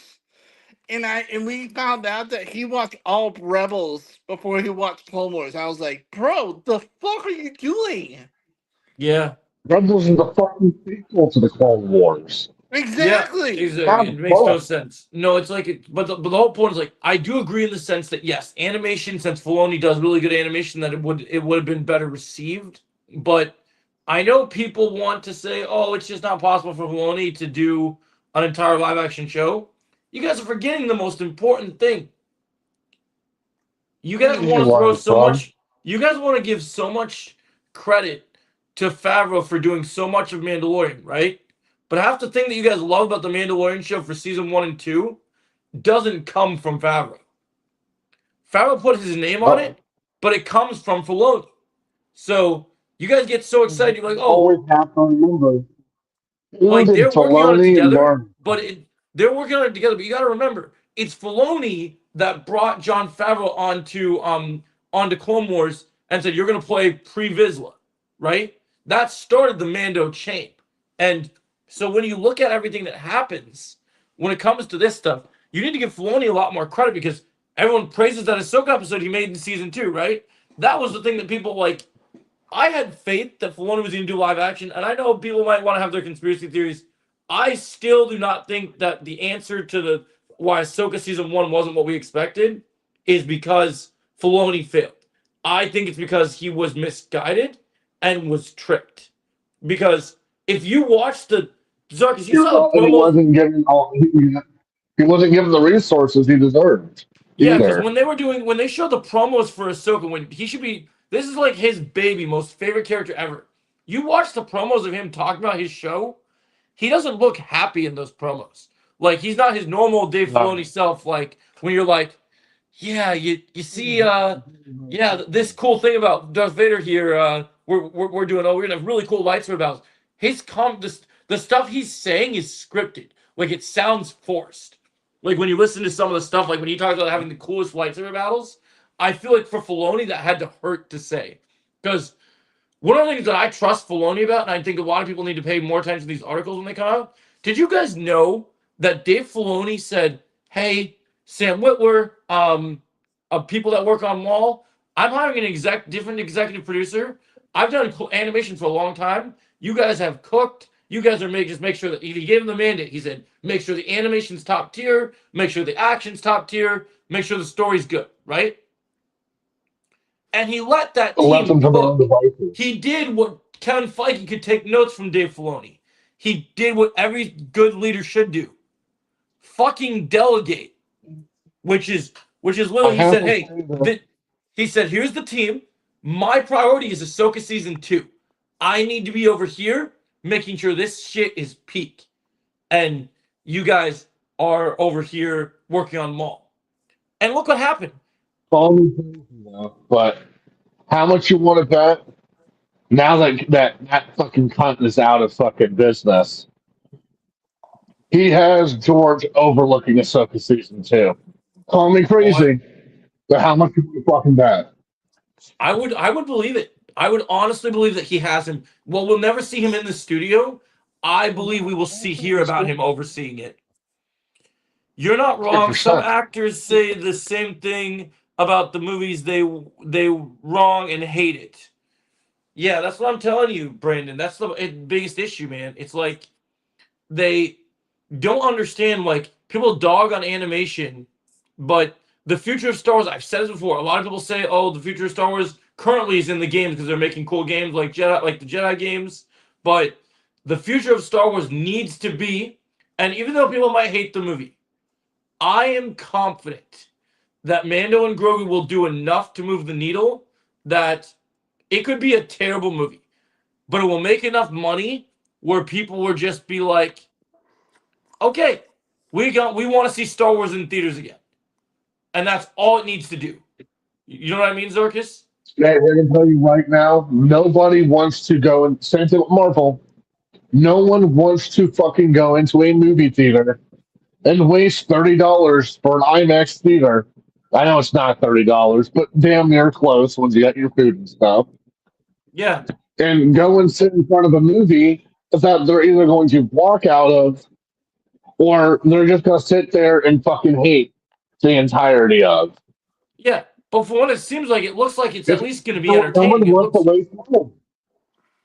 and we found out that he watched all Rebels before he watched Clone Wars. I was like, bro, the fuck are you doing? Yeah. Rebels is the fucking sequel to the Clone Wars. Exactly. Yeah, exactly. It makes no sense. No, it's like, but the whole point is like, I do agree in the sense that yes, animation, since Filoni does really good animation, that it would have been better received. But I know people want to say, oh, it's just not possible for Filoni to do an entire live action show. You guys are forgetting the most important thing. You guys want to throw so much. You guys want to give so much credit to Favreau for doing so much of Mandalorian, right? But half the thing that you guys love about the Mandalorian show for season 1 and 2 doesn't come from Favreau. Favreau put his name on it, but it comes from Filoni. So you guys get so excited, you're like, oh, always have to remember. like they're working on it together, but they're working on it together. But you got to remember, it's Filoni that brought Jon Favreau onto Clone Wars and said, you're going to play Pre-Vizsla, right? That started the Mando chain. And so when you look at everything that happens, when it comes to this stuff, you need to give Filoni a lot more credit because everyone praises that Ahsoka episode he made in season 2, right? That was the thing that people like. I had faith that Filoni was going to do live action, and I know people might want to have their conspiracy theories. I still do not think that the answer to why Ahsoka season 1 wasn't what we expected is because Filoni failed. I think it's because he was misguided and was tricked. Because if you watch the Zarkus, you saw the promo. He wasn't given the resources he deserved. Yeah, because when they showed the promos for Ahsoka, when he should be, this is like his baby, most favorite character ever. You watch the promos of him talking about his show, he doesn't look happy in those promos. Like, he's not his normal Dave Filoni self. Like, when you're like, yeah, you see, yeah, this cool thing about Darth Vader here, we're doing, we're gonna have really cool lightsaber battles. The stuff he's saying is scripted. Like, it sounds forced. Like, when you listen to some of the stuff, like when he talks about having the coolest lightsaber battles, I feel like for Filoni, that had to hurt to say. Because one of the things that I trust Filoni about, and I think a lot of people need to pay more attention to these articles when they come out, did you guys know that Dave Filoni said, hey, Sam Witwer, people that work on Maul, I'm hiring an different executive producer. I've done animation for a long time. You guys have cooked. You guys are just make sure that he gave him the mandate. He said, make sure the animation's top tier, make sure the action's top tier, make sure the story's good, right? And he let that team cook. He did what Kevin Feige could take notes from Dave Filoni. He did what every good leader should do. Fucking delegate. Which is literally, he said, hey, he said, here's the team. My priority is Ahsoka season 2. I need to be over here. making sure this shit is peak, and you guys are over here working on Maul. And look what happened. But how much you want to bet? Now that fucking cunt is out of fucking business, he has George overlooking Ahsoka season 2. Call me crazy, but how much you want to fucking bet? I would believe it. I would honestly believe that he has him. Well, we'll never see him in the studio. I believe we will hear about him overseeing it. You're not wrong. Some 100%. actors say the same thing about the movies they wrong and hate it. Yeah, that's what I'm telling you, Brandon. That's the biggest issue, man. It's like they don't understand, like, people dog on animation, but the future of Star Wars, I've said this before, a lot of people say, oh, the future of Star Wars currently is in the games because they're making cool games like the Jedi games, but the future of Star Wars needs to be, and even though people might hate the movie, I am confident that Mando and Grogu will do enough to move the needle that it could be a terrible movie, but it will make enough money where people will just be like, okay, we want to see Star Wars in theaters again. And that's all it needs to do. You know what I mean, Zorkis? Yeah, I can tell you right now, nobody wants to go and same thing with Marvel. No one wants to fucking go into a movie theater and waste $30 for an IMAX theater. I know it's not $30, but damn near close once you got your food and stuff. Yeah. And go and sit in front of a movie that they're either going to walk out of or they're just going to sit there and fucking hate the entirety of. Yeah. But for what it seems like, it looks like it's at least going to be No entertaining. one It wants to looks- waste time.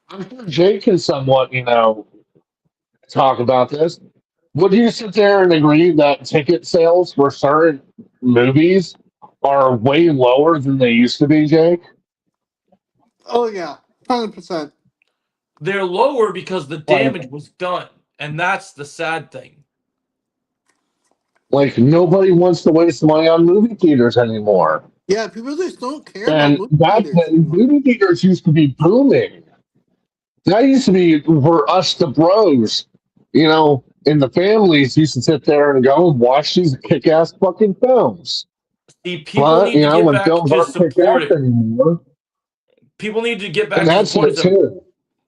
I'm sure Jake can somewhat, talk about this. Would you sit there and agree that ticket sales for certain movies are way lower than they used to be, Jake? Oh yeah, 100%. They're lower because the damage was done. And that's the sad thing. Like, nobody wants to waste money on movie theaters anymore. Yeah, people just don't care And about movie theaters anymore. movie theaters used to be booming. That used to be for us, the bros, and the families used to sit there and go and watch these kick-ass fucking films. See, people But, need to get when back films to aren't support kick-ass it. anymore, People need to get back and to that's support it them. too.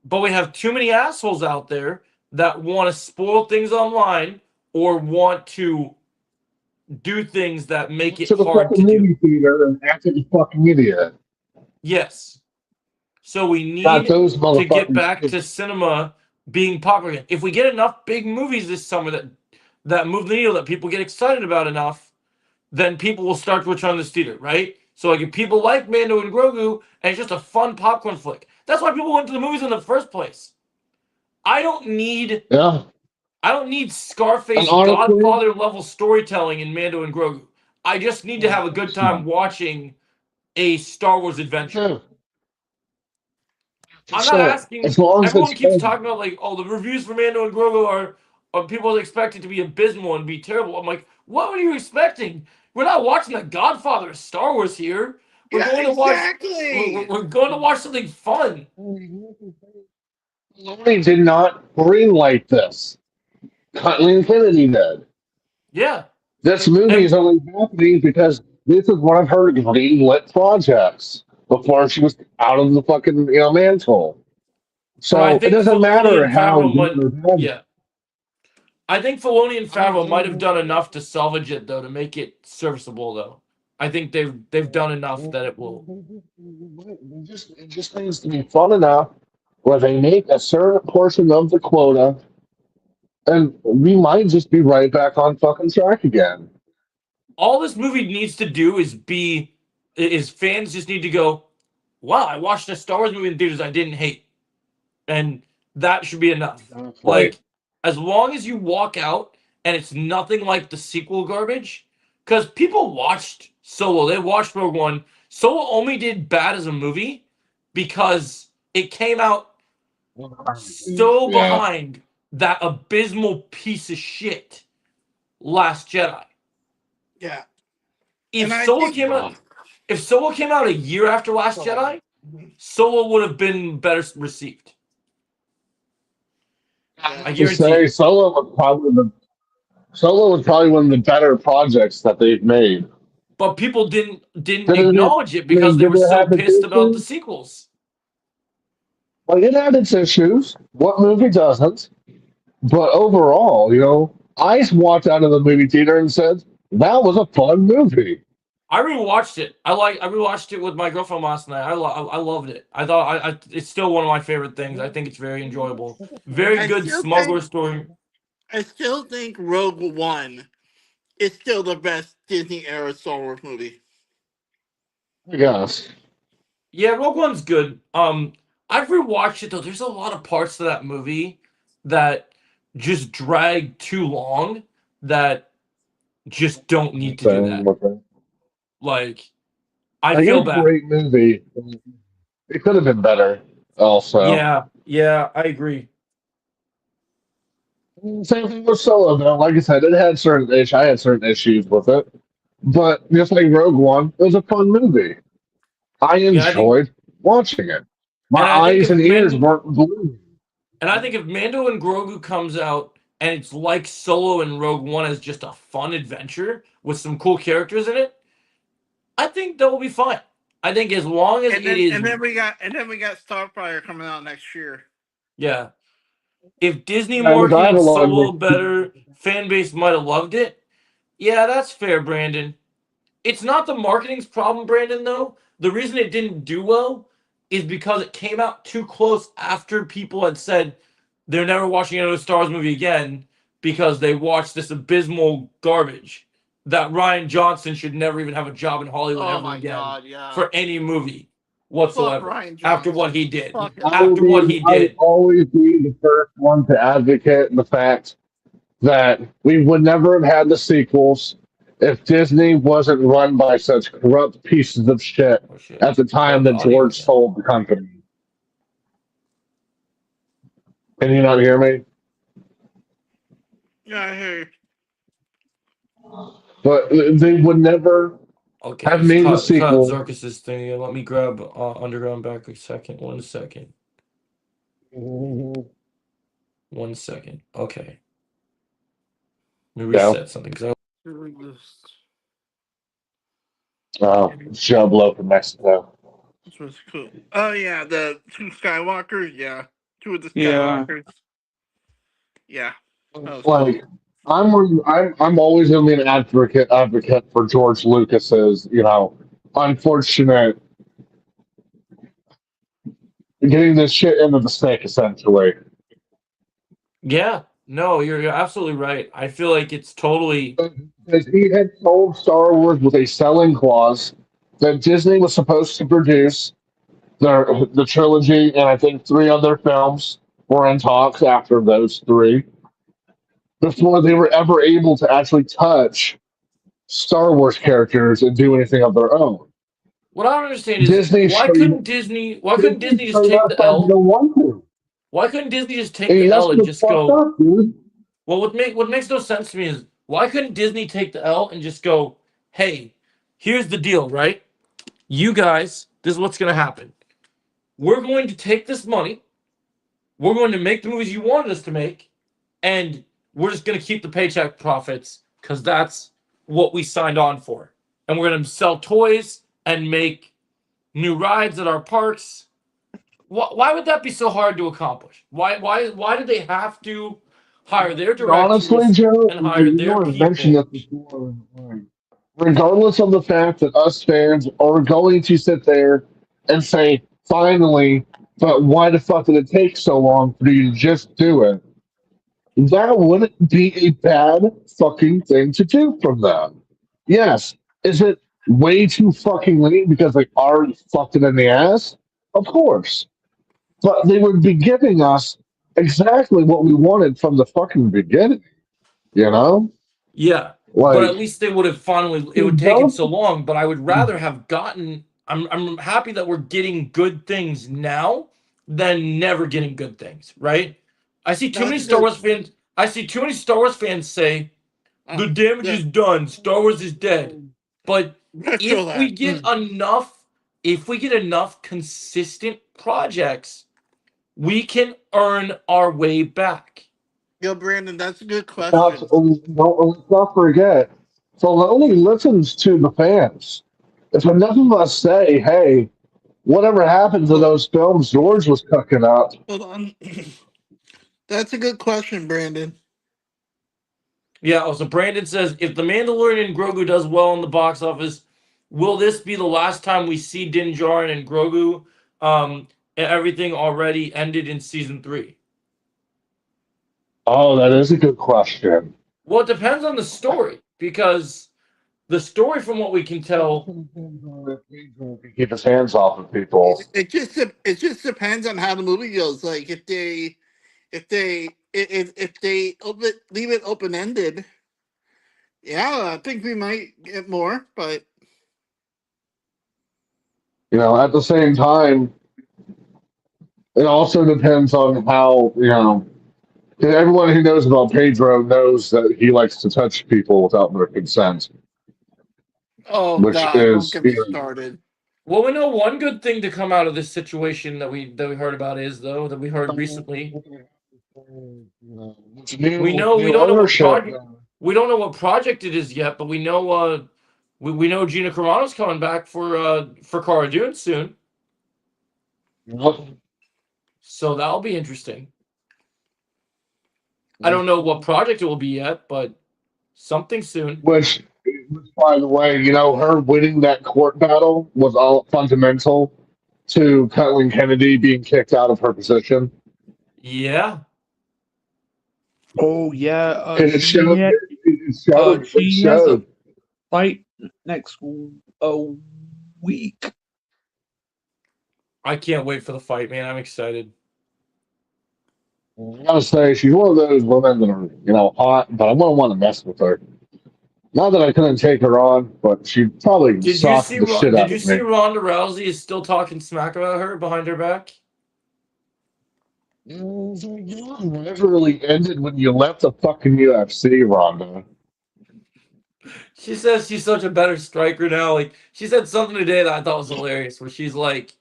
But we have too many assholes out there that want to spoil things online or want to do things that make it To the hard to fucking do. movie theater and act like a fucking idiot. Yes. So we need Got those to motherfuckers. get back to cinema being popular again. If we get enough big movies this summer that move the needle, that people get excited about enough, then people will start to return to the theater, right? So like if people like Mando and Grogu and it's just a fun popcorn flick, that's why people went to the movies in the first place. I don't need Scarface And honestly- Godfather level storytelling in Mando and Grogu. I just need to have a good time watching a Star Wars adventure. Yeah. I'm So, not asking. as long as Everyone it's keeps fun. talking about like, oh, the reviews for Mando and Grogu are people expect it to be abysmal and be terrible. I'm like, what were you expecting? We're not watching The Godfather of Star Wars here. We're going to watch. We're going to watch something fun. Filoni did not greenlight this. Kathleen Kennedy did. Yeah. This movie is only happening because this is one of her greenlit projects before she was out of the fucking mantle. So But I it think doesn't Filoni matter and how Favreau good or bad. Yeah. I think Filoni and Favreau might have done enough to salvage it though, to make it serviceable though. I think they've done enough that it will. It just needs to be fun enough where they make a certain portion of the quota, and we might just be right back on fucking track again. All this movie needs to do is fans just need to go, wow, I watched a Star Wars movie in theaters I didn't hate. And that should be enough. Like, as long as you walk out and it's nothing like the sequel garbage, because people watched Solo, they watched Rogue One. Solo only did bad as a movie because it came out so behind that abysmal piece of shit Last Jedi. Yeah. If And I Solo think- came out a year after Last Jedi, Solo would have been better received. I To guarantee. say Solo was probably one of the better projects that they've made. But people didn't Did it- acknowledge it I because mean, they did were it so have its pissed about the issues? sequels. Like, it had its issues. What movie doesn't? But overall, I walked out of the movie theater and said, that was a fun movie. I rewatched it. I rewatched it with my girlfriend last night. I loved it. I thought it's still one of my favorite things. I think it's very enjoyable. Very I good still smuggler think- story. I still think Rogue One is still the best Disney era Star Wars movie. I guess. Yeah, Rogue One's good. I've rewatched it though. There's a lot of parts of that movie that just drag too long that just don't need to do that. Like, I feel It's a bad. great movie. It could have been better, also. Yeah, I agree. Same thing with Solo, though. Like I said, it had certain issues. I had certain issues with it. But just like Rogue One, it was a fun movie. I enjoyed watching it. My And I think eyes and if ears Mando- weren't glued. And I think if Mando and Grogu comes out and it's like Solo and Rogue One as just a fun adventure with some cool characters in it, I think that will be fine. I think as long as And it is, then we got Starfire coming out next year. yeah. If Disney Yeah, because I have marketed a lot of Solo mixed- better, fan base might have loved it. Yeah, that's fair, Brandon. It's not the marketing's problem, Brandon, though. The reason it didn't do well is because it came out too close after people had said they're never watching another Star Wars movie again because they watched this abysmal garbage that Ryan Johnson should never even have a job in Hollywood Oh ever my again god, yeah. for any movie Fuck whatsoever Ryan after Johnson. what he did. Fuck him. After what he I did. would always be the first one to advocate the fact that we would never have had the sequels if Disney wasn't run by such corrupt pieces of shit Oh, shit. at the time The that audio George again. sold the company. Can you not hear me? Yeah, I hear you. But they would never. Okay, I've made the sequel. Zerkis's thing. Let me grab Underground back a second. 1 second. 1 second. Okay. Let me Yeah. reset something. 'Cause Joe Blow from Mexico. This was cool. Oh yeah, the two Skywalkers. Yeah, two of the Yeah. Skywalkers. Yeah. That was Like, I'm always going to be an advocate for George Lucas's, unfortunate getting this shit into the snake, essentially. Yeah. No, you're absolutely right. I feel like it's totally. Because he had sold Star Wars with a selling clause that Disney was supposed to produce the trilogy, and I think 3 other films were in talks after those 3 before they were ever able to actually touch Star Wars characters and do anything of their own. What I don't understand is Disney why showed- couldn't Disney just showed take up the like L? they don't want to. Why couldn't Disney just take Hey, the that's L and what's just fucked go? up, dude. Well, what makes no sense to me is why couldn't Disney take the L and just go, hey, here's the deal, right? You guys, this is what's going to happen. We're going to take this money. We're going to make the movies you wanted us to make. And we're just going to keep the paycheck profits because that's what we signed on for. And we're going to sell toys and make new rides at our parks. Why would that be so hard to accomplish? Why did they have to hire their directors Honestly, Joe, and hire their I've mentioned people? this before. Regardless of the fact that us fans are going to sit there and say, finally, but why the fuck did it take so long for you to just do it? That wouldn't be a bad fucking thing to do from them. Yes. Is it way too fucking late because they already fucked it in the ass? Of course. But they would be giving us exactly what we wanted from the fucking beginning. You know? Yeah. Like, But at least they would have finally. It would take so long. But I would rather have gotten. I'm happy that we're getting good things now than never getting good things. Right? I see too many Star Wars fans. I see too many Star Wars fans say the damage is done. Star Wars is dead. But if we get enough consistent projects, we can earn our way back. Yo, Brandon, that's a good Not, question. let's not forget, Filoni listens to the fans. If enough of us say, "Hey, whatever happened to those films George was cooking up?" Hold on. That's a good question, Brandon. Yeah. Also, Brandon says if the Mandalorian and Grogu does well in the box office, will this be the last time we see Din Djarin and Grogu? And everything already ended in season 3. Oh, that is a good question. Well, it depends on the story because the story, from what we can tell, Keep his hands off of people. It just depends on how the movie goes. Like if they leave it open ended, yeah, I think we might get more. But At the same time, it also depends on how, 'cause everyone who knows about Pedro knows that he likes to touch people without their consent, oh which god, don't is, get me started. well, we know one good thing to come out of this situation that we heard about is though that we heard recently. We know we new don't know what ownership. project we don't know what project it is yet, but we know we know Gina Carano's coming back for Cara Dune soon, so that'll be interesting. I don't know what project it will be yet, but something soon. Which, by the way, her winning that court battle was all fundamental to Kathleen Kennedy being kicked out of her position. Yeah, Oh yeah, And it showed. It showed. It she has a showed. fight next week. I can't wait for the fight, man. I'm excited. I gotta say, she's one of those women that are, hot, but I wouldn't want to mess with her. Not that I couldn't take her on, but she'd probably Did you sock see? the shit Did out you of see me. Ronda Rousey is still talking smack about her behind her back? Never really ended when you left the fucking UFC, Ronda. She says she's such a better striker now. Like she said something today that I thought was hilarious, where she's like,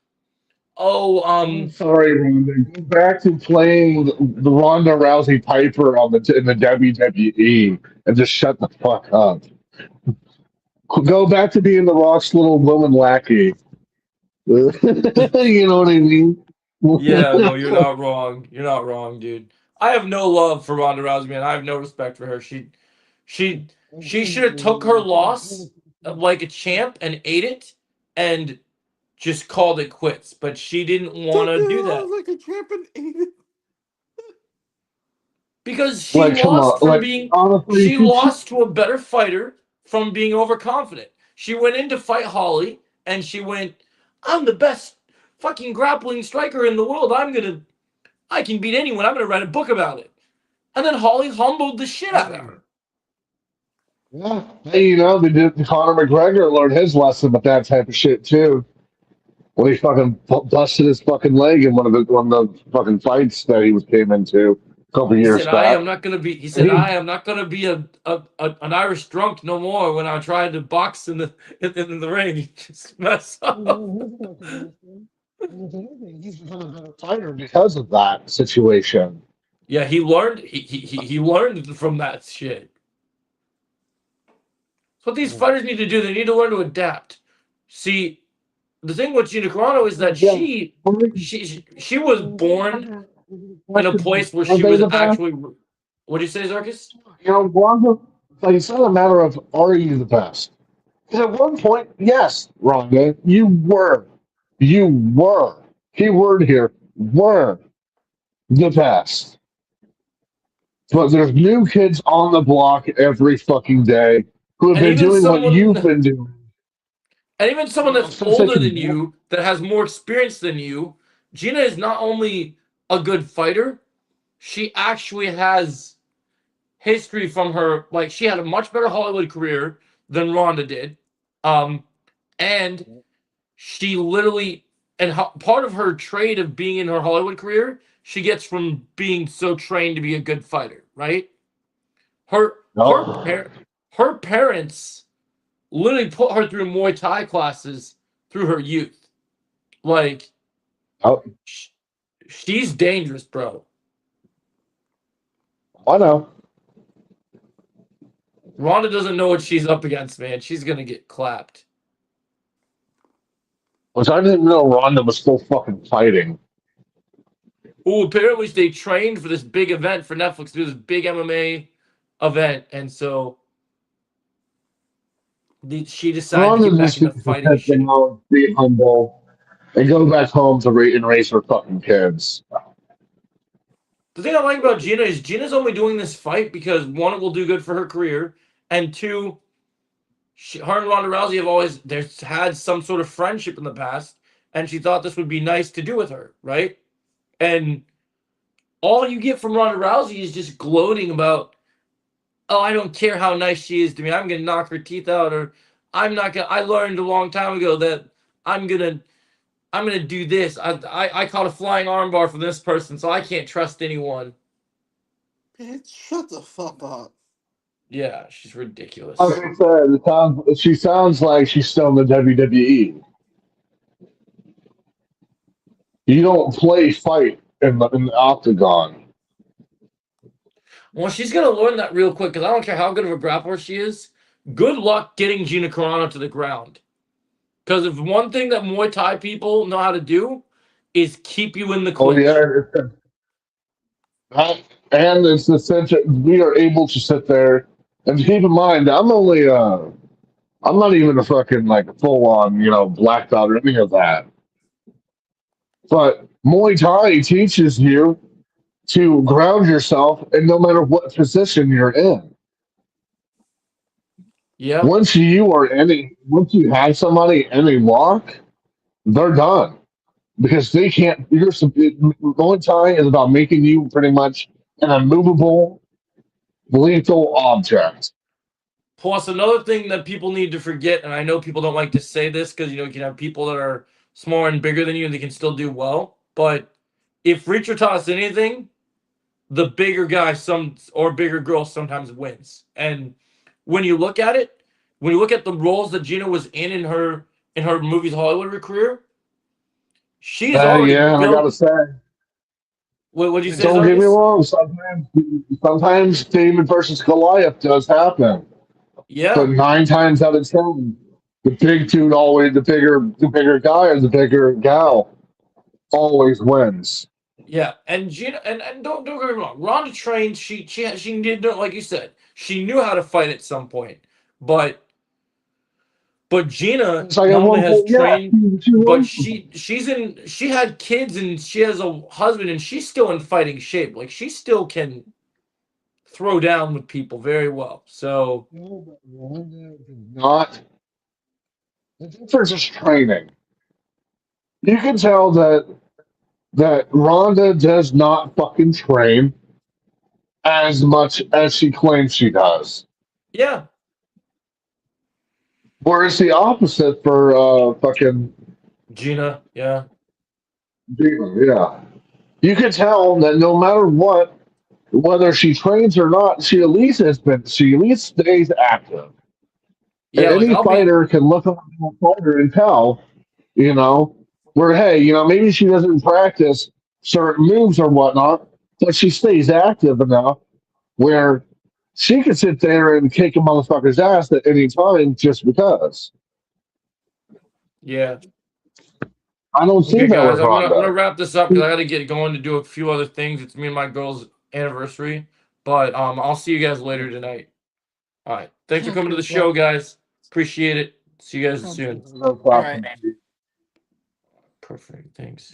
"Oh, I'm sorry, Ronda. Go back to playing the Ronda Rousey Piper in the WWE and just shut the fuck up. Go back to being the Rock's little woman lackey." You know what I mean? yeah, no, you're not wrong. You're not wrong, dude. I have no love for Ronda Rousey, man. I have no respect for her. She should have took her loss like a champ and ate it and just called it quits. But she didn't want to do that Like a champ and ate it. because she Like, come lost on. from Like, being honestly, she lost to a better fighter from being overconfident. She went in to fight Holly and she went, "I'm the best fucking grappling striker in the world. I can beat anyone. I'm gonna write a book about it." And then Holly humbled the shit out of her. yeah. Hey, they did. Conor McGregor learned his lesson with that type of shit too. When he fucking busted his fucking leg in one of the fucking fights that he came into a couple He years said, back. "I am not gonna be." He said, "I am not gonna be an Irish drunk no more." When I tried to box in the ring, he just messed up. He's become a better fighter because of that situation. Yeah, he learned. He learned from that shit. That's what these fighters need to do. They need to learn to adapt. See, the thing with Gina Carano is that she was born in a place where she was actually. What do you say, Zarkis? Ronda, like, it's not a matter of are you the best. Because at one point, yes, Ronda, you were. Keyword here, were the best. But there's new kids on the block every fucking day who have And been even doing what someone- you've been doing. And even someone that's Since they older can- than you, that has more experience than you, Gina is not only a good fighter, she actually has history from her. Like, she had a much better Hollywood career than Ronda did. And she literally, and part of her trade of being in her Hollywood career, she gets from being so trained to be a good fighter, right? Her parents literally put her through Muay Thai classes through her youth. Like, Oh. she's dangerous, bro. I know. Ronda doesn't know what she's up against, man. She's gonna get clapped. Which I didn't know Ronda was still fucking fighting. Ooh, apparently they trained for this big event for Netflix to do this big MMA event, and so she decided to Ronda get back just into needs to fighting head shit. down, be humble, and go back home to raise her fucking kids. The thing I like about Gina is Gina's only doing this fight because one, it will do good for her career, and two, her and Ronda Rousey have always there's had some sort of friendship in the past, and she thought this would be nice to do with her, right? And all you get from Ronda Rousey is just gloating about, oh, I don't care how nice she is to me. I'm gonna knock her teeth out, or I'm not gonna. I learned a long time ago that I'm gonna do this. I caught a flying armbar from this person, so I can't trust anyone. Bitch, shut the fuck up. Yeah, she's ridiculous. Like I said, she sounds like she's still in the WWE. You don't play fight in the octagon. Well, she's gonna learn that real quick because I don't care how good of a grappler she is. Good luck getting Gina Carano to the ground. Because if one thing that Muay Thai people know how to do is keep you in the Oh clinch. yeah, and it's essential. We are able to sit there and keep in mind. I'm not even a fucking like full on black belt or any of that. But Muay Thai teaches you to ground yourself, and no matter what position you're in. Yeah. Once you have somebody in a lock, they're done because they can't. Muay Thai is about making you pretty much an immovable, lethal object. Plus, another thing that people need to forget, and I know people don't like to say this because you can have people that are smaller and bigger than you and they can still do well. But if reach toss anything, the bigger guy or bigger girl sometimes wins. And when you look at it, when you look at the roles that Gina was in her movies Hollywood career, she's already Yeah, I built. gotta say. What'd you say? Don't get me Zargis? wrong. Sometimes David versus Goliath does happen, Yeah. but 9 times out of 10, the big dude the bigger guy or the bigger gal always wins. Yeah, and Gina, and don't get me wrong. Ronda trained. She did know, like you said, she knew how to fight at some point. But Gina It's like at not only one has point, yeah, trained, she but wins. she had kids and she has a husband and she's still in fighting shape. Like she still can throw down with people very well. So Not the difference is training. You can tell that Rhonda does not fucking train as much as she claims she does. yeah, Whereas the opposite for fucking Gina, yeah, Diva, yeah. You can tell that no matter what, whether she trains or not, she at least stays active. yeah. And Like any fighter can look up at a fighter and tell, where hey, maybe she doesn't practice certain moves or whatnot, but she stays active enough where she can sit there and kick a motherfucker's ass at any time just because. yeah. I don't see Okay, that guys, with I'm gonna Ronda. wrap this up because I got to get going to do a few other things. It's me and my girl's anniversary, but I'll see you guys later tonight. All right, thanks for coming to the show, guys. Appreciate it. See you guys soon. No problem. All right. Perfect. Thanks.